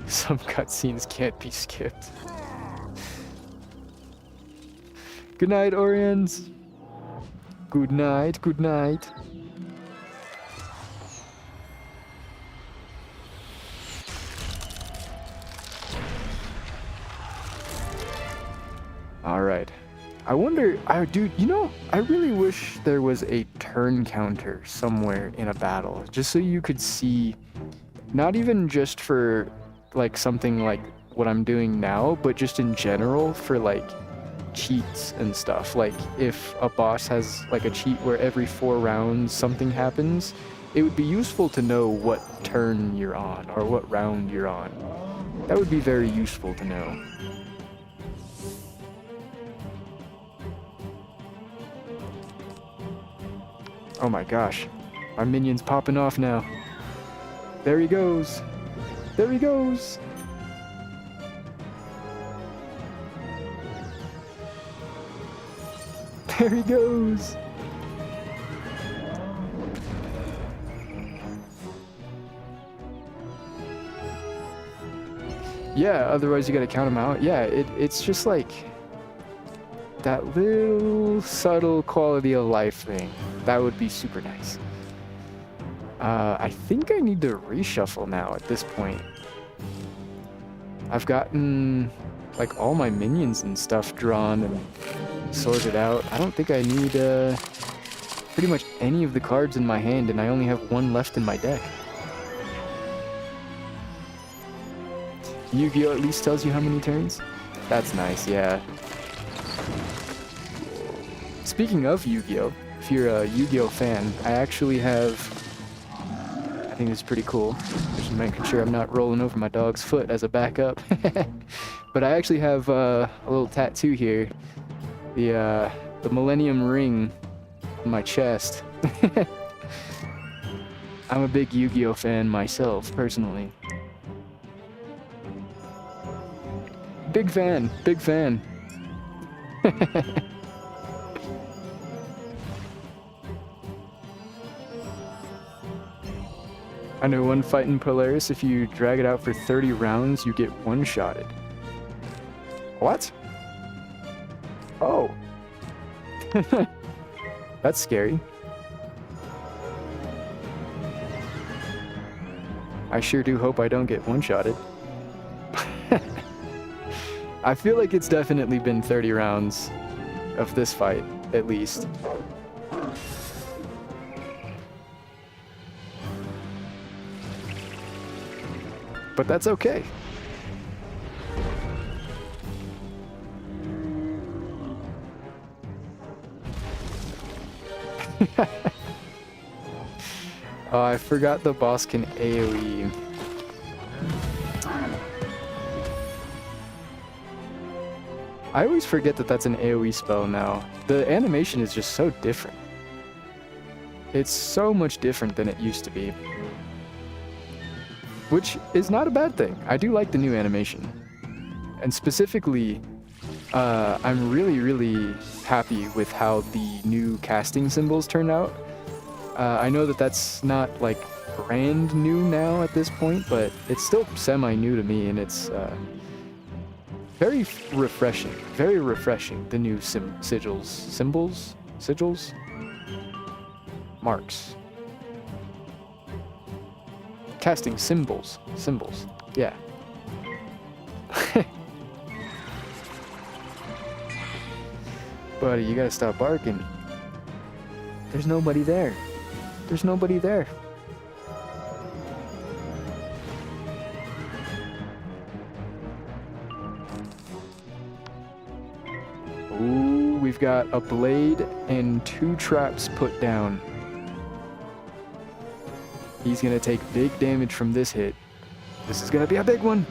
Some cutscenes can't be skipped. Good night, Orions. Good night, good night. Alright. I wonder, dude, you know, I really wish there was a turn counter somewhere in a battle, just so you could see, not even just for like something like what I'm doing now, but just in general for like cheats and stuff. Like if a boss has like a cheat where every 4 rounds something happens, it would be useful to know what turn you're on or what round you're on. That would be very useful to know. Oh my gosh, my minion's popping off now. There he goes. There he goes. There he goes. Yeah, otherwise you gotta count them out. Yeah, it's just like that little subtle quality of life thing. That would be super nice. I think I need to reshuffle now at this point. I've gotten like all my minions and stuff drawn and sorted out. I don't think I need pretty much any of the cards in my hand, and I only have 1 left in my deck. Yu-Gi-Oh! At least tells you how many turns? That's nice, yeah. Speaking of Yu-Gi-Oh! If you're a Yu-Gi-Oh! Fan, I actually have... I think this is pretty cool. Just making sure I'm not rolling over my dog's foot as a backup. But I actually have a little tattoo here. The Millennium Ring on my chest. I'm a big Yu-Gi-Oh! Fan myself, personally. Big fan, big fan. I know one fight in Polaris, if you drag it out for 30 rounds, you get one-shotted. What? Oh. That's scary. I sure do hope I don't get one-shotted. I feel like it's definitely been 30 rounds of this fight, at least. But that's okay. Oh, I forgot the boss can AoE. I always forget that that's an AoE spell now. The animation is just so different. It's so much different than it used to be. Which is not a bad thing. I do like the new animation. And specifically, I'm really, really happy with how the new casting symbols turn out. I know that that's not like brand new now at this point, but it's still semi-new to me, and it's very refreshing. Very refreshing, the new sigils? Marks. Casting symbols. Yeah. Buddy, you gotta stop barking. There's nobody there. There's nobody there. Ooh, we've got a blade and 2 traps put down. He's gonna take big damage from this hit. This is gonna be a big one.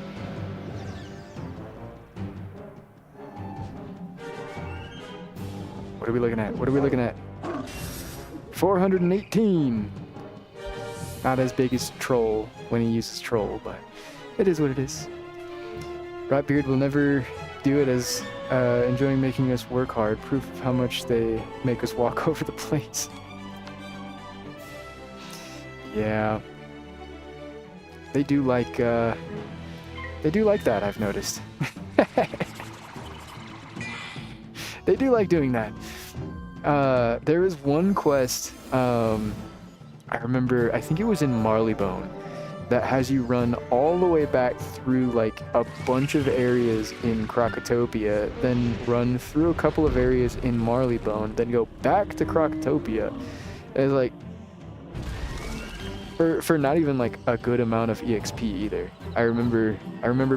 What are we looking at? What are we looking at? 418. Not as big as Troll when he uses Troll, but it is what it is. Ratbeard will never do it as enjoying making us work hard. Proof of how much they make us walk over the place. Yeah. They do like that, I've noticed. They do like doing that. There is one quest, I remember, I think it was in Marleybone, that has you run all the way back through like a bunch of areas in Krokotopia, then run through a couple of areas in Marleybone, then go back to Krokotopia. It's like, for not even like a good amount of EXP either. I remember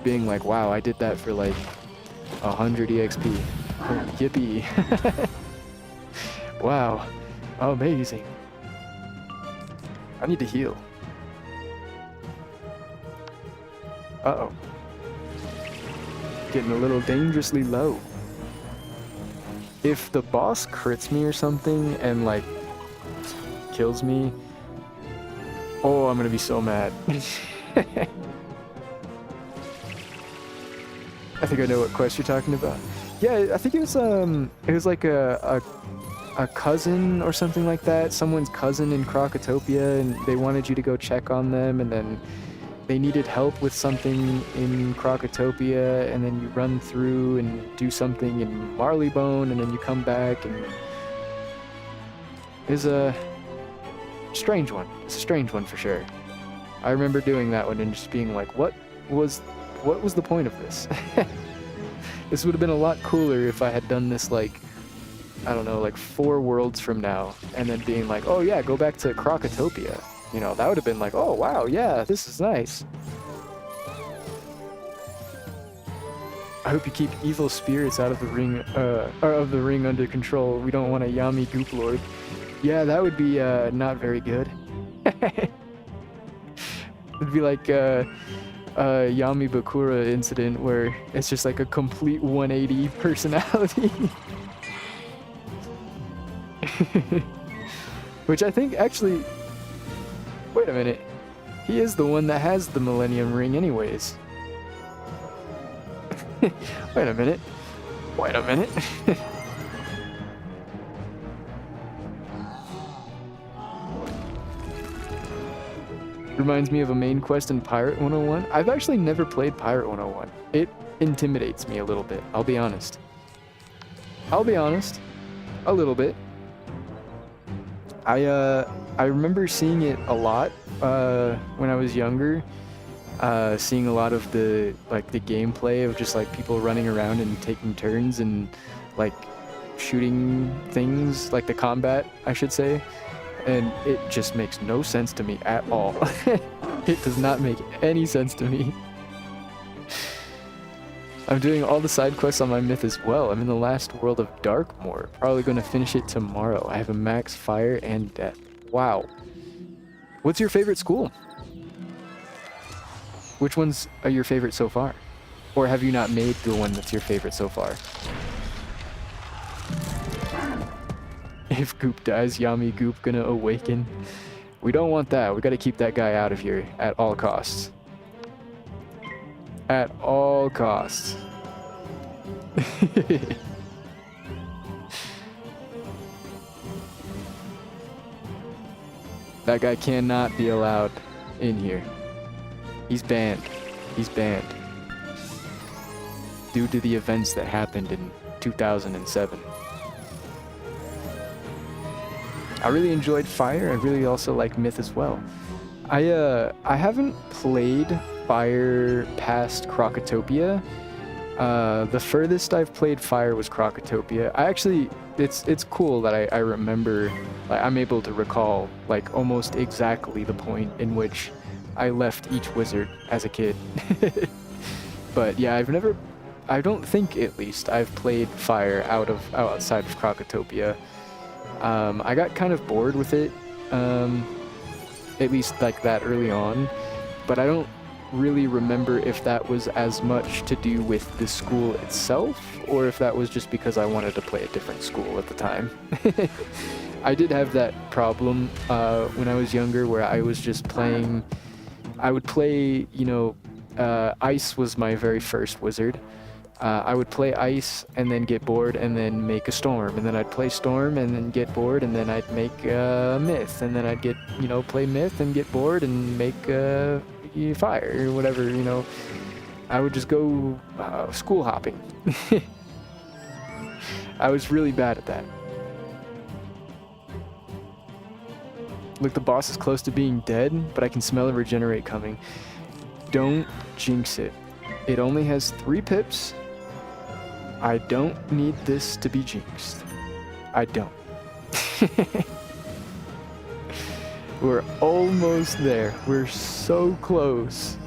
being like, wow, I did that for like 100 EXP. Oh, yippee. Wow, amazing. I need to heal. Uh-oh. Getting a little dangerously low. If the boss crits me or something and like kills me, oh, I'm gonna be so mad. I think I know what quest you're talking about. Yeah, I think it was like a cousin or something like that. Someone's cousin in Krokotopia, and they wanted you to go check on them, and then they needed help with something in Krokotopia, and then you run through and do something in Marleybone, and then you come back, and it's a strange one. It's a strange one for sure. I remember doing that one and just being like, what was the point of this? This would have been a lot cooler if I had done this like, I don't know, like 4 worlds from now, and then being like, oh yeah, go back to Krokotopia. You know, that would have been like, oh wow, yeah, this is nice. I hope you keep evil spirits out of the ring, under control. We don't want a Yami Goop Lord. Yeah, that would be not very good. It'd be like Yami Bakura incident where it's just like a complete 180 personality. Which I think actually, wait a minute, he is the one that has the Millennium Ring anyways. Wait a minute. Reminds me of a main quest in Pirate 101. I've actually never played Pirate 101. It intimidates me a little bit, I'll be honest. A little bit. I remember seeing it a lot when I was younger. Seeing a lot of the gameplay of just like people running around and taking turns and like shooting things, like the combat, I should say. And it just makes no sense to me at all. It does not make any sense to me. I'm doing all the side quests on my myth as well. I'm in the last world of Darkmoor. Probably going to finish it tomorrow. I have a max fire and death. Wow. What's your favorite school? Which ones are your favorite so far? Or have you not made the one that's your favorite so far? If Goop dies, Yami Goop gonna awaken. We don't want that. We gotta keep that guy out of here at all costs. At all costs. That guy cannot be allowed in here. He's banned. He's banned. Due to the events that happened in 2007. I really enjoyed Fire. I really also like Myth as well. I haven't played Fire past Crocotopia. The furthest I've played Fire was Crocotopia. I actually, it's cool that I remember, like, I'm able to recall like almost exactly the point in which I left each wizard as a kid. But yeah, I don't think at least I've played Fire outside of Crocotopia. I got kind of bored with it, at least like that early on, but I don't really remember if that was as much to do with the school itself, or if that was just because I wanted to play a different school at the time. I did have that problem when I was younger, where I was just playing, I would play, you know, Ice was my very first wizard. I would play Ice and then get bored and then make a Storm, and then I'd play Storm and then get bored and then I'd make Myth, and then I'd get, you know, play Myth and get bored and make Fire or whatever, you know. I would just go school hopping. I was really bad at that. Look, the boss is close to being dead, but I can smell a regenerate coming. Don't jinx it. It only has 3 pips. I don't need this to be jinxed. I don't. We're almost there. We're so close.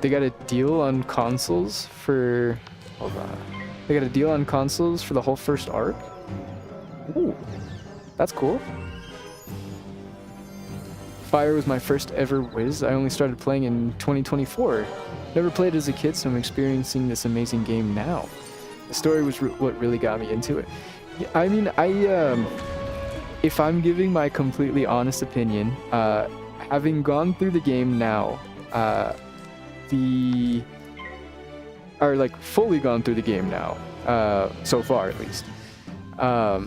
They got a deal on consoles for... Hold on. They got a deal on consoles for the whole first arc? Ooh. That's cool. Fire was my first ever Wiz. I only started playing in 2024. Never played as a kid, so I'm experiencing this amazing game now. The story was what really got me into it. I mean, if I'm giving my completely honest opinion, having gone through the game now, fully gone through the game now, so far at least, I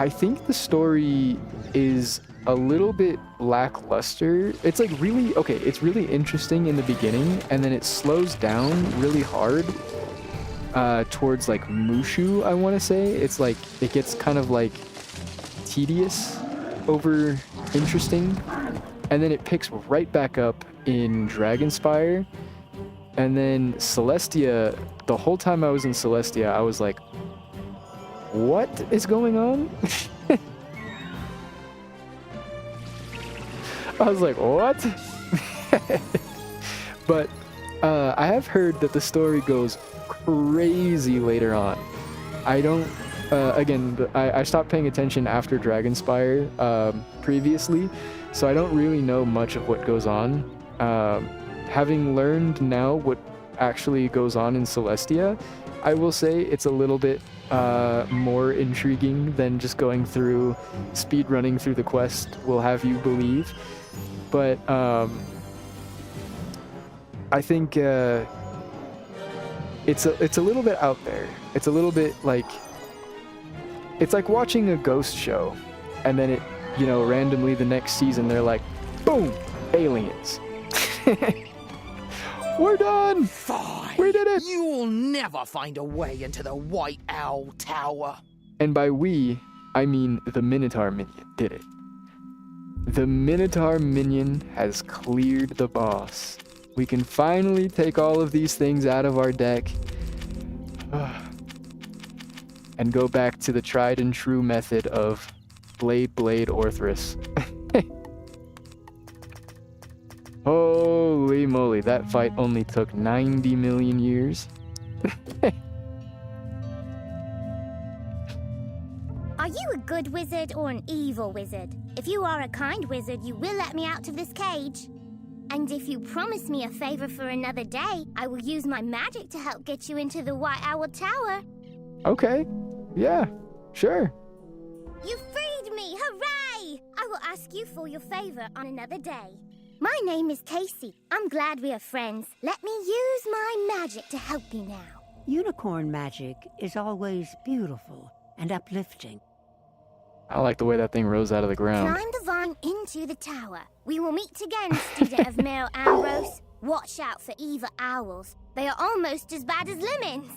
think the story is a little bit lackluster. It's like really, okay, it's really interesting in the beginning, and then it slows down really hard towards like Mushu, I want to say. It's like, it gets kind of like tedious over interesting, and then it picks right back up in Dragonspire. And then Celestia, the whole time I was in Celestia, I was like, what is going on? I was like, what? But I have heard that the story goes crazy later on. I don't, I stopped paying attention after Dragonspire previously, so I don't really know much of what goes on. Having learned now what actually goes on in Celestia, I will say it's a little bit more intriguing than just going through, speed running through the quest will have you believe. But I think it's a little bit out there. It's a little bit like, it's like watching a ghost show, and then it, you know, randomly the next season they're like, boom, aliens. We're done! Fine. We did it! You'll never find a way into the White Owl Tower. And by we, I mean the Minotaur minion did it. The Minotaur minion has cleared the boss. We can finally take all of these things out of our deck and go back to the tried and true method of Blade Orthrus. Holy moly, that fight only took 90 million years. Are you a good wizard or an evil wizard? If you are a kind wizard, you will let me out of this cage. And if you promise me a favor for another day, I will use my magic to help get you into the White Owl Tower. Okay, yeah, sure. You freed me! Hooray! I will ask you for your favor on another day. My name is Casey. I'm glad we are friends. Let me use my magic to help you now. Unicorn magic is always beautiful and uplifting. I like the way that thing rose out of the ground. Climb the vine into the tower. We will meet again, student of Mare Ambrose. Watch out for evil owls. They are almost as bad as lemons.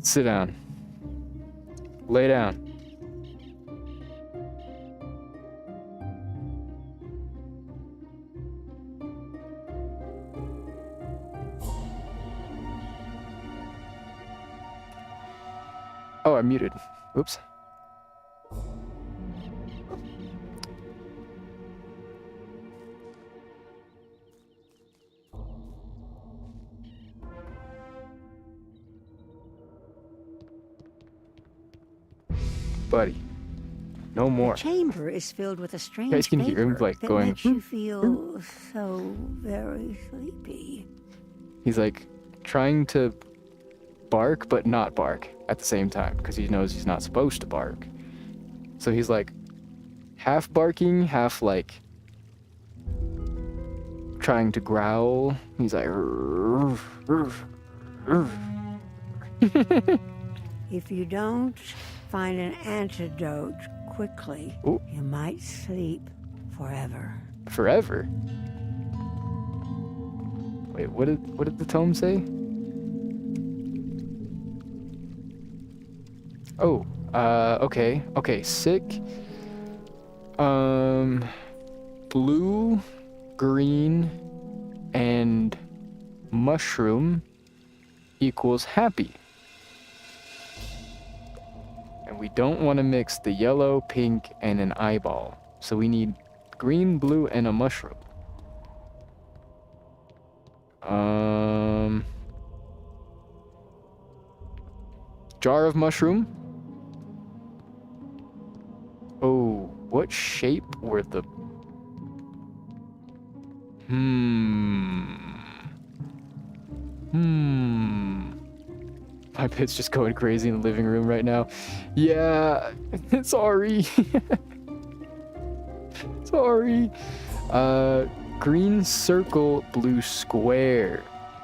Sit down. Lay down. Oh, I'm muted. Oops. Buddy, no more. The chamber is filled with a strange You guys can hear him, vapor like, that going, makes you feel so very sleepy. He's like trying to bark, but not bark at the same time because he knows he's not supposed to bark. So he's like half barking, half like trying to growl. He's like, If you don't find an antidote quickly, Ooh. you might sleep forever. Forever? Wait, what did the tome say? Oh, okay, sick. Blue, green, and mushroom equals happy. And we don't want to mix the yellow, pink, and an eyeball. So we need green, blue, and a mushroom. Jar of mushroom. Oh, what shape were the... My pit's just going crazy in the living room right now. Yeah, sorry. Sorry. Green circle, blue square.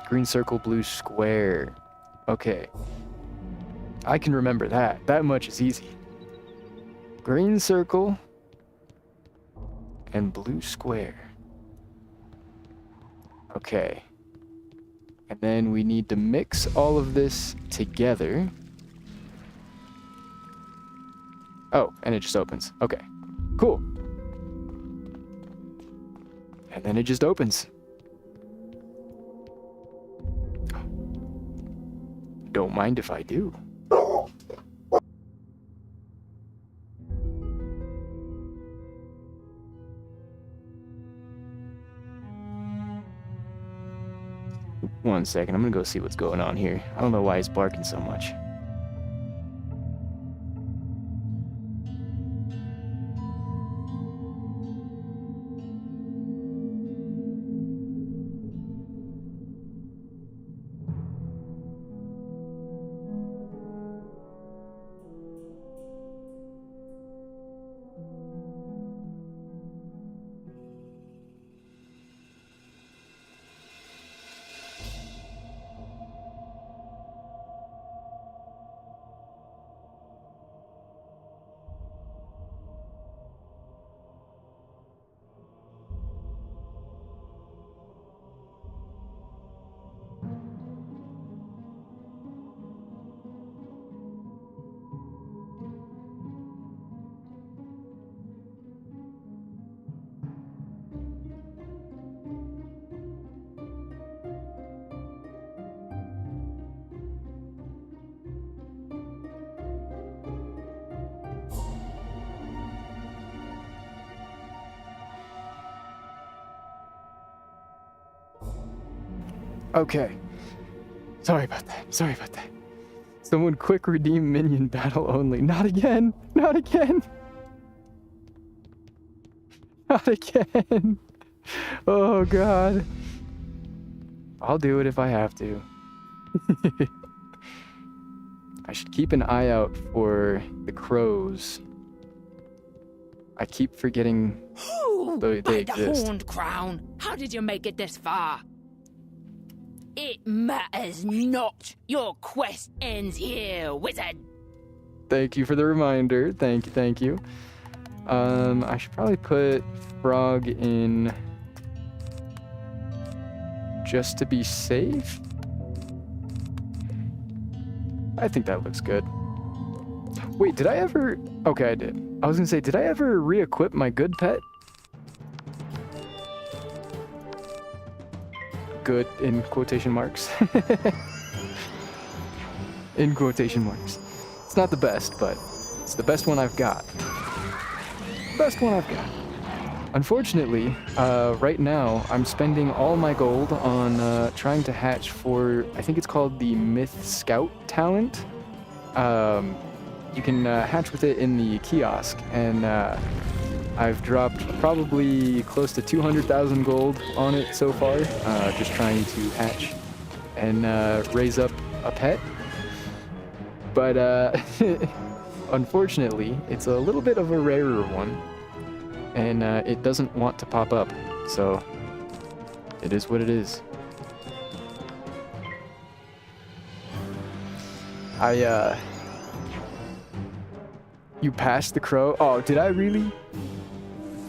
Green circle, blue square. Okay. I can remember that. That much is easy. Green circle and blue square. Okay. And then we need to mix all of this together. Oh, and it just opens. Okay. Cool. And then it just opens. Don't mind if I do. One second, I'm gonna go see what's going on here. I don't know why he's barking so much. Okay. Sorry about that. Sorry about that. Someone quick redeem minion battle only. Not again. Not again. Not again. Oh, God. I'll do it if I have to. I should keep an eye out for the crows. I keep forgetting they By the exist. Horned Crown, how did you make it this far? It matters not. Your quest ends here, wizard. Thank you for the reminder. Thank you, thank you. I should probably put Frog in just to be safe. I think that looks good. Wait, did I ever... Okay, I did. I was gonna say, did I ever re-equip my good pet? Good in quotation marks. In quotation marks. It's not the best, but it's the best one I've got. Best one I've got. Unfortunately, right now, I'm spending all my gold on trying to hatch for, I think it's called the Myth Scout talent. You can hatch with it in the kiosk, and I've dropped probably close to 200,000 gold on it so far, just trying to hatch and raise up a pet. But unfortunately, it's a little bit of a rarer one, and it doesn't want to pop up, so it is what it is. You passed the crow? Oh, did I really?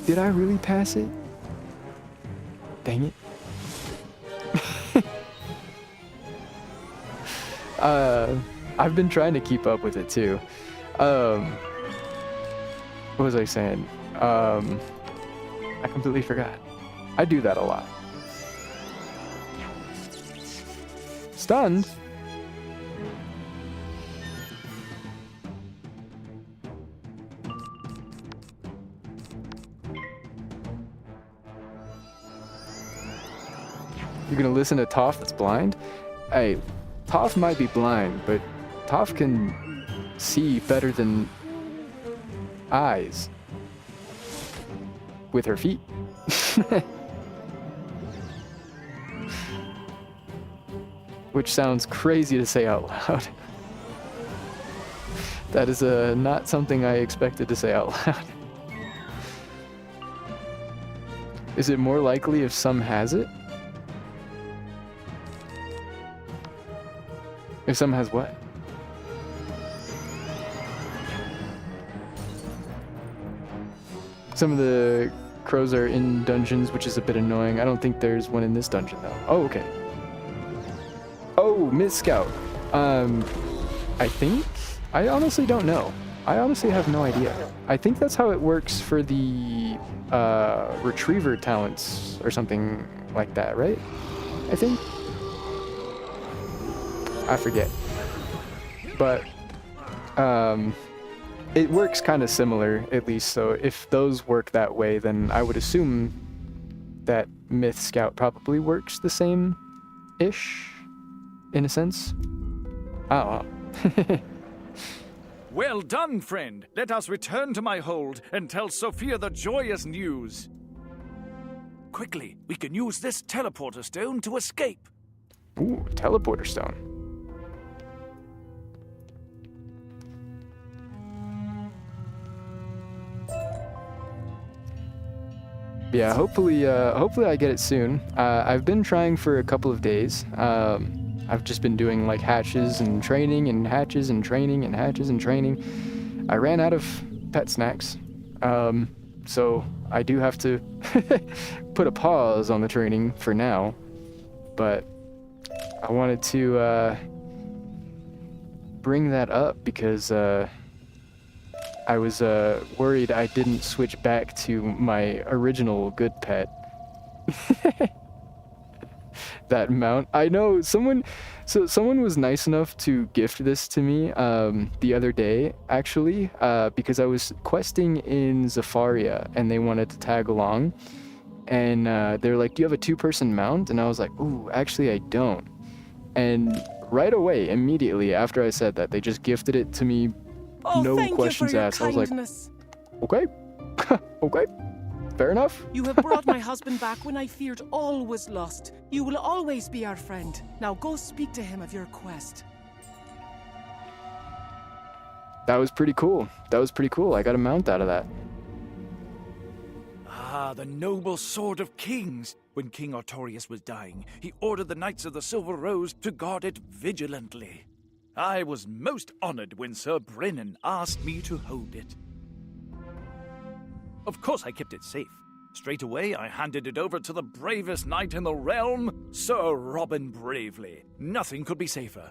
Did I really pass it? Dang it. I've been trying to keep up with it too. What was I saying? I completely forgot. I do that a lot. Stunned? You're gonna listen to Toph that's blind? Hey, Toph might be blind, but Toph can see better than eyes with her feet. Which sounds crazy to say out loud. That is not something I expected to say out loud. Is it more likely if some has it? If some has what? Some of the crows are in dungeons, which is a bit annoying. I don't think there's one in this dungeon, though. Oh, okay. Oh, Myth Scout. I think? I honestly don't know. I honestly have no idea. I think that's how it works for the retriever talents or something like that, right? I think? I forget. But it works kind of similar, at least. So if those work that way, then I would assume that Myth Scout probably works the same-ish, in a sense. I don't know. Well done, friend. Let us return to my hold and tell Sophia the joyous news. Quickly, we can use this teleporter stone to escape. Ooh, teleporter stone. Yeah, hopefully I get it soon. I've been trying for a couple of days. I've just been doing like hatches and training and hatches and training and hatches and training. I ran out of pet snacks, so I do have to put a pause on the training for now. But I wanted to bring that up because I was worried I didn't switch back to my original good pet. That mount. I know someone was nice enough to gift this to me the other day, actually, because I was questing in Zafaria and they wanted to tag along. and they're like, do you have a 2-person mount? And I was like, ooh, actually I don't. And right away, immediately after I said that, they just gifted it to me. Oh, No thank questions you for your asked. I was like, kindness. okay. Okay. Fair enough. You have brought my husband back when I feared all was lost. You will always be our friend. Now go speak to him of your quest. That was pretty cool. That was pretty cool. I got a mount out of that. Ah, the noble sword of kings. When King Artorius was dying, he ordered the Knights of the Silver Rose to guard it vigilantly. I was most honored when Sir Brennan asked me to hold it. Of course I kept it safe. Straight away, I handed it over to the bravest knight in the realm, Sir Robin Bravely. Nothing could be safer.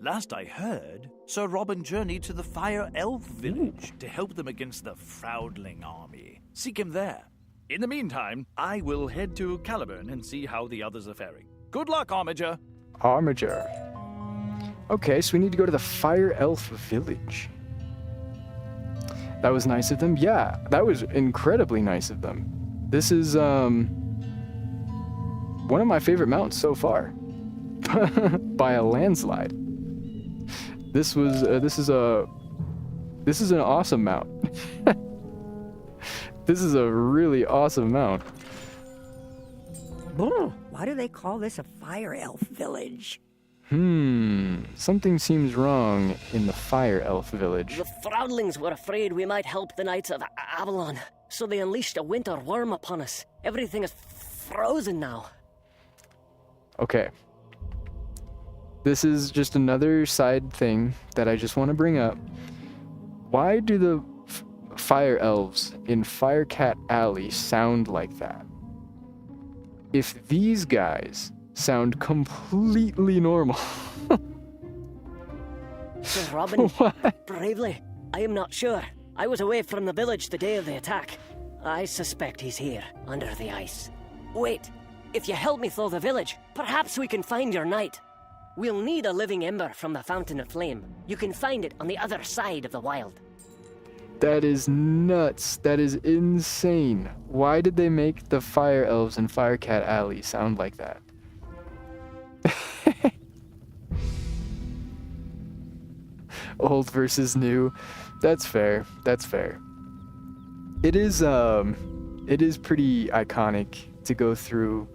Last I heard, Sir Robin journeyed to the Fire Elf village to help them against the Froudling army. Seek him there. In the meantime, I will head to Caliburn and see how the others are faring. Good luck, Armiger. Armiger. Okay, so we need to go to the Fire Elf village. That was nice of them. Yeah, that was incredibly nice of them. This is one of my favorite mounts so far, by a landslide. This is an awesome mount. This is a really awesome mount. Why do they call this a fire elf village? Something seems wrong in the Fire Elf village. The Froudlings were afraid we might help the Knights of Avalon, so they unleashed a winter worm upon us. Everything is frozen now. Okay. This is just another side thing that I just want to bring up. Why do the fire elves in Firecat Alley sound like that? If these guys sound completely normal. Sir Robin, Bravely, I am not sure. I was away from the village the day of the attack. I suspect he's here, under the ice. Wait, if you help me through the village, perhaps we can find your knight. We'll need a living ember from the Fountain of Flame. You can find it on the other side of the wild. That is nuts. That is insane. Why did they make the fire elves in Firecat Alley sound like that? Old versus new. That's fair. That's fair. It is pretty iconic to go through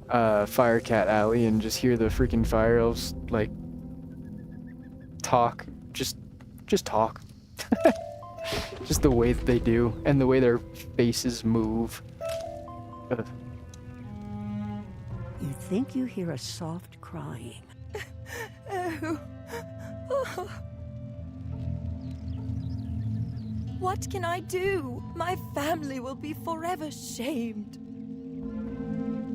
Firecat Alley and just hear the freaking fire elves like talk. Just talk. Just the way that they do and the way their faces move. You think you hear a soft crying. Oh. What can I do? My family will be forever shamed.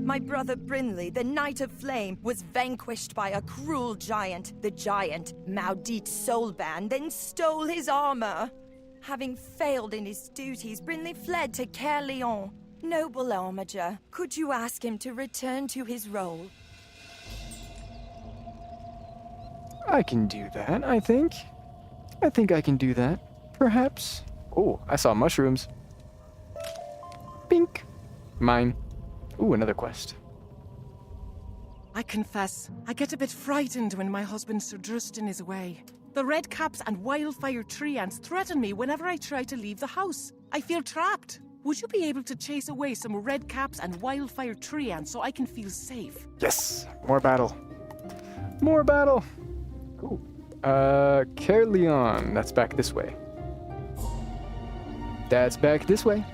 My brother Brinley, the Knight of Flame, was vanquished by a cruel giant. The giant, Maudit Soulban, then stole his armor. Having failed in his duties, Brinley fled to Caerleon. Noble Armiger, could you ask him to return to his role? I can do that, I think. I think I can do that. Perhaps. Oh, I saw mushrooms. Bink. Mine. Ooh, another quest. I confess, I get a bit frightened when my husband Sir Drustin is away. The redcaps and wildfire tree ants threaten me whenever I try to leave the house. I feel trapped. Would you be able to chase away some redcaps and wildfire tree ants so I can feel safe? Yes! More battle. More battle! Cool. Caerleon. That's back this way. That's back this way.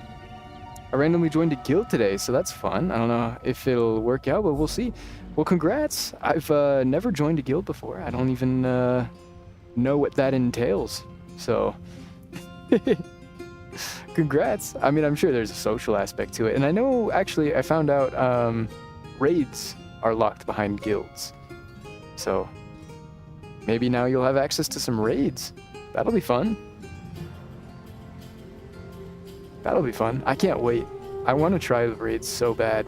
I randomly joined a guild today, so that's fun. I don't know if it'll work out, but we'll see. Well, congrats. I've never joined a guild before. I don't even know what that entails. So, congrats. I mean, I'm sure there's a social aspect to it. And I know, actually, I found out raids are locked behind guilds. So, maybe now you'll have access to some raids. That'll be fun. That'll be fun. I can't wait. I want to try the raids so bad.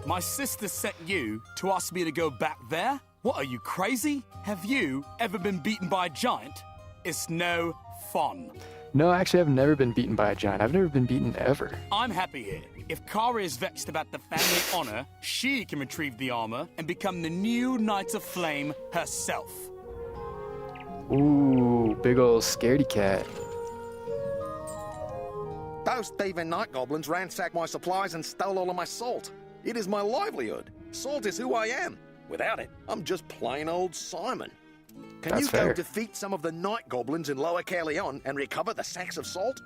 My sister sent you to ask me to go back there? What, are you crazy? Have you ever been beaten by a giant? It's no fun. No, actually, I've never been beaten by a giant. I've never been beaten ever. I'm happy here. If Kara is vexed about the family honor, she can retrieve the armor and become the new Knight of Flame herself. Ooh, big ol' scaredy cat. Those thieving night goblins ransacked my supplies and stole all of my salt. It is my livelihood. Salt is who I am. Without it, I'm just plain old Simon. Can That's you go fair. defeat some of the night goblins in Lower Caerleon and recover the sacks of salt?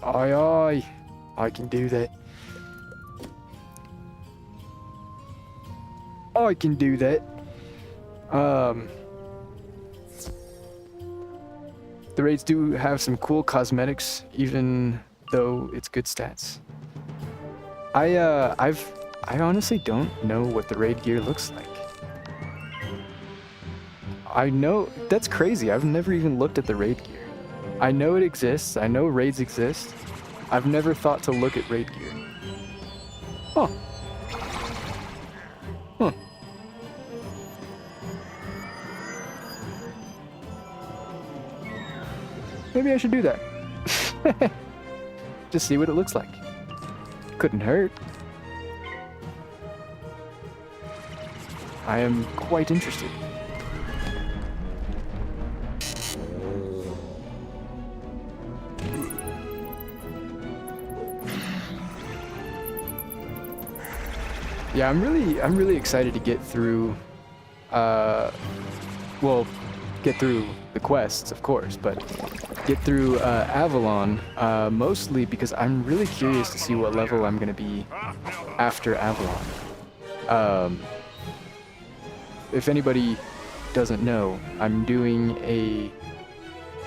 Aye, aye. I can do that. I can do that. The raids do have some cool cosmetics, even though it's good stats. I honestly don't know what the raid gear looks like. I know, that's crazy. I've never even looked at the raid gear. I know it exists. I know raids exist. I've never thought to look at raid gear. Huh. Huh. Maybe I should do that. Just see what it looks like. Couldn't hurt. I am quite interested. Yeah, I'm really excited to get through, well, get through the quests, of course, but get through Avalon, mostly because I'm really curious to see what level I'm going to be after Avalon. If anybody doesn't know, I'm doing a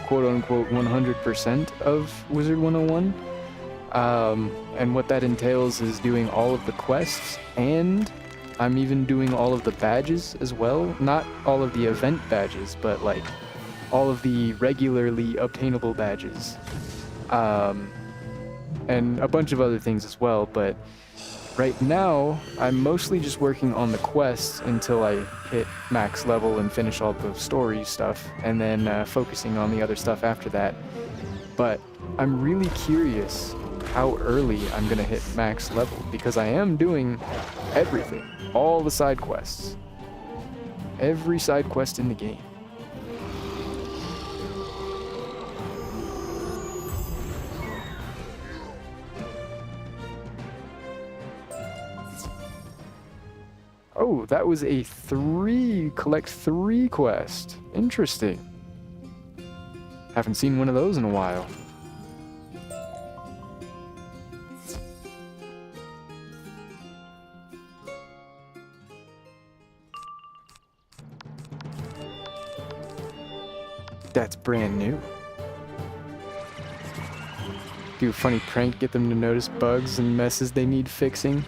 quote-unquote 100% of Wizard 101. And what that entails is doing all of the quests, and I'm even doing all of the badges as well. Not all of the event badges, but like all of the regularly obtainable badges. And a bunch of other things as well, but right now I'm mostly just working on the quests until I hit max level and finish all the story stuff, and then focusing on the other stuff after that. But I'm really curious how early I'm gonna hit max level, because I am doing everything, all the side quests, every side quest in the game. Oh, that was a collect 3 quest. Interesting. Haven't seen one of those in a while. That's brand new. Do a funny prank, get them to notice bugs and messes they need fixing.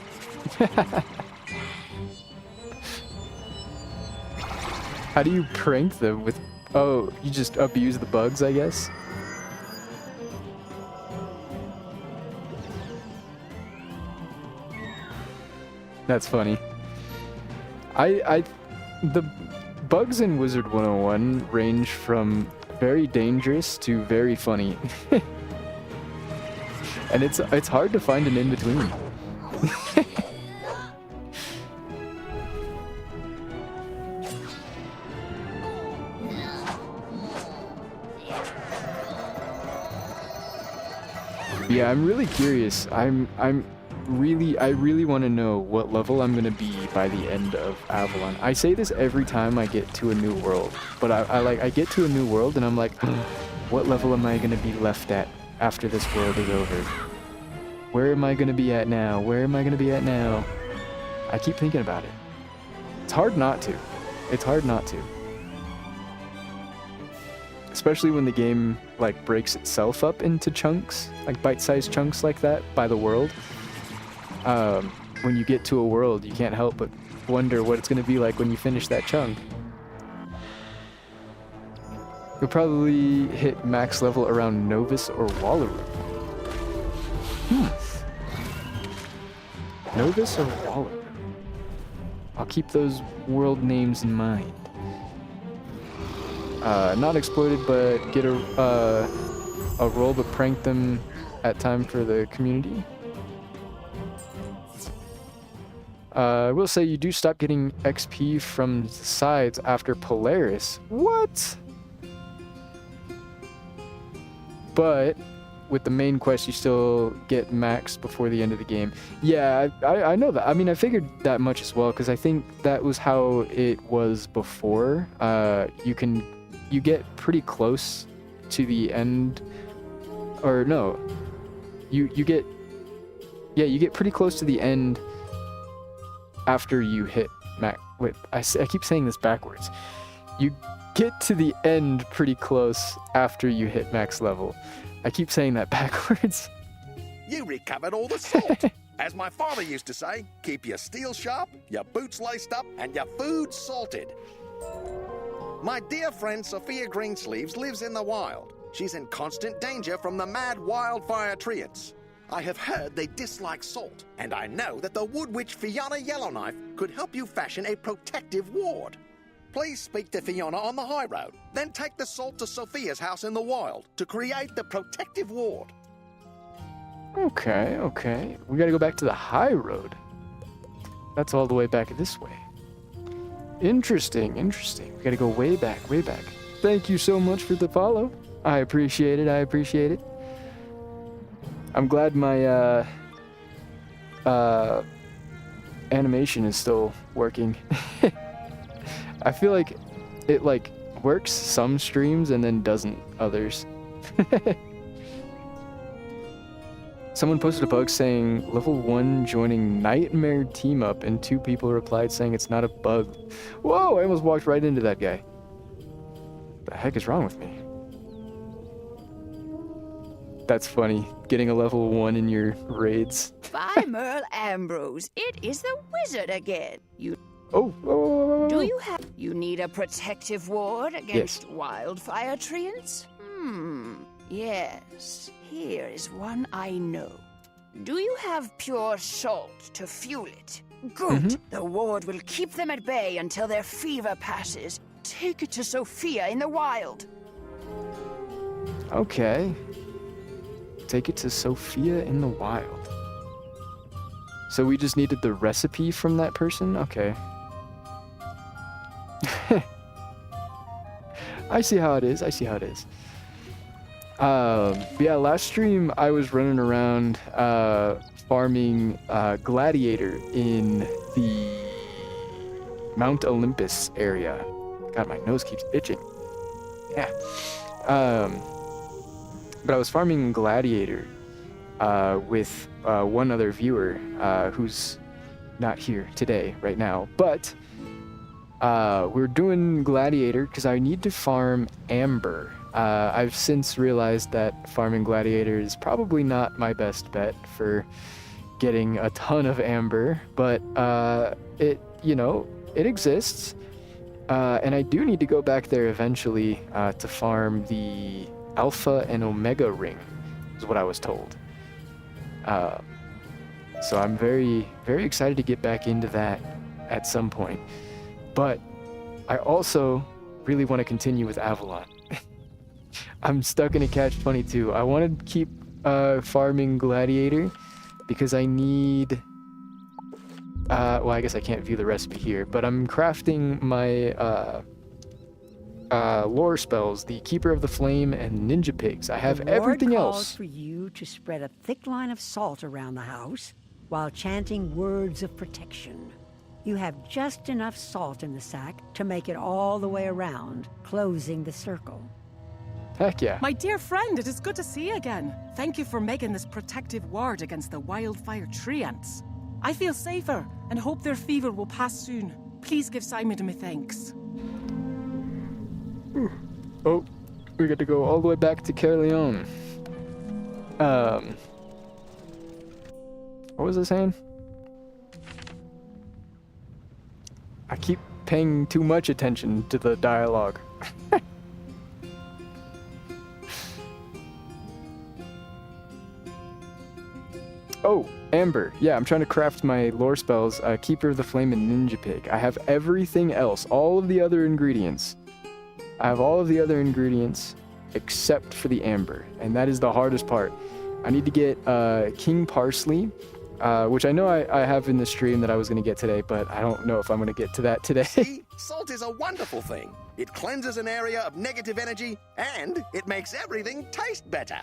How do you prank them with... Oh, you just abuse the bugs, I guess? That's funny. The bugs in Wizard 101 range from very dangerous to very funny. And it's hard to find an in-between. Yeah, I'm really curious. I really want to know what level I'm gonna be by the end of Avalon. I say this every time I get to a new world, but I get to a new world and I'm like, what level am I gonna be left at after this world is over? Where am I gonna be at now? Where am I gonna be at now? I keep thinking about it. It's hard not to. It's hard not to. Especially when the game like breaks itself up into chunks, like bite-sized chunks like that by the world. When you get to a world, you can't help but wonder what it's going to be like when you finish that chunk. You'll probably hit max level around Novus or Wallaroo. Novus or Wallaroo? I'll keep those world names in mind. Not exploited, but I'll roll to prank them at time for the community. I will say you do stop getting XP from the sides after Polaris. What? But with the main quest, you still get max before the end of the game. Yeah, I know that. I mean, I figured that much as well, because I think that was how it was before. You get pretty close to the end, or no, you get pretty close to the end after you hit max. Wait, I keep saying this backwards. You get to the end pretty close after you hit max level. I keep saying that backwards. You recovered all the salt. As my father used to say, keep your steel sharp, your boots laced up, and your food salted. My dear friend Sophia Greensleeves lives in the wild. She's in constant danger from the mad wildfire treants. I have heard they dislike salt, and I know that the wood witch Fiona Yellowknife could help you fashion a protective ward. Please speak to Fiona on the high road, then take the salt to Sophia's house in the wild to create the protective ward. Okay. We gotta go back to the high road. That's all the way back this way. Interesting. We gotta go way back. Thank you so much for the follow. I appreciate it. I'm glad my animation is still working. I feel like it works some streams and then doesn't others. Someone posted a bug saying level 1 joining Nightmare team up, and 2 people replied saying it's not a bug. Whoa, I almost walked right into that guy. The heck is wrong with me? That's funny, getting a level 1 in your raids. By Merle Ambrose, it is the wizard again. You need a protective ward against wildfire treants? Yes. Here is one I know. Do you have pure salt to fuel it? Good. The ward will keep them at bay until their fever passes. Take it to Sophia in the wild. Okay. Take it to Sophia in the wild. So we just needed the recipe from that person? Okay. I see how it is. But yeah, last stream I was running around farming Gladiator in the Mount Olympus area. God, my nose keeps itching. Yeah. But I was farming Gladiator with one other viewer who's not here today, right now. But we're doing Gladiator because I need to farm Amber. I've since realized that farming Gladiator is probably not my best bet for getting a ton of Amber, but it exists. And I do need to go back there eventually to farm the Alpha and Omega ring, is what I was told. So I'm very, very excited to get back into that at some point. But I also really want to continue with Avalon. I'm stuck in a catch-22. I want to keep farming Gladiator because I need... well, I guess I can't view the recipe here, but I'm crafting my lore spells, the Keeper of the Flame and Ninja Pigs. I have everything calls else. For you to spread a thick line of salt around the house while chanting words of protection. You have just enough salt in the sack to make it all the way around, closing the circle. Heck yeah. My dear friend, it is good to see you again. Thank you for making this protective ward against the wildfire treants. I feel safer and hope their fever will pass soon. Please give Simon my thanks. Oh, we got to go all the way back to Caerleon. What was I saying? I keep paying too much attention to the dialogue. Oh, Amber. Yeah, I'm trying to craft my lore spells, Keeper of the Flame and Ninja Pig. I have everything else, all of the other ingredients. I have all of the other ingredients. except for the amber, and that is the hardest part. I need to get King Parsley, which I know I have in the stream that I was going to get today, but I don't know if I'm going to get to that today. See, salt is a wonderful thing. It cleanses an area of negative energy, and it makes everything taste better.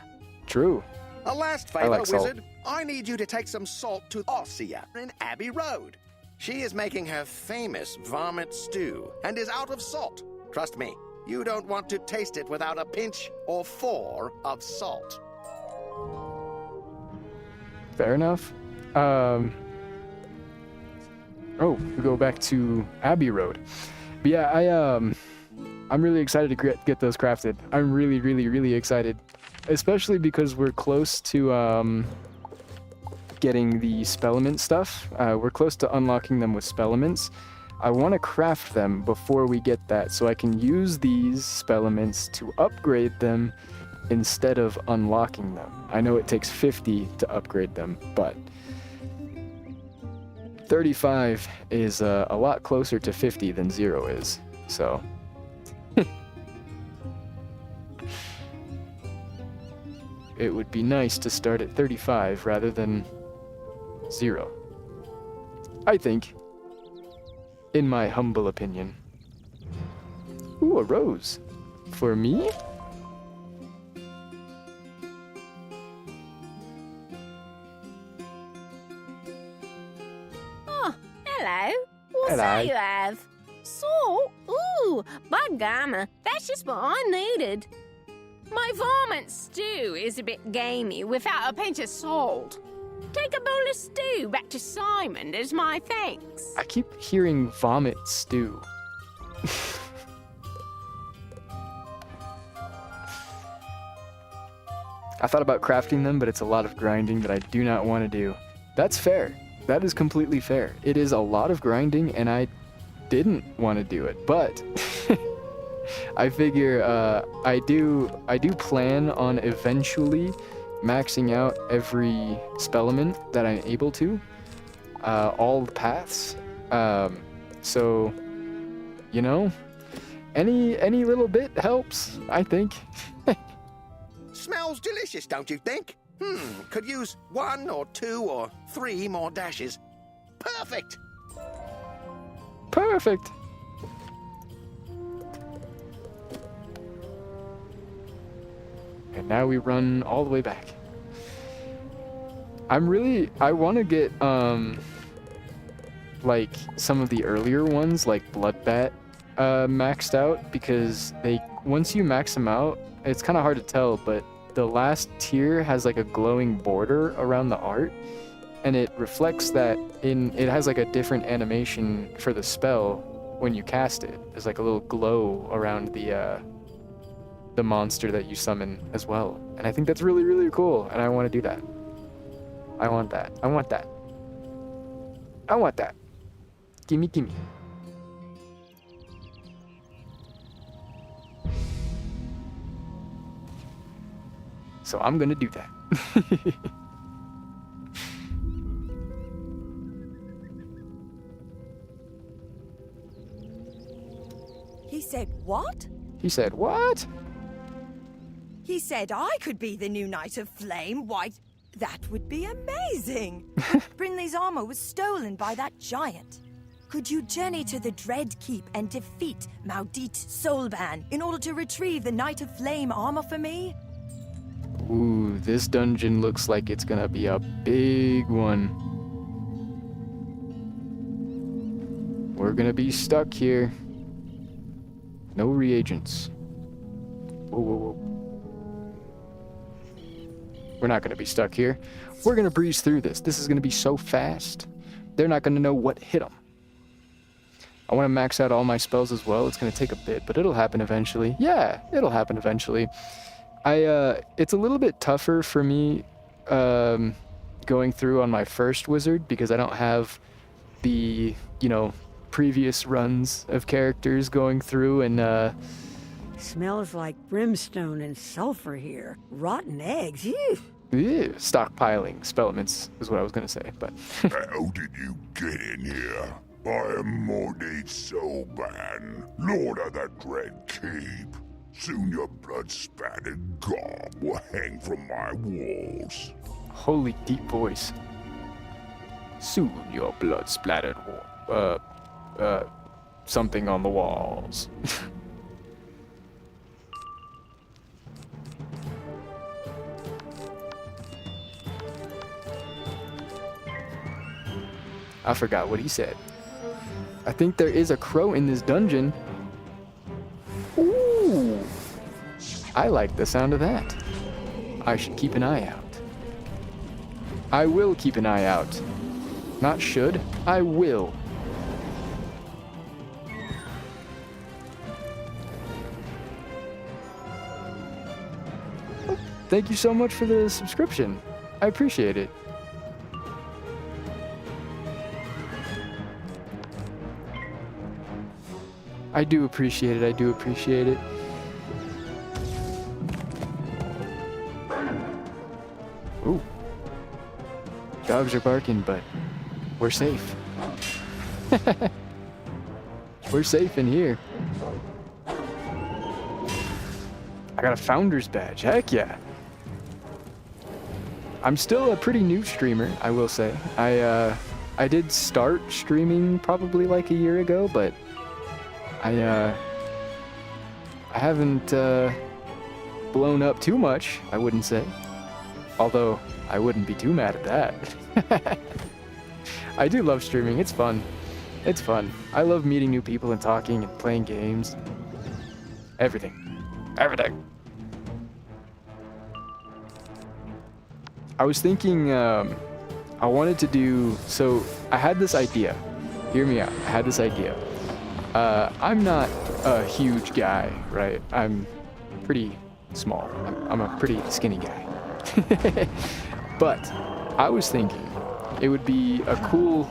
True. A last I favor, like salt. Wizard. I need you to take some salt to Ossia in Abbey Road. She is making her famous vomit stew and is out of salt. Trust me, you don't want to taste it without a pinch or 4 of salt. Fair enough. Oh, we go back to Abbey Road. But yeah, I'm really excited to get those crafted. I'm really, really, really excited. Especially because we're close to getting the spellement stuff. We're close to unlocking them with spellements. I want to craft them before we get that, so I can use these spellements to upgrade them instead of unlocking them. I know it takes 50 to upgrade them, but 35 is a lot closer to 50 than 0 is, so... It would be nice to start at 35 rather than 0. I think. In my humble opinion. Ooh, a rose. For me? Oh, hello. What's Hello. that you have? Salt? Ooh, by gamma, that's just what I needed. My vomit stew is a bit gamey without a pinch of salt. Take a bowl of stew back to Simon as my thanks. I keep hearing vomit stew. I thought about crafting them, but it's a lot of grinding that I do not want to do. That's fair. That is completely fair. It is a lot of grinding, and I didn't want to do it, but I figure I do plan on eventually maxing out every spellement that I'm able to, all the paths. So, you know, any little bit helps, I think. Smells delicious, don't you think? Could use 1 or 2 or 3 more dashes. Perfect! Perfect! And now we run all the way back. I want to get, like, some of the earlier ones, like Bloodbat, maxed out, because once you max them out, it's kind of hard to tell, but the last tier has, like, a glowing border around the art, and it reflects that it has, like, a different animation for the spell when you cast it. There's, like, a little glow around the monster that you summon as well. And I think that's really, really cool, and I want to do that. I want that. I want that. I want that. Gimme, gimme. So I'm gonna do that. He said what? He said, what? He said I could be the new Knight of Flame. Why, that would be amazing. Brinley's armor was stolen by that giant. Could you journey to the Dread Keep and defeat Maudit Solban in order to retrieve the Knight of Flame armor for me? Ooh, this dungeon looks like it's gonna be a big one. We're gonna be stuck here. No reagents. Whoa, whoa, whoa. We're not gonna be stuck here. We're gonna breeze through this. This is gonna be so fast. They're not gonna know what hit them. I want to max out all my spells as well. It's gonna take a bit, but it'll happen eventually. Yeah, it'll happen eventually. It's a little bit tougher for me going through on my first wizard because I don't have the, previous runs of characters going through and Smells like brimstone and sulfur here. Rotten eggs, ew. Stockpiling spellements is what I was gonna say, but How did you get in here? I am Maudit Solban, Lord of the Dread Keep. Soon your blood-spattered gob will hang from my walls. Holy deep voice. Soon your blood-splattered something on the walls. I forgot what he said. I think there is a crow in this dungeon. Ooh. I like the sound of that. I should keep an eye out. I will keep an eye out. Not should, I will. Thank you so much for the subscription. I appreciate it. I do appreciate it. I do appreciate it. Ooh. Dogs are barking, but we're safe. We're safe in here. I got a founder's badge. Heck yeah. I'm still a pretty new streamer, I will say. I did start streaming probably like a year ago, but I haven't blown up too much, I wouldn't say. Although I wouldn't be too mad at that. I do love streaming. It's fun. It's fun. I love meeting new people and talking and playing games. Everything. Everything. I was thinking, I wanted to do, so I had this idea. Hear me out. I had this idea. I'm not a huge guy, right? I'm pretty small. I'm a pretty skinny guy. But I was thinking it would be a cool,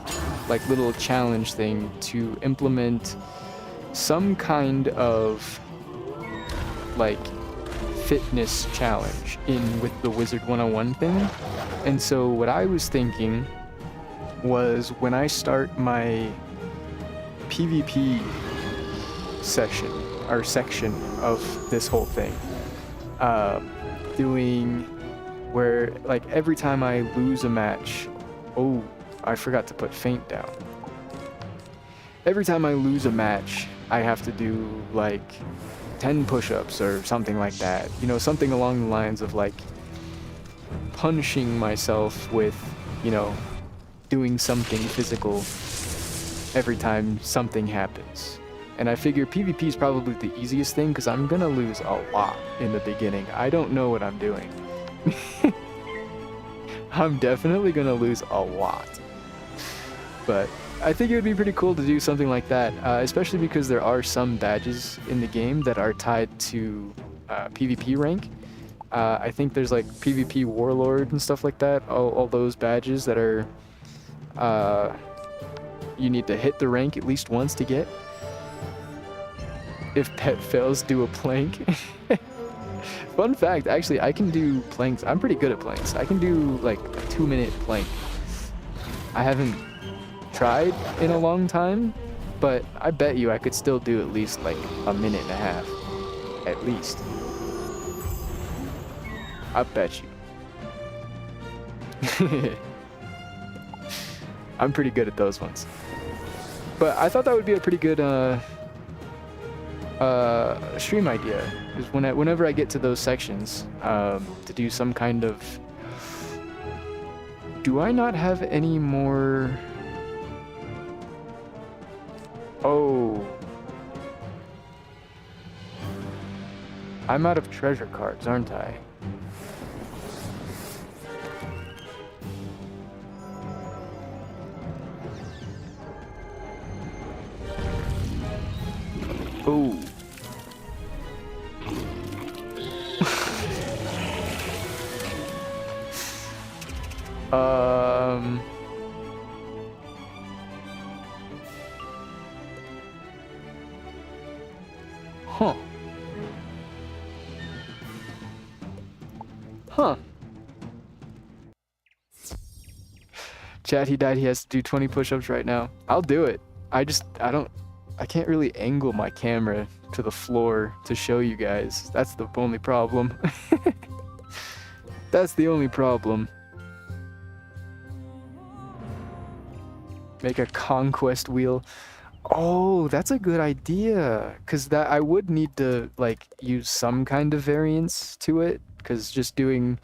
like, little challenge thing to implement some kind of, like, fitness challenge in with the Wizard 101 thing. And so what I was thinking was when I start my PvP session or section of this whole thing, doing where, like, every time I lose a match, oh, I forgot to put feint down. Every time I lose a match, I have to do like 10 push-ups or something like that. You know, something along the lines of like punishing myself with, you know, doing something physical every time something happens. And I figure PvP is probably the easiest thing because I'm gonna lose a lot in the beginning. I don't know what I'm doing. I'm definitely gonna lose a lot. But I think it would be pretty cool to do something like that, especially because there are some badges in the game that are tied to PvP rank. I think there's like PvP Warlord and stuff like that, all those badges that are, you need to hit the rank at least once to get. If pet fails, do a plank. Fun fact, actually, I can do planks. I'm pretty good at planks. I can do like a 2-minute plank. I haven't tried in a long time, but I bet you I could still do at least like a minute and a half. At least. I bet you. I'm pretty good at those ones. But I thought that would be a pretty good stream idea, is whenever I get to those sections, to do some kind of... Do I not have any more... Oh. I'm out of treasure cards, aren't I? Oh. Huh. Huh. Chat, he died. He has to do 20 push-ups right now. I'll do it. I can't really angle my camera to the floor to show you guys. That's the only problem. That's the only problem. Make a conquest wheel. Oh, that's a good idea. Because that I would need to like use some kind of variance to it. Because just doing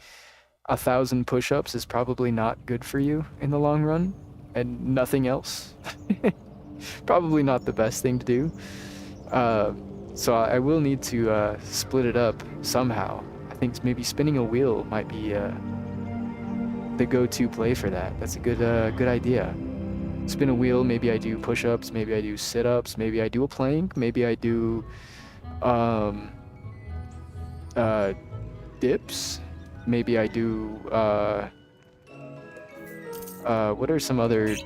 1,000 push-ups is probably not good for you in the long run. And nothing else. Probably not the best thing to do. So I will need to split it up somehow. I think maybe spinning a wheel might be the go-to play for that. That's a good idea. Spin a wheel, maybe I do push-ups, maybe I do sit-ups, maybe I do a plank, maybe I do dips, maybe I do what are some other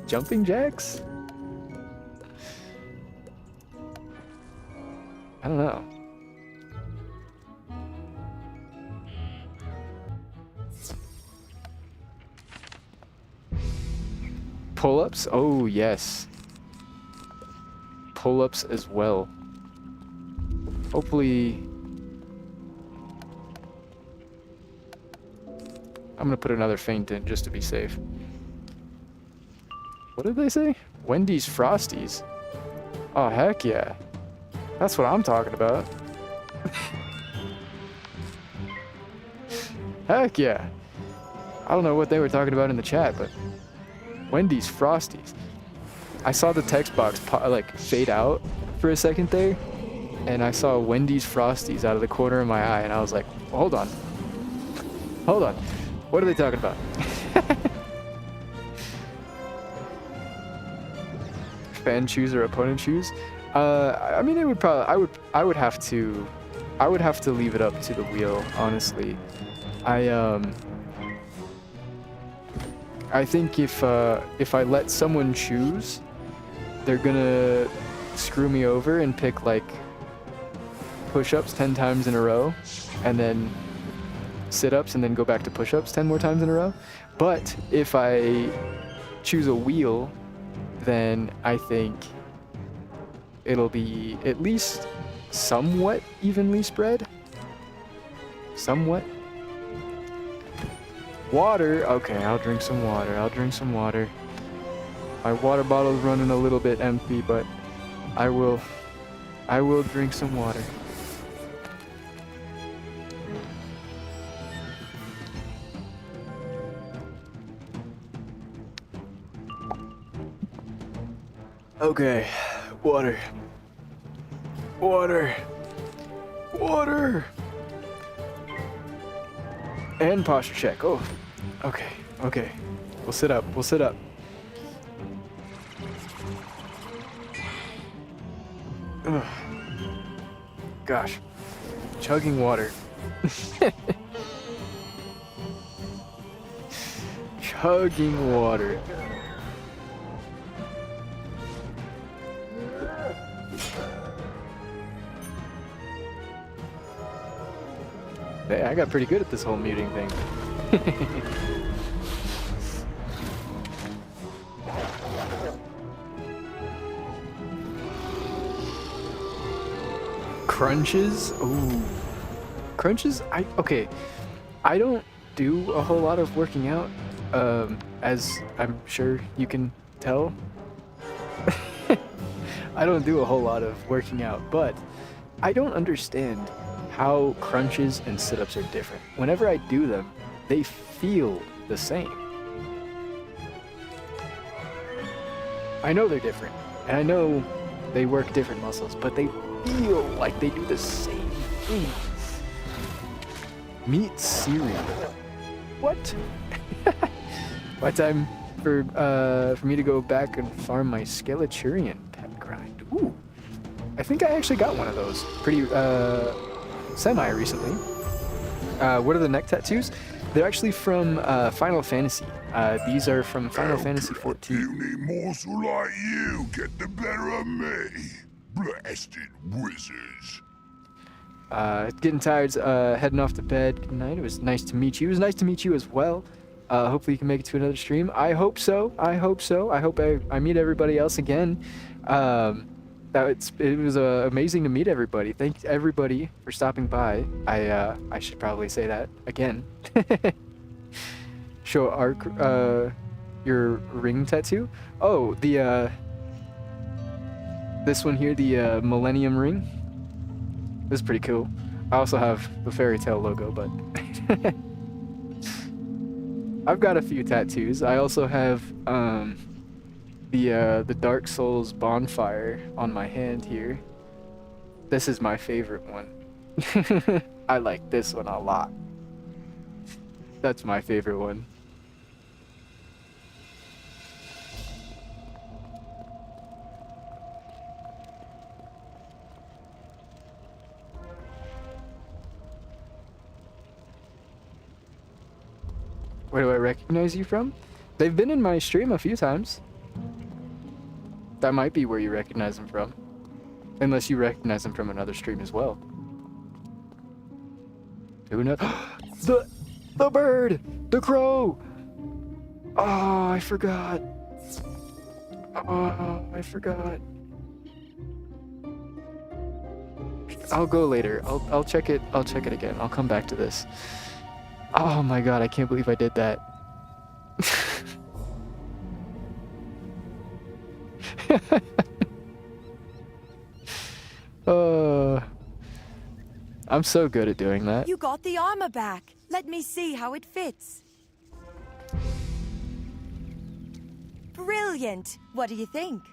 jumping jacks? I don't know. Pull-ups? Oh, yes. Pull-ups as well. Hopefully... I'm gonna put another feint in just to be safe. What did they say? Wendy's Frosties. Oh, heck yeah. That's what I'm talking about. Heck yeah. I don't know what they were talking about in the chat, but Wendy's Frosties. I saw the text box like fade out for a second there, and I saw Wendy's Frosties out of the corner of my eye, and I was like, hold on. Hold on. What are they talking about? Fan choose or opponent choose? I mean, it would probably. I would have to leave it up to the wheel, honestly. I think if I let someone choose, they're gonna screw me over and pick like push-ups 10 times in a row, and then sit-ups, and then go back to push-ups 10 more times in a row. But if I choose a wheel, then I think it'll be at least somewhat evenly spread. Somewhat. Water. Okay, I'll drink some water. I'll drink some water. My water bottle's running a little bit empty, but I will drink some water. Okay, water. Water. Water. And posture check. Oh, okay, okay. We'll sit up. We'll sit up. Ugh. Gosh, chugging water. Chugging water. Hey, I got pretty good at this whole muting thing. Crunches? Ooh. Crunches? Okay. I don't do a whole lot of working out, as I'm sure you can tell. I don't do a whole lot of working out, but I don't understand how crunches and sit-ups are different. Whenever I do them, they feel the same. I know they're different, and I know they work different muscles, but they feel like they do the same thing. Meat cereal. What? My time for me to go back and farm my Skeleturian pet grind. Ooh. I think I actually got one of those pretty semi-recently. What are the neck tattoos? They're actually from Final Fantasy. These are from Final Fantasy 14. Puny morsel like you get the better of me. Blasted wizards. Getting tired, heading off to bed. Good night. It was nice to meet you. It was nice to meet you as well. Hopefully you can make it to another stream. I hope so. I hope so. I hope I meet everybody else again. It was amazing to meet everybody. Thanks everybody for stopping by. I should probably say that again. Show your ring tattoo. Oh, the this one here, the Millennium ring. This is pretty cool. I also have the fairy tale logo, but I've got a few tattoos. I also have the Dark Souls bonfire on my hand here. This is my favorite one. I like this one a lot. That's my favorite one. Where do I recognize you from? They've been in my stream a few times. That might be where you recognize them from. Unless you recognize them from another stream as well. Who knows? The bird! The crow! Oh, I forgot. Oh, I forgot. I'll go later. I'll check it. I'll check it again. I'll come back to this. Oh my god, I can't believe I did that. I'm so good at doing that. You got the armor back. Let me see how it fits. Brilliant. What do you think?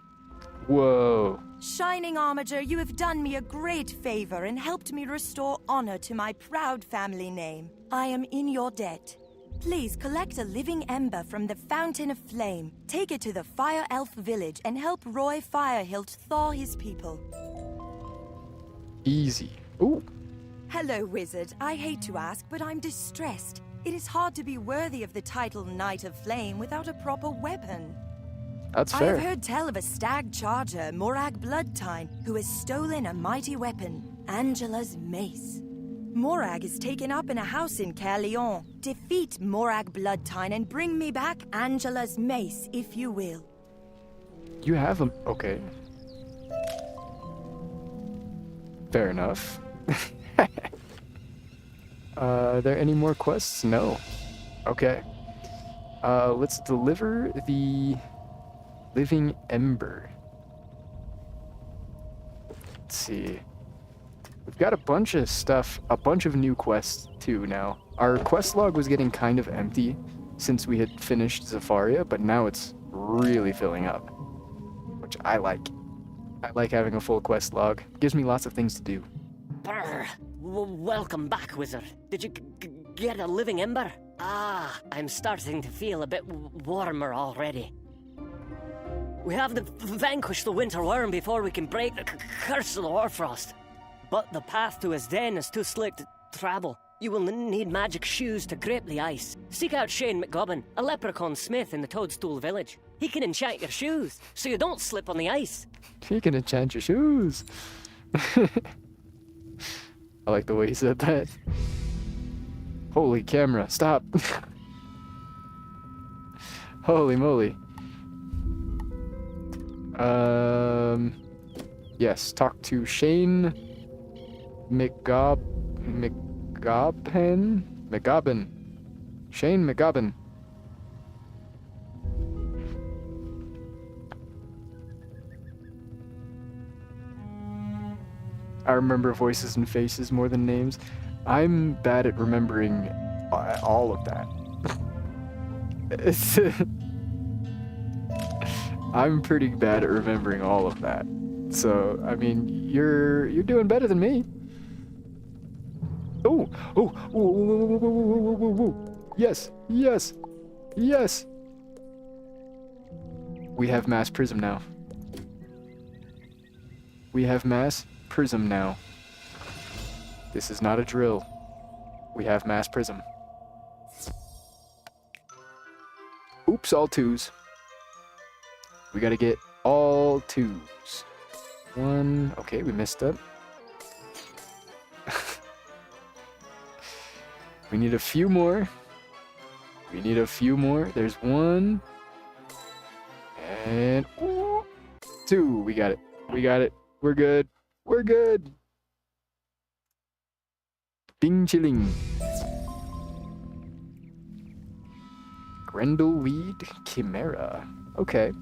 Whoa. Shining Armiger, you have done me a great favor and helped me restore honor to my proud family name. I am in your debt. Please collect a living ember from the Fountain of Flame. Take it to the Fire Elf village and help Roy Firehilt thaw his people. Easy. Ooh. Hello, Wizard. I hate to ask, but I'm distressed. It is hard to be worthy of the title Knight of Flame without a proper weapon. That's I fair. have heard tell of a stag charger, Morag Bloodtine, who has stolen a mighty weapon, Angela's mace. Morag is taken up in a house in Caerleon. Defeat Morag Bloodtine and bring me back Angela's mace, if you will. You have them. Okay. Fair enough. Are there any more quests? No. Okay. Let's deliver the living ember. Let's see. We've got a bunch of stuff, a bunch of new quests too now. Our quest log was getting kind of empty since we had finished Zafaria, but now it's really filling up, which I like. I like having a full quest log. Gives me lots of things to do. Brr. Welcome back, Wizard. Did you get a living ember? Ah, I'm starting to feel a bit warmer already. We have to vanquish the winter worm before we can break the curse of the hoarfrost. But the path to his den is too slick to travel. You will need magic shoes to scrape the ice. Seek out Shane McGobbin, a leprechaun smith in the Toadstool village. He can enchant your shoes, so you don't slip on the ice. He can enchant your shoes. I like the way he said that. Holy camera, stop. Holy moly. Yes, talk to Shane McGobbin. Shane McGobbin. I remember voices and faces more than names. I'm bad at remembering all of that. I'm pretty bad at remembering all of that. So, I mean, you're doing better than me. Oh, yes, yes, yes. We have mass prism now. We have mass prism now. This is not a drill. We have mass prism. Oops, all twos. We gotta get all twos. One, okay, we messed up. We need a few more. We need a few more. There's one. And ooh, two. We got it. We got it. We're good. We're good. Bing chilling. Grendleweed Chimera. Okay.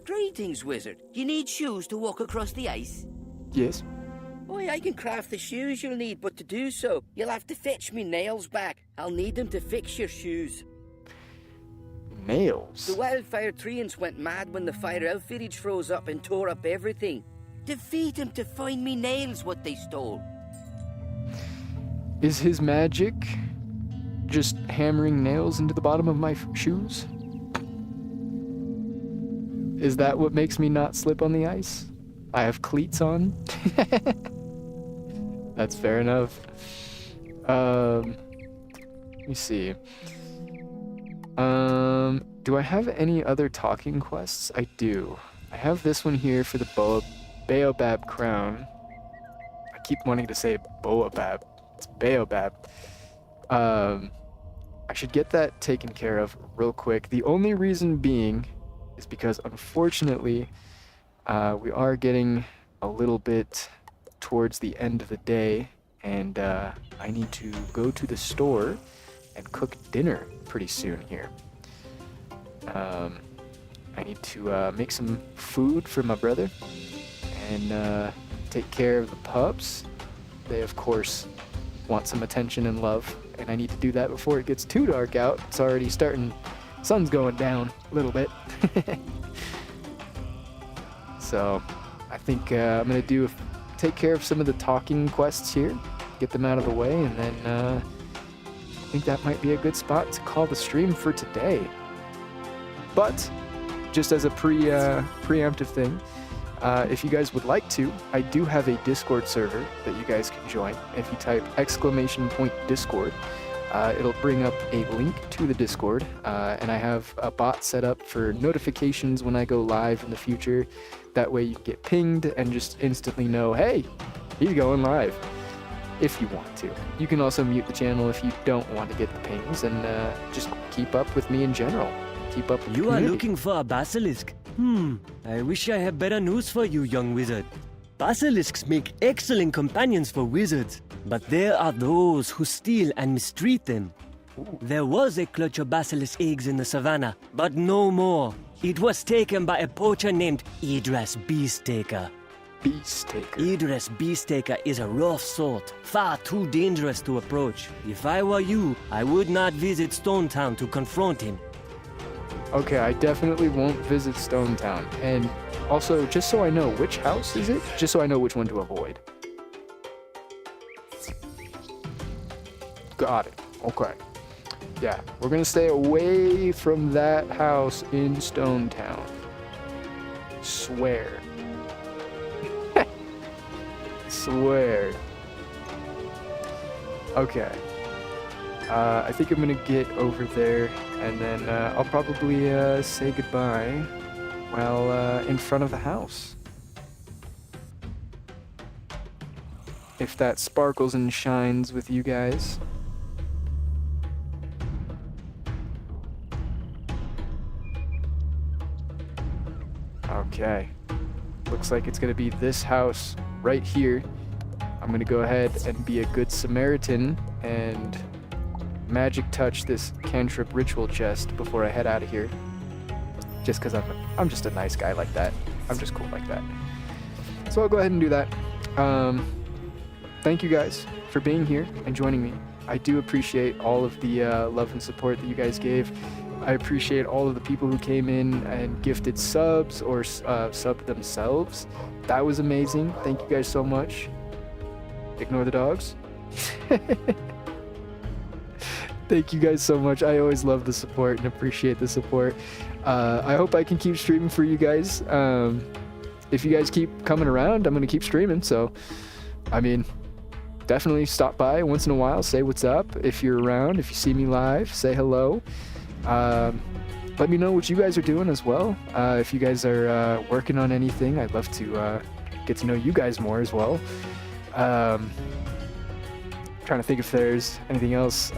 Greetings, wizard. You need shoes to walk across the ice? Yes. Why, I can craft the shoes you'll need, but to do so, you'll have to fetch me nails back. I'll need them to fix your shoes. Nails? The wildfire treants went mad when the fire elf village froze up and tore up everything. Defeat him to find me nails what they stole. Is his magic just hammering nails into the bottom of my shoes? Is that what makes me not slip on the ice? I have cleats on? That's fair enough. Let me see. Do I have any other talking quests? I do. I have this one here for the Baobab crown. I keep wanting to say Boabab. It's Baobab. I should get that taken care of real quick. The only reason being is because, unfortunately, we are getting a little bit towards the end of the day, and I need to go to the store and cook dinner pretty soon here. I need to make some food for my brother and take care of the pups. They, of course, want some attention and love, and I need to do that before it gets too dark out. It's already starting, sun's going down a little bit. So I think I'm gonna take care of some of the talking quests here, get them out of the way, and then I think that might be a good spot to call the stream for today. But just as a preemptive thing, if you guys would like to, I do have a Discord server that you guys can join. If you type !Discord, it'll bring up a link to the Discord, and I have a bot set up for notifications when I go live in the future. That way you can get pinged and just instantly know, hey, he's going live, if you want to. You can also mute the channel if you don't want to get the pings, and just keep up with me in general. Keep up with the You are community. looking for a basilisk? I wish I had better news for you, young wizard. Basilisks make excellent companions for wizards, but there are those who steal and mistreat them. There was a clutch of basilisk eggs in the savannah, but no more. It was taken by a poacher named Idris Beastaker. Idris Beastaker is a rough sort, far too dangerous to approach. If I were you, I would not visit Stonetown to confront him. Okay, I definitely won't visit Stonetown. And also, just so I know, which house is it? Just so I know which one to avoid. Got it. Okay. Yeah, we're gonna stay away from that house in Stonetown. Swear. Swear. Okay. I think I'm gonna get over there, and then I'll probably say goodbye while in front of the house. If that sparkles and shines with you guys. Okay. Looks like it's gonna be this house right here. I'm gonna go ahead and be a good Samaritan and magic touch this cantrip ritual chest before I head out of here. Just because I'm just a nice guy like that. I'm just cool like that. So I'll go ahead and do that. Thank you guys for being here and joining me. I do appreciate all of the love and support that you guys gave. I appreciate all of the people who came in and gifted subs or subbed themselves. That was amazing. Thank you guys so much. Ignore the dogs. Thank you guys so much. I always love the support and appreciate the support. I hope I can keep streaming for you guys. If you guys keep coming around, I'm going to keep streaming. So, I mean, definitely stop by once in a while. Say what's up. If you're around, if you see me live, say hello. Let me know what you guys are doing as well. If you guys are working on anything, I'd love to get to know you guys more as well. Trying to think if there's anything else.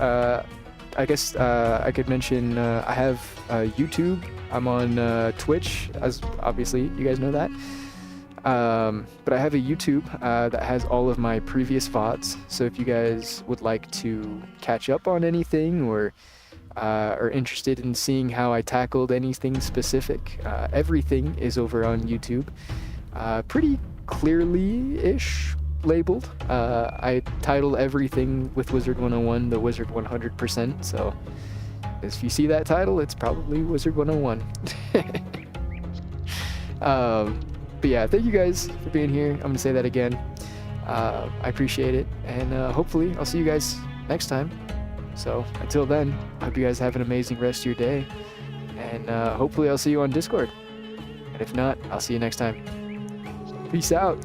I guess I could mention I have YouTube. I'm on Twitch, as obviously you guys know that. But I have a YouTube that has all of my previous VODs. So if you guys would like to catch up on anything or are interested in seeing how I tackled anything specific, everything is over on YouTube. Pretty clearly-ish labeled. I title everything with Wizard 101 the Wizard 100%, so if you see that title, it's probably Wizard 101. But yeah, thank you guys for being here. I'm gonna say that again. I appreciate it, and hopefully I'll see you guys next time. So until then, I hope you guys have an amazing rest of your day, and hopefully I'll see you on Discord. And if not, I'll see you next time. Peace out.